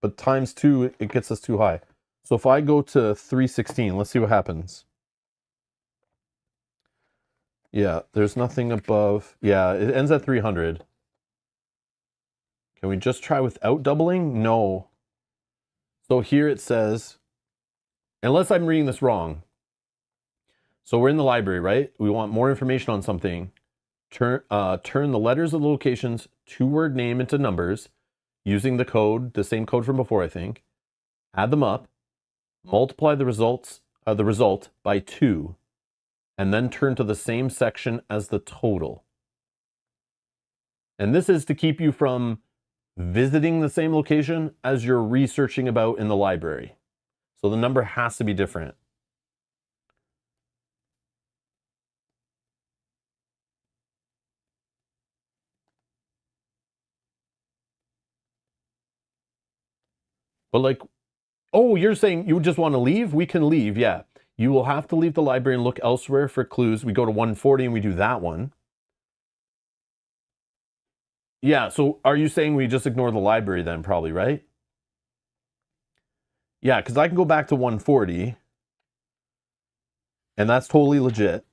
But times 2, it gets us too high. So if I go to 316, let's see what happens. Yeah, there's nothing above. Yeah, it ends at 300. Can we just try without doubling? No. So here it says, unless I'm reading this wrong. So we're in the library, right? We want more information on something. Turn the letters of the location's 2-word name into numbers using the code, the same code from before, I think. Add them up, multiply the result by 2, and then turn to the same section as the total. And this is to keep you from visiting the same location as you're researching about in the library. So the number has to be different. But like, oh, you're saying you just want to leave? We can leave, yeah. You will have to leave the library and look elsewhere for clues. We go to 140 and we do that one. Yeah, so are you saying we just ignore the library then, probably, right? Yeah, because I can go back to 140, and that's totally legit.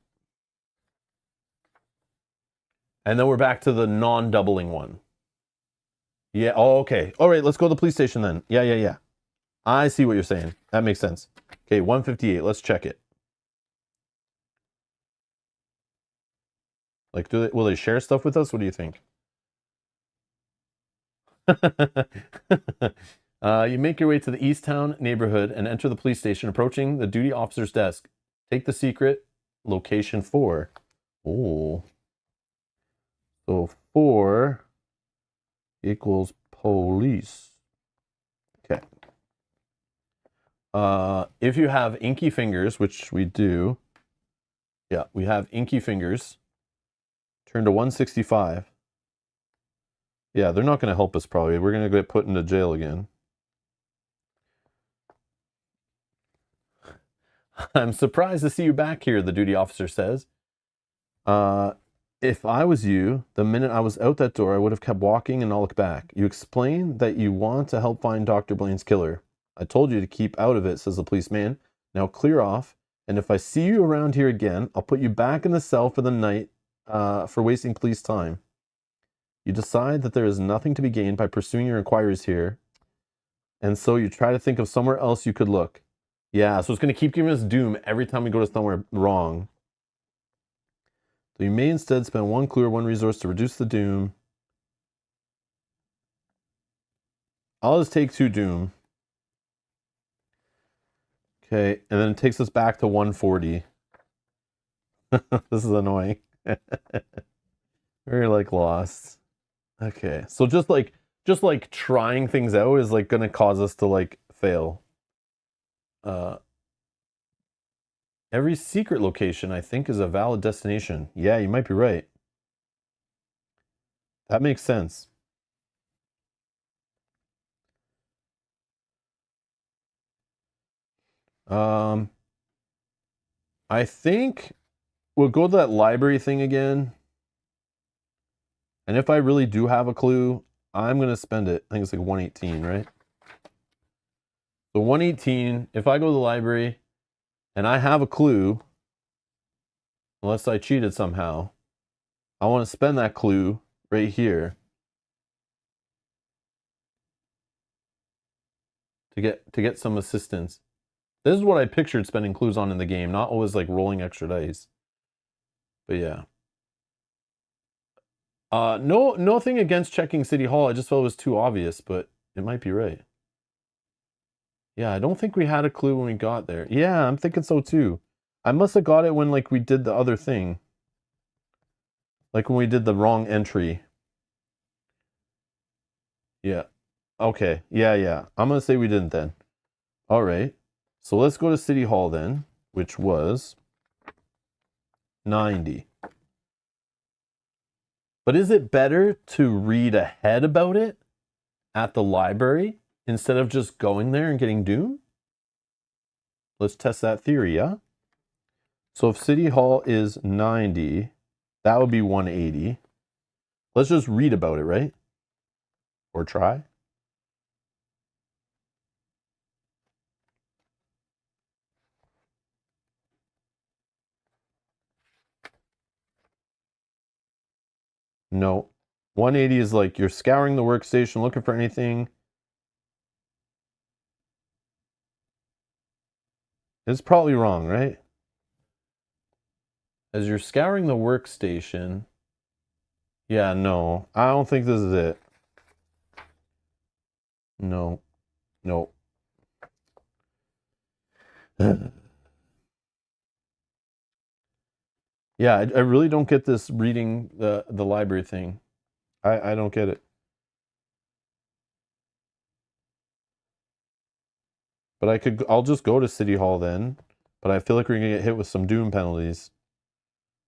And then we're back to the non-doubling one. Yeah, oh, okay. All right, let's go to the police station then. Yeah, yeah, yeah. I see what you're saying. That makes sense. Okay, 158. Let's check it. Like, will they share stuff with us? What do you think? You make your way to the East Town neighborhood and enter the police station, approaching the duty officer's desk. Take the secret, location 4. Oh. So 4 equals police. Okay. If you have inky fingers, which we do, yeah, we have inky fingers, turn to 165. Yeah, they're not going to help us probably. We're going to get put into jail again. I'm surprised to see you back here, the duty officer says. If I was you, the minute I was out that door, I would have kept walking and not look back. You explain that you want to help find Dr. Blaine's killer. I told you to keep out of it, says the policeman. Now clear off, and if I see you around here again, I'll put you back in the cell for the night for wasting police time. You decide that there is nothing to be gained by pursuing your inquiries here, and so you try to think of somewhere else you could look. Yeah, so it's going to keep giving us doom every time we go to somewhere wrong. So you may instead spend one clue or one resource to reduce the doom. I'll just take 2 doom. Okay, and then it takes us back to 140. This is annoying. Very like lost. Okay, so just like trying things out is like gonna cause us to like fail. Every secret location, I think, is a valid destination. Yeah, you might be right. That makes sense. I think we'll go to that library thing again. And if I really do have a clue, I'm going to spend it. I think it's like 118, right? So 118, if I go to the library and I have a clue, unless I cheated somehow, I want to spend that clue right here to get some assistance. This is what I pictured spending clues on in the game, not always like rolling extra dice. But yeah. Nothing against checking City Hall. I just felt it was too obvious, but it might be right. Yeah, I don't think we had a clue when we got there. Yeah, I'm thinking so too. I must have got it when like we did the other thing. Like when we did the wrong entry. Yeah. Okay. Yeah. I'm going to say we didn't then. All right. So let's go to City Hall then, which was 90. But is it better to read ahead about it at the library instead of just going there and getting doom? Let's test that theory, yeah? So if City Hall is 90, that would be 180. Let's just read about it, right? Or try. No. 180 is like you're scouring the workstation, looking for anything. It's probably wrong, right? As you're scouring the workstation. Yeah, no. I don't think this is it. No. Yeah, I really don't get this reading the library thing. I don't get it. But I'll just go to City Hall then. But I feel like we're gonna get hit with some doom penalties.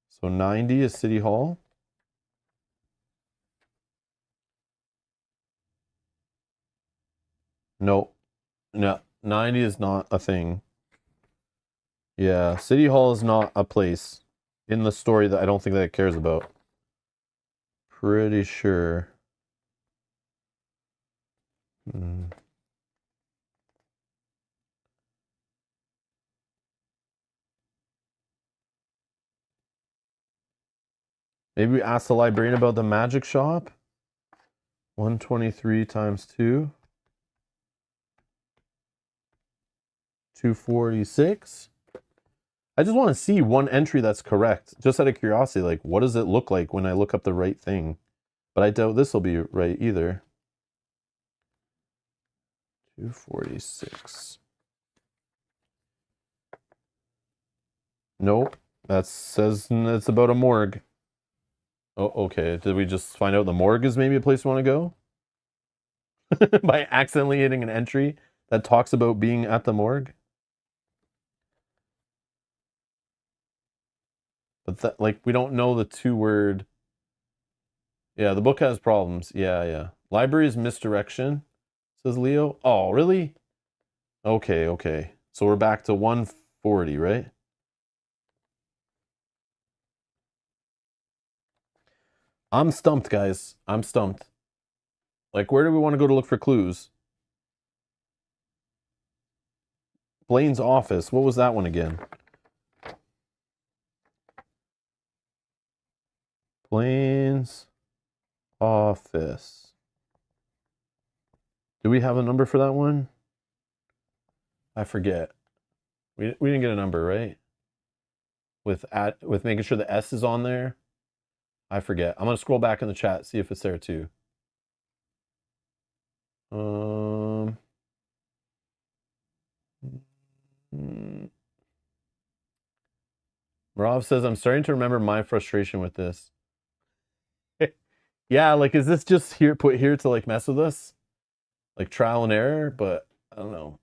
So 90 is City Hall. No, 90 is not a thing. Yeah, City Hall is not a place in the story that I don't think that it cares about. Pretty sure. Maybe we ask the librarian about the magic shop. 123 times 2. 246. I just want to see one entry that's correct. Just out of curiosity, like what does it look like when I look up the right thing? But I doubt this will be right either. 246. Nope. That says it's about a morgue. Oh, okay. Did we just find out the morgue is maybe a place we want to go? by accidentally hitting an entry that talks about being at the morgue. But that, like, we don't know the 2-word. Yeah, the book has problems. Yeah. Library is misdirection, says Leo. Oh, really? Okay. So we're back to 140, right? I'm stumped, guys. I'm stumped. Like, where do we want to go to look for clues? Blaine's office. What was that one again? Blaine's office. Do we have a number for that one? I forget. We didn't get a number, right? With making sure the S is on there. I forget. I'm gonna scroll back in the chat, see if it's there too. Marav says, I'm starting to remember my frustration with this. Yeah, like, is this just put here to like mess with us? Like trial and error, but I don't know.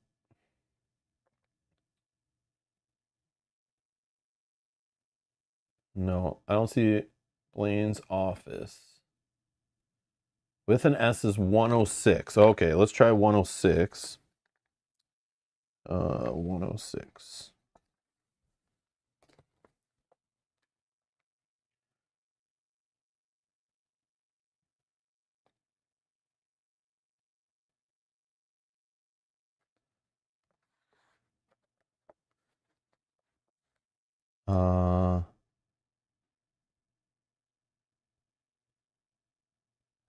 No, I don't see Blaine's office. With an S is 106. Okay, let's try 106. 106.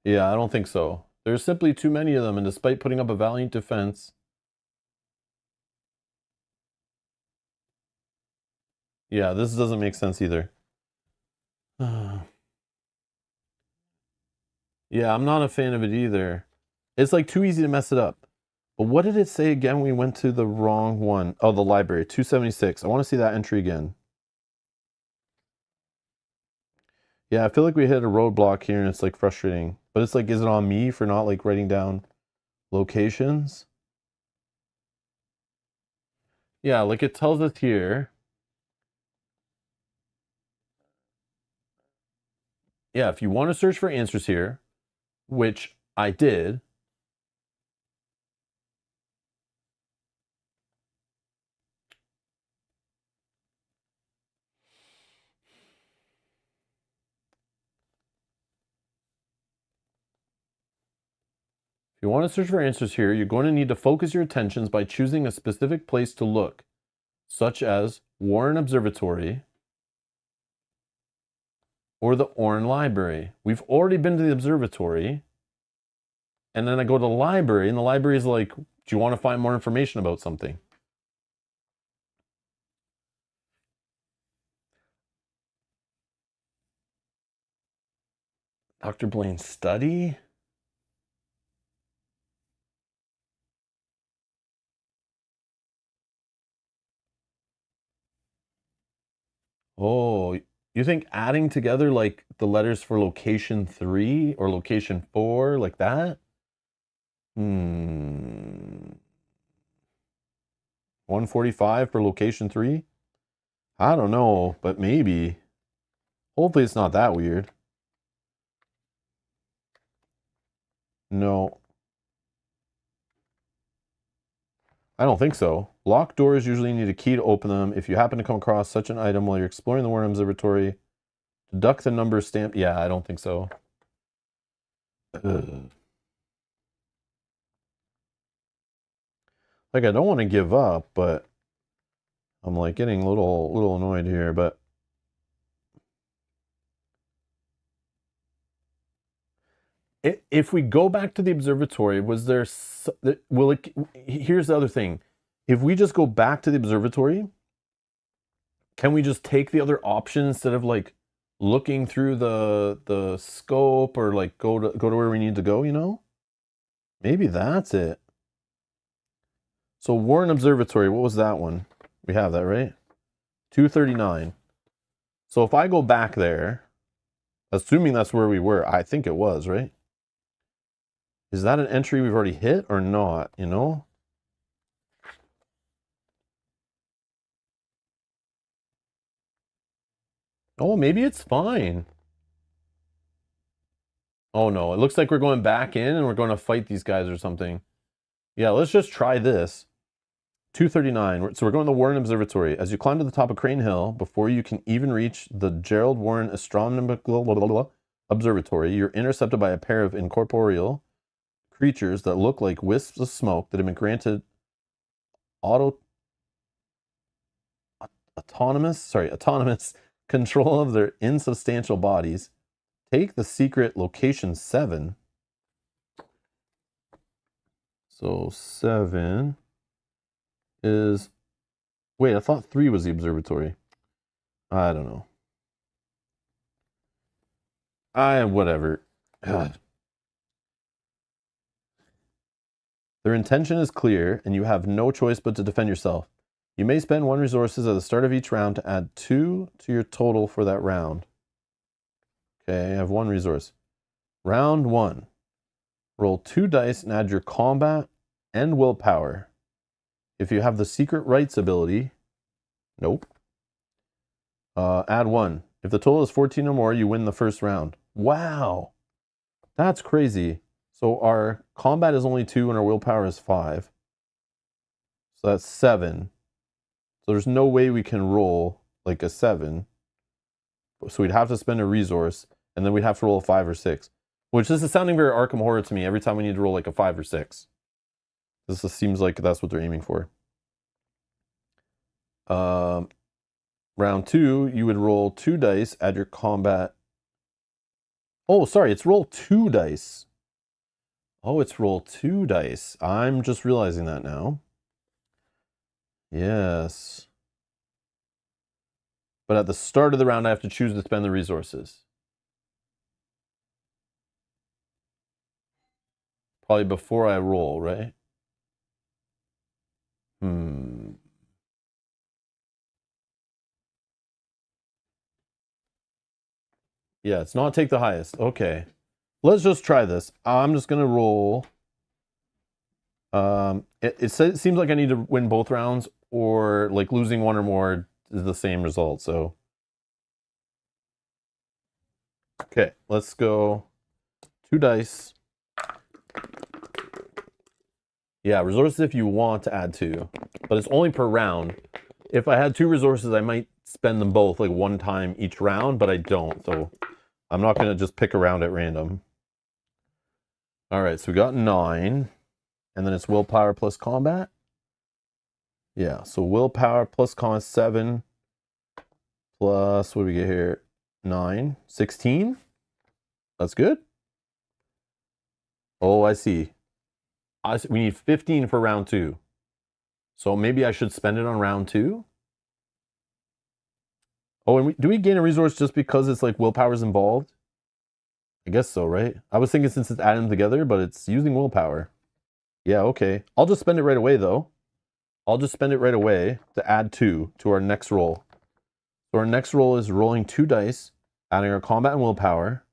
Yeah, I don't think so. There's simply too many of them, and despite putting up a valiant defense. Yeah, this doesn't make sense either. Yeah, I'm not a fan of it either. It's like too easy to mess it up. But what did it say again? We went to the wrong one. Oh, the library, 276. I want to see that entry again. Yeah, I feel like we hit a roadblock here and it's like frustrating. But it's like, is it on me for not like writing down locations? Yeah, like it tells us here. Yeah, if you want to search for answers here, which I did. If you want to search for answers here, you're going to need to focus your attentions by choosing a specific place to look, such as Warren Observatory or the Orrin Library. We've already been to the observatory, and then I go to the library, and the library is like, do you want to find more information about something? Dr. Blaine's study? Oh, you think adding together like the letters for location 3 or location 4, like that? 145 for location 3? I don't know, but maybe. Hopefully it's not that weird. No. I don't think so. Locked doors usually need a key to open them. If you happen to come across such an item while you're exploring the Warren Observatory, deduct the number stamp. Yeah, I don't think so. Ugh. Like, I don't want to give up, but I'm like getting a little annoyed here, but if we go back to the observatory, was there will it here's the other thing. If we just go back to the observatory, can we just take the other option instead of like looking through the scope or like go to where we need to go, you know? Maybe that's it. So Warren Observatory, what was that one? We have that, right? 239. So if I go back there, assuming that's where we were, I think it was, right? Is that an entry we've already hit or not, you know? Oh, maybe it's fine. Oh no, it looks like we're going back in and we're going to fight these guys or something. Yeah, let's just try this. 239. So we're going to the Warren Observatory. As you climb to the top of Crane Hill, before you can even reach the Gerald Warren Astronomical Observatory, you're intercepted by a pair of incorporeal creatures that look like wisps of smoke that have been granted autonomous control of their insubstantial bodies. Take the secret location 7. So 7 is... Wait, I thought 3 was the observatory. I don't know. Whatever. God. Their intention is clear, and you have no choice but to defend yourself. You may spend 1 resources at the start of each round to add 2 to your total for that round. Okay, I have 1 resource. Round 1. Roll 2 dice and add your combat and willpower. If you have the secret rights ability, nope. Add 1. If the total is 14 or more, you win the first round. Wow. That's crazy. So our combat is only 2 and our willpower is 5. So that's 7. So there's no way we can roll like a 7. So we'd have to spend a resource, and then we'd have to roll a 5 or 6. Which this is sounding very Arkham Horror to me. Every time we need to roll like a 5 or 6. This just seems like that's what they're aiming for. Round 2, you would roll 2 dice, add your combat. Oh, sorry, it's roll 2 dice. Oh, it's roll 2 dice. I'm just realizing that now. Yes. But at the start of the round, I have to choose to spend the resources. Probably before I roll, right? Yeah, it's not take the highest. Okay. Let's just try this. I'm just going to roll. It seems like I need to win both rounds, or like losing 1 or more is the same result. So, okay, let's go 2 dice. Yeah, resources if you want to add 2, but it's only per round. If I had 2 resources, I might spend them both like 1 time each round, but I don't. So I'm not going to just pick a round at random. All right, so we got 9. And then it's willpower plus combat. Yeah, so willpower plus combat 7. Plus, what do we get here? 9. 16. That's good. Oh, I see. We need 15 for round 2. So maybe I should spend it on round 2. Oh, and do we gain a resource just because it's like willpower's involved? I guess so, right? I was thinking since it's adding them together, but it's using willpower. Yeah, okay. I'll just spend it right away, though. I'll just spend it right away to add 2 to our next roll. So our next roll is rolling 2 dice, adding our combat and willpower.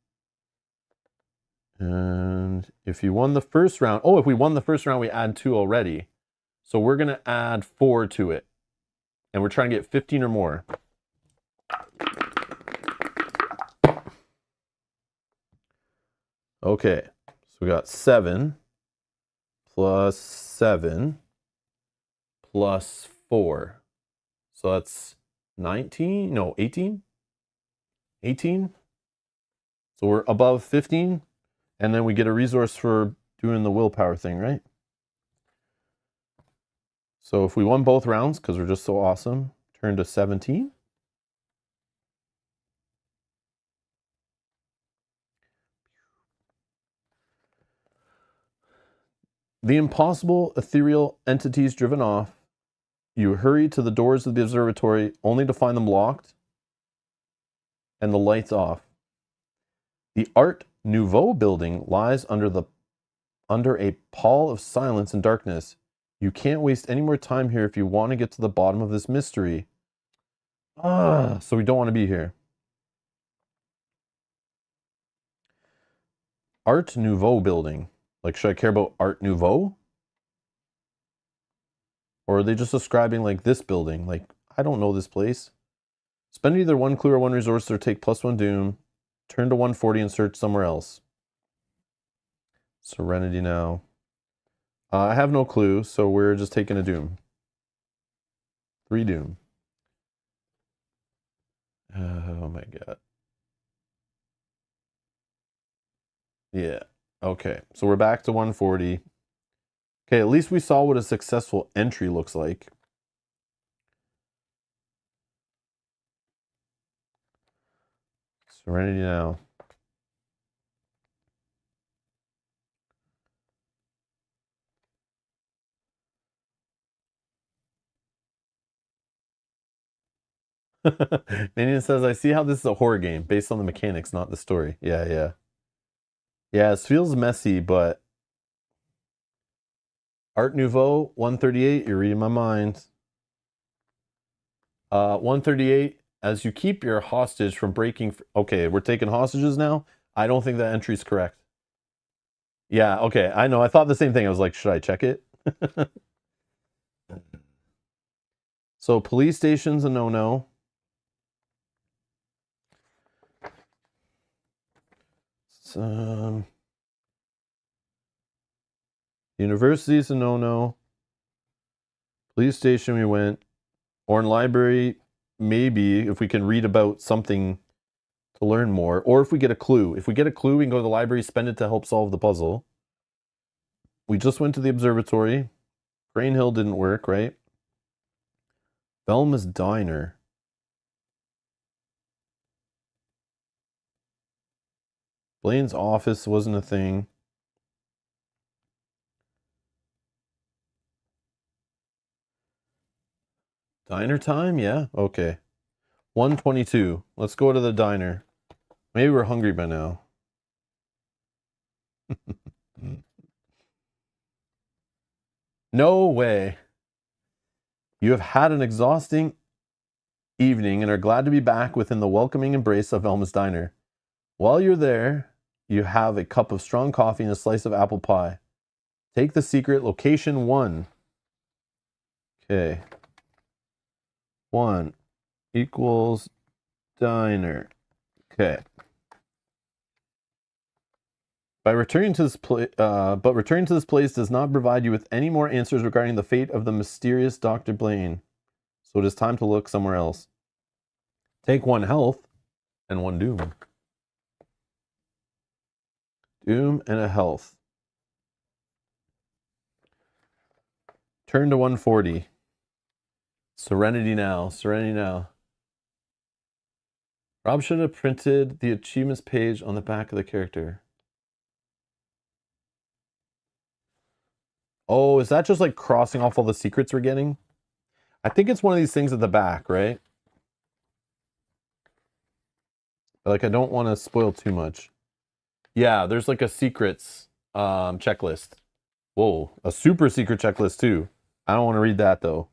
And if you won the first round... Oh, if we won the first round, we add 2 already. So we're going to add 4 to it. And we're trying to get 15 or more. Okay, so we got 7 plus 7 plus 4. So that's 19? No, 18? 18? So we're above 15. And then we get a resource for doing the willpower thing, right? So if we won both rounds, because we're just so awesome, turn to 17. The impossible ethereal entities driven off. You hurry to the doors of the observatory only to find them locked and the lights off. The Art Nouveau building lies under a pall of silence and darkness. You can't waste any more time here if you want to get to the bottom of this mystery. So we don't want to be here. Art Nouveau building. Like, should I care about Art Nouveau? Or are they just describing, like, this building? Like, I don't know this place. Spend either one clue or one resource or take +1 doom. Turn to 140 and search somewhere else. Serenity now. I have no clue, so we're just taking a doom. 3 doom. Oh my god. Yeah. Okay, so we're back to 140. Okay, at least we saw what a successful entry looks like. Serenity now. Minion says, I see how this is a horror game based on the mechanics, not the story. Yeah, yeah. Yeah, it feels messy, but Art Nouveau, 138, you're reading my mind. 138, as you keep your hostage from breaking... Okay, we're taking hostages now? I don't think that entry's correct. Yeah, okay, I know. I thought the same thing. I was like, should I check it? So, police station's a no-no. University's a no-no. Police station we went. Or in library, maybe, if we can read about something to learn more. Or if we get a clue. If we get a clue, we can go to the library, spend it to help solve the puzzle. We just went to the observatory. Crane Hill didn't work, right? Velma's Diner. Blaine's office wasn't a thing. Diner time? Yeah, okay. 122. Let's go to the diner. Maybe we're hungry by now. No way. You have had an exhausting evening and are glad to be back within the welcoming embrace of Velma's Diner. While you're there, you have a cup of strong coffee and a slice of apple pie. Take the secret, location 1. Okay. 1 equals diner. Okay. But returning to this place does not provide you with any more answers regarding the fate of the mysterious Dr. Blaine. So it is time to look somewhere else. Take 1 health and 1 doom. Doom and a health. Turn to 140. Serenity now. Serenity now. Rob should have printed the achievements page on the back of the character. Oh, is that just like crossing off all the secrets we're getting? I think it's one of these things at the back, right? Like, I don't want to spoil too much. Yeah, there's like a secrets checklist. Whoa, a super secret checklist too. I don't want to read that though.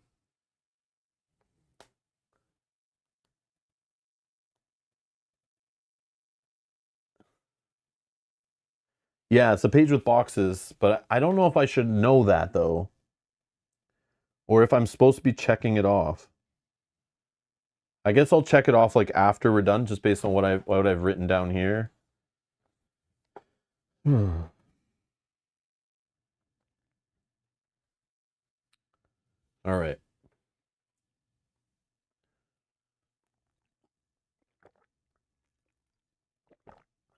Yeah, it's a page with boxes, but I don't know if I should know that though. Or if I'm supposed to be checking it off. I guess I'll check it off like after we're done, just based on what I've written down here. All right.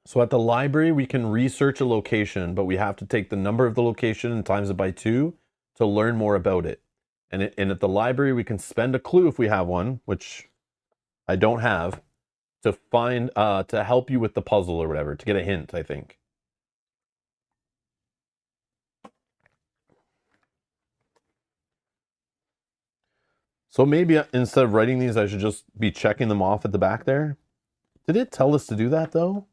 So at the library, we can research a location, but we have to take the number of the location and times it by 2 to learn more about it. And at the library, we can spend a clue if we have one, which I don't have, to find to help you with the puzzle or whatever, to get a hint, I think. So maybe instead of writing these, I should just be checking them off at the back there. Did it tell us to do that though?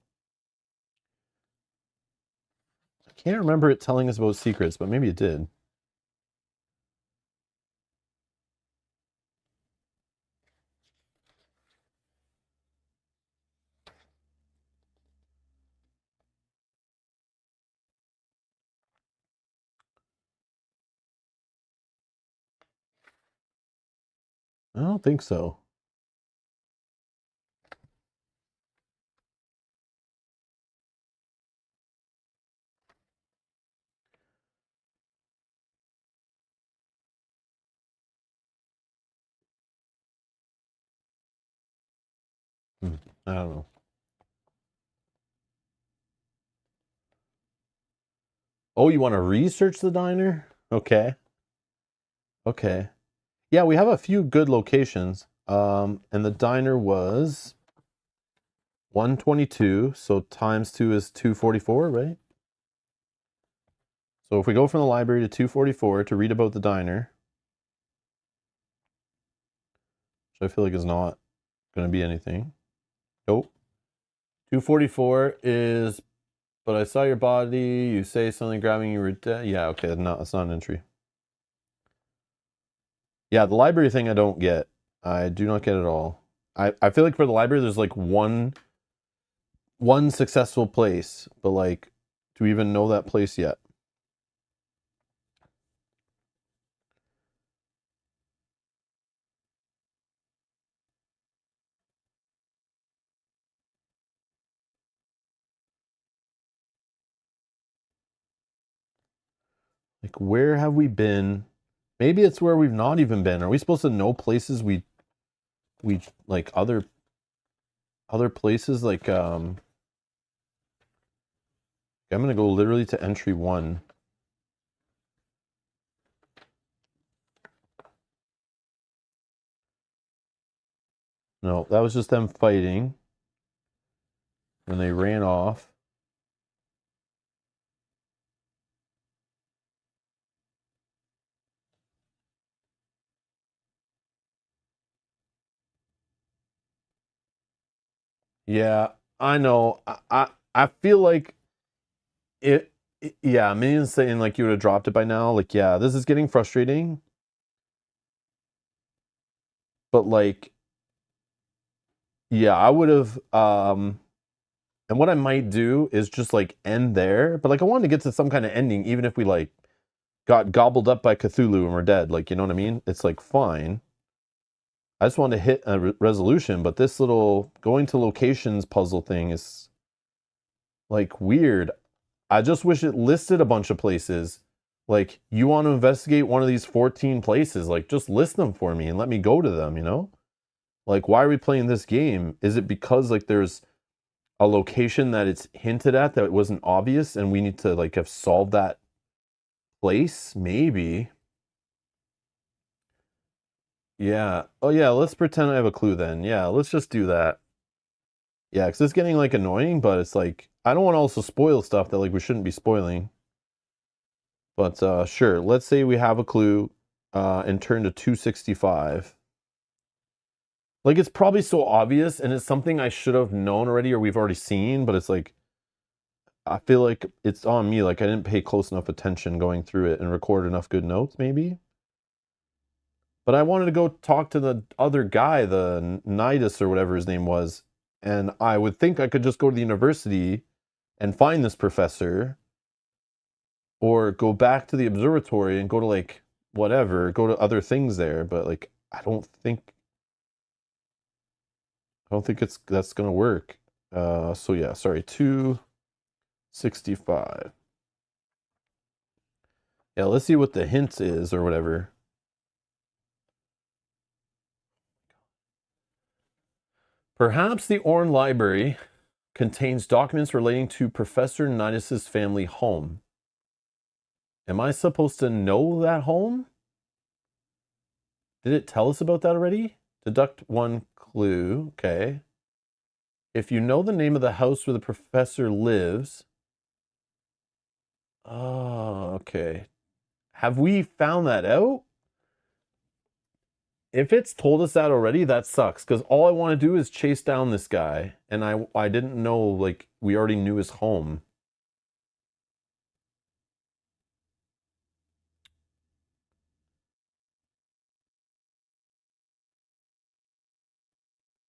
I can't remember it telling us about secrets, but maybe it did. I don't think so. I don't know. Oh, you want to research the diner? Okay. Okay. Yeah, we have a few good locations. And the diner was 122, so times 2 is 244, right? So if we go from the library to 244 to read about the diner, which I feel like is not going to be anything. Nope. 244 is, but I saw your body, you say something grabbing you were dead. Yeah, okay, no, that's not an entry. Yeah, the library thing I don't get. I do not get it all. I feel like for the library there's like one successful place, but like, do we even know that place yet? Like, where have we been? Maybe it's where we've not even been. Are we supposed to know places we like other places? Like, I'm gonna go literally to entry 1. No, that was just them fighting. When they ran off. Yeah, I know. I feel like yeah, Minion's saying like you would have dropped it by now. Like, yeah, this is getting frustrating. But like, yeah, I would have and what I might do is just like end there. But like I wanted to get to some kind of ending, even if we like got gobbled up by Cthulhu and we're dead. Like, you know what I mean? It's like fine. I just wanted to hit a resolution, but this little going to locations puzzle thing is like weird. I just wish it listed a bunch of places. Like, you want to investigate one of these 14 places, like just list them for me and let me go to them, you know? Like, why are we playing this game? Is it because like there's a location that it's hinted at that wasn't obvious and we need to like have solved that place? Maybe. Yeah. Oh yeah, let's pretend I have a clue then. Yeah, let's just do that. Yeah, because it's getting like annoying, but it's like I don't want to also spoil stuff that like we shouldn't be spoiling. But sure, let's say we have a clue and turn to 265. Like, it's probably so obvious and it's something I should have known already or we've already seen, but it's like, I feel like it's on me. Like, I didn't pay close enough attention going through it and record enough good notes, maybe. But I wanted to go talk to the other guy, the Nidus or whatever his name was. And I would think I could just go to the university and find this professor or go back to the observatory and go to like whatever, go to other things there. But like, I don't think that's gonna work. So yeah, sorry, 265. Yeah, let's see what the hint is or whatever. Perhaps the Orne Library contains documents relating to Professor Nidus's family home. Am I supposed to know that home? Did it tell us about that already? Deduct 1 clue. Okay. If you know the name of the house where the professor lives. Oh, okay. Have we found that out? If it's told us that already, that sucks. Because all I want to do is chase down this guy. And I didn't know, like, we already knew his home.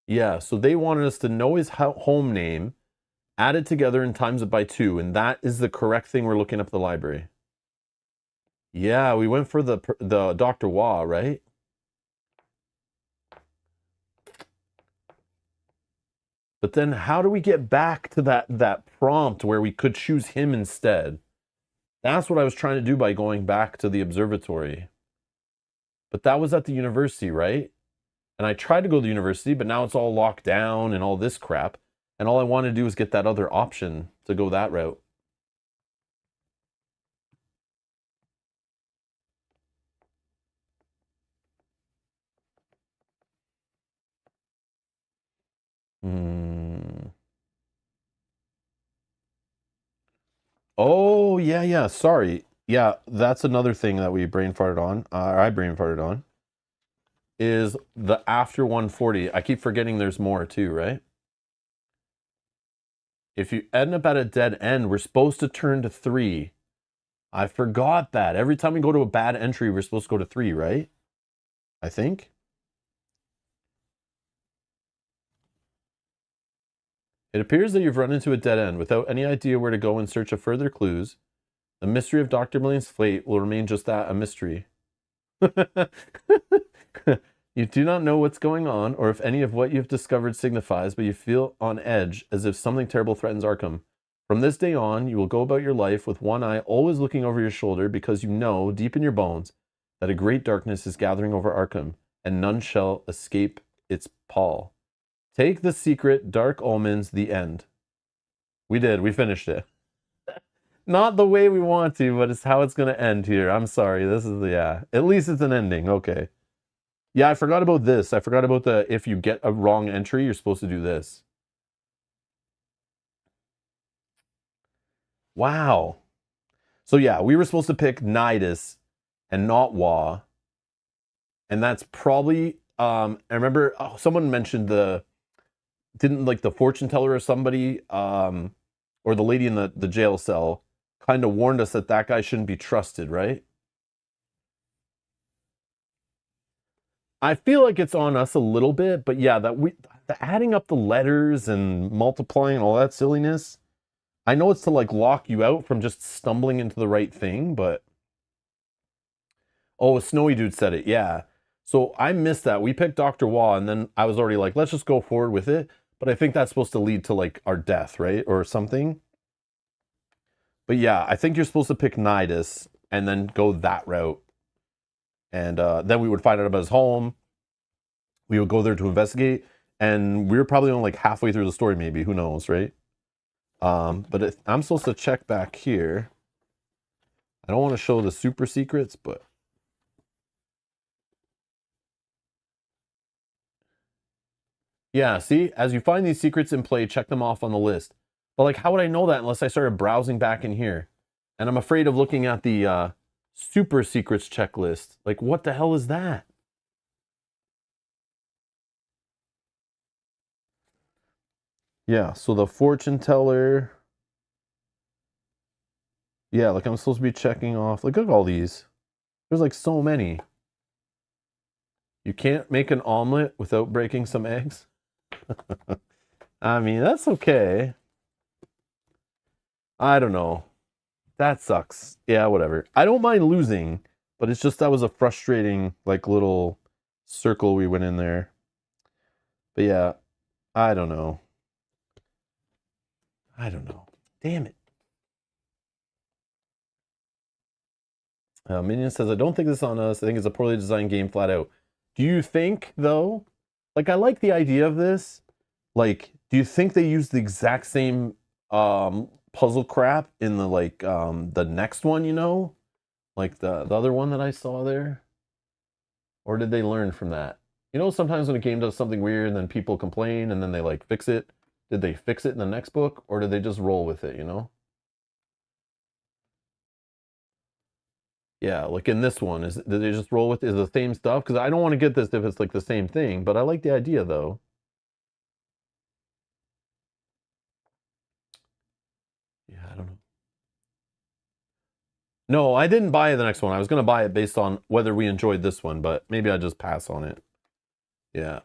Yeah, so they wanted us to know his home name, add it together and times it by 2. And that is the correct thing we're looking up at the library. Yeah, we went for the Dr. Wah, right? But then how do we get back to that prompt where we could choose him instead? That's what I was trying to do by going back to the observatory. But that was at the university, right? And I tried to go to the university, but now it's all locked down and all this crap. And all I want to do is get that other option to go that route. Oh, yeah. Sorry. Yeah, that's another thing that we brain farted on. I brain farted on. Is the after 140. I keep forgetting there's more too, right? If you end up at a dead end, we're supposed to turn to 3. I forgot that. Every time we go to a bad entry, we're supposed to go to 3, right? I think. It appears that you've run into a dead end without any idea where to go in search of further clues. The mystery of Dr. Million's fate will remain just that, a mystery. You do not know what's going on, or if any of what you've discovered signifies, but you feel on edge, as if something terrible threatens Arkham. From this day on, you will go about your life with one eye always looking over your shoulder, because you know, deep in your bones, that a great darkness is gathering over Arkham, and none shall escape its pall. Take the secret, Dark Omens, the end. We did. We finished it. Not the way we want to, but it's how it's going to end here. I'm sorry. This is the, yeah. At least it's an ending. Okay. Yeah, I forgot about this. I forgot about the, if you get a wrong entry, you're supposed to do this. Wow. So yeah, we were supposed to pick Nidus and not Wa. And that's probably, I remember someone mentioned didn't like the fortune teller or somebody, or the lady in the jail cell kind of warned us that guy shouldn't be trusted, right? I feel like it's on us a little bit, but yeah, the adding up the letters and multiplying all that silliness. I know it's to like lock you out from just stumbling into the right thing, but oh, a Snowy Dude said it, yeah. So I missed that. We picked Dr. Wa, and then I was already like, let's just go forward with it. But I think that's supposed to lead to like our death, right? Or something. But yeah, I think you're supposed to pick Nidus and then go that route. And then we would find out about his home. We would go there to investigate. And we were probably only like halfway through the story, maybe. Who knows, right? But I'm supposed to check back here. I don't want to show the super secrets, but... Yeah, see? As you find these secrets in play, check them off on the list. But like, how would I know that unless I started browsing back in here? And I'm afraid of looking at the super secrets checklist. Like, what the hell is that? Yeah, so the fortune teller. Yeah, like I'm supposed to be checking off. Look at all these. There's like so many. You can't make an omelet without breaking some eggs. I mean, that's okay. I don't know. That sucks. Yeah, whatever. I don't mind losing, but it's just that was a frustrating, like, little circle we went in there. But yeah, I don't know. I don't know. Damn it. Minion says, I don't think this is on us. I think it's a poorly designed game flat out. Do you think, though? Like, I like the idea of this. Like, do you think they used the exact same puzzle crap in the, like, the next one, you know? Like the other one that I saw there? Or did they learn from that? You know, sometimes when a game does something weird and then people complain and then they, like, fix it. Did they fix it in the next book? Or did they just roll with it, you know? Yeah, like in this one, did they just roll with it? Is it the same stuff? Because I don't want to get this if it's like the same thing, but I like the idea though. Yeah, I don't know. No, I didn't buy the next one. I was going to buy it based on whether we enjoyed this one, but maybe I just pass on it. Yeah.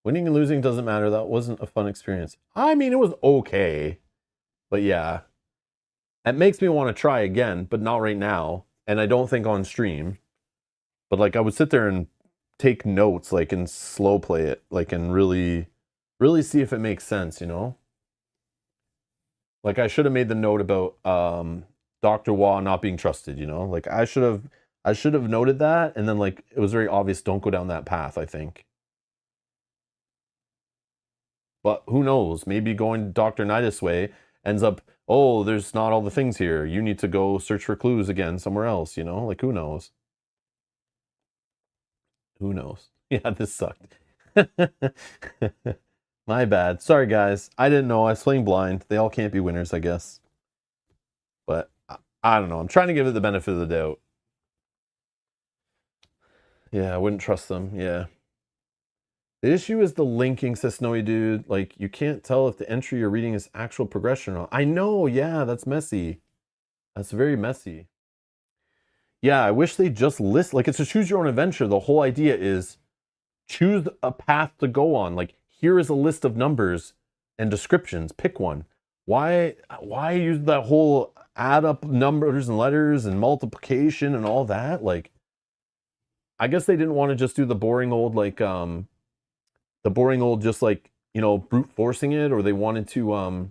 Winning and losing doesn't matter. That wasn't a fun experience. I mean, it was okay. But yeah. It makes me want to try again, but not right now. And I don't think on stream. But like I would sit there and take notes, like, and slow play it, like, and really see if it makes sense, you know? Like I should have made the note about Dr. Wah not being trusted, you know? Like I should have noted that, and then like it was very obvious, don't go down that path, I think. But who knows? Maybe going Dr. Nidus way ends up, oh, there's not all the things here. You need to go search for clues again somewhere else, you know? Like who knows? Who knows? Yeah, this sucked. My bad. Sorry, guys. I didn't know. I was playing blind. They all can't be winners, I guess. But I don't know. I'm trying to give it the benefit of the doubt. Yeah, I wouldn't trust them. Yeah. The issue is the linking, says Snowy Dude. Like, you can't tell if the entry you're reading is actual progression or not. I know. Yeah, that's messy. That's very messy. Yeah, I wish they just list, like, it's a choose your own adventure. The whole idea is choose a path to go on. Like, here is a list of numbers and descriptions. Pick one. Why use that whole add up numbers and letters and multiplication and all that? Like, I guess they didn't want to just do the boring old, like, just like, you know, brute forcing it, or they wanted to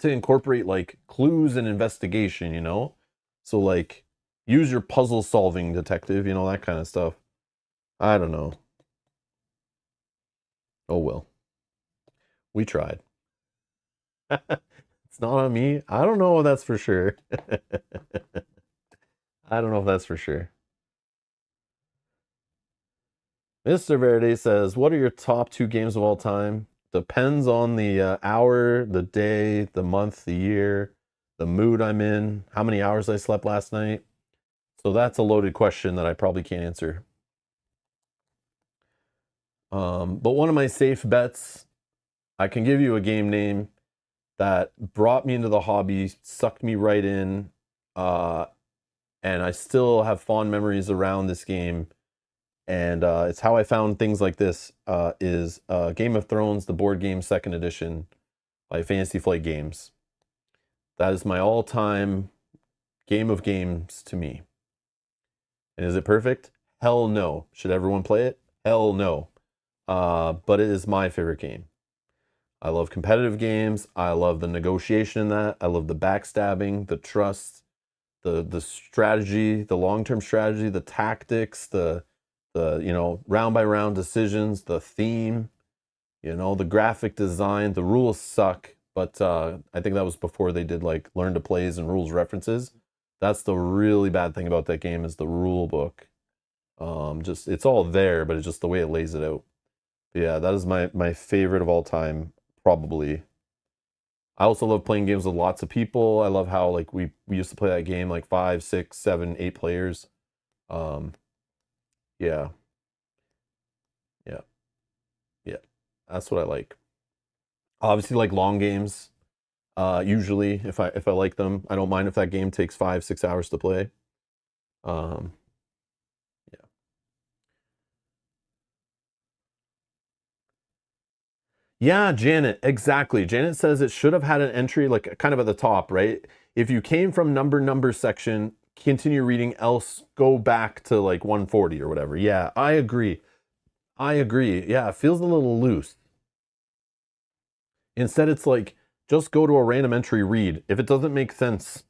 incorporate like clues and investigation, you know? So like use your puzzle solving detective, you know, that kind of stuff. I don't know. Oh well. We tried. It's not on me. I don't know if that's for sure. I don't know if that's for sure. Mr. Verde says, what are your top 2 games of all time? Depends on the hour, the day, the month, the year, the mood I'm in, how many hours I slept last night. So that's a loaded question that I probably can't answer. But one of my safe bets, I can give you a game name that brought me into the hobby, sucked me right in, and I still have fond memories around this game. And it's how I found things like this, is Game of Thrones, the board game 2nd edition by Fantasy Flight Games. That is my all-time game of games to me. And is it perfect? Hell no. Should everyone play it? Hell no. But it is my favorite game. I love competitive games. I love the negotiation in that. I love the backstabbing, the trust, the strategy, the long-term strategy, the tactics, the you know, round by round decisions, the theme, you know, the graphic design. The rules suck, but I think that was before they did like learn to plays and rules references. That's the really bad thing about that game, is the rule book. Just it's all there, but it's just the way it lays it out. But yeah, that is my favorite of all time, probably. I also love playing games with lots of people. I love how like we used to play that game like 5, 6, 7, 8 players. Yeah. Yeah. Yeah. That's what I like. Obviously like long games. Usually if I like them, I don't mind if that game takes 5, 6 hours to play. Yeah. Yeah, Janet, exactly. Janet says it should have had an entry like kind of at the top, right? If you came from number section, continue reading, else go back to like 140 or whatever. Yeah, I agree. I agree. Yeah, it feels a little loose. Instead, it's like, just go to a random entry, read. If it doesn't make sense,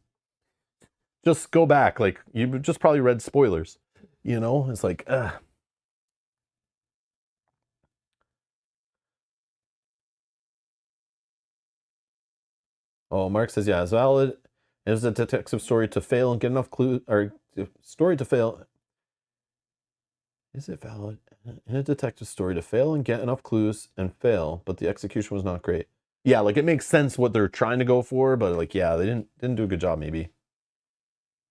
just go back. Like, you just probably read spoilers. You know, it's like, ugh. Oh, Mark says, yeah, it's valid. It is a detective story to fail and get enough clues, or story to fail. Is it valid? In a detective story to fail and get enough clues and fail, but the execution was not great. Yeah, like it makes sense what they're trying to go for, but like, yeah, they didn't do a good job, maybe.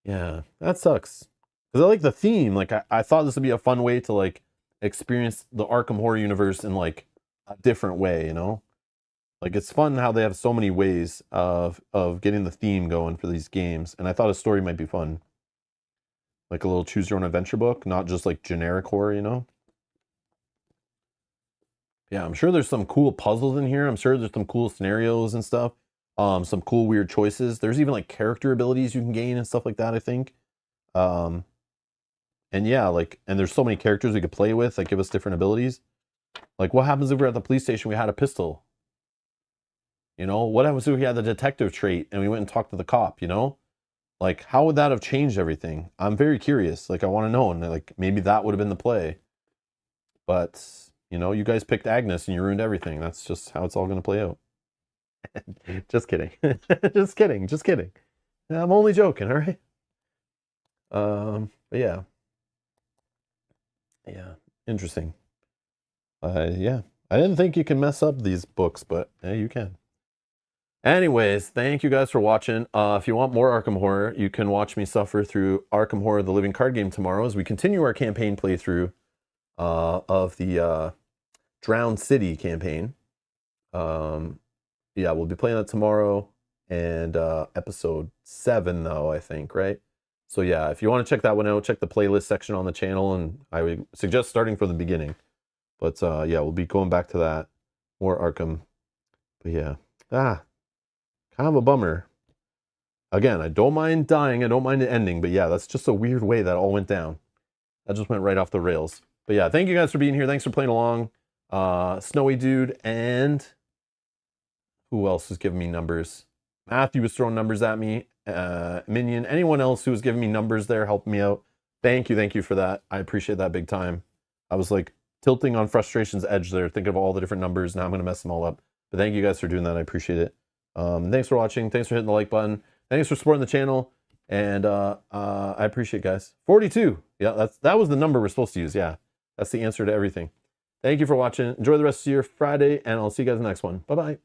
Yeah, that sucks. Because I like the theme. Like I thought this would be a fun way to like experience the Arkham Horror universe in like a different way, you know? Like it's fun how they have so many ways of getting the theme going for these games. And I thought a story might be fun. Like a little choose your own adventure book, not just like generic horror, you know? Yeah, I'm sure there's some cool puzzles in here. I'm sure there's some cool scenarios and stuff. Some cool weird choices. There's even like character abilities you can gain and stuff like that, I think. Um, And yeah, like, and there's so many characters we could play with that give us different abilities. Like, what happens if we're at the police station, we had a pistol? You know, what happens if we had the detective trait and we went and talked to the cop, you know? Like, how would that have changed everything? I'm very curious. Like, I want to know. And like, maybe that would have been the play. But, you know, you guys picked Agnes and you ruined everything. That's just how it's all going to play out. Just kidding. Just kidding. Just kidding. I'm only joking, all right? But yeah. Yeah, interesting. Yeah, I didn't think you can mess up these books, but yeah, you can. Anyways, thank you guys for watching. If you want more Arkham Horror, you can watch me suffer through Arkham Horror, the living card game tomorrow as we continue our campaign playthrough of the Drowned City campaign. Yeah, we'll be playing that tomorrow, and episode 7 though, I think, right? So yeah, if you want to check that one out, check the playlist section on the channel, and I would suggest starting from the beginning. But yeah, we'll be going back to that. More Arkham. But yeah. Kind of a bummer. Again, I don't mind dying, I don't mind it ending, but yeah, that's just a weird way that all went down. That just went right off the rails. But yeah, thank you guys for being here. Thanks for playing along. Snowy Dude and who else was giving me numbers? Matthew was throwing numbers at me. Minion, anyone else who was giving me numbers there, helping me out. Thank you for that. I appreciate that big time. I was like tilting on frustration's edge there, thinking of all the different numbers. Now I'm going to mess them all up. But thank you guys for doing that. I appreciate it. Thanks for watching. Thanks for hitting the like button. Thanks for supporting the channel. And I appreciate it, guys. 42. Yeah, that was the number we're supposed to use. Yeah, that's the answer to everything. Thank you for watching. Enjoy the rest of your Friday, and I'll see you guys in the next one. Bye-bye.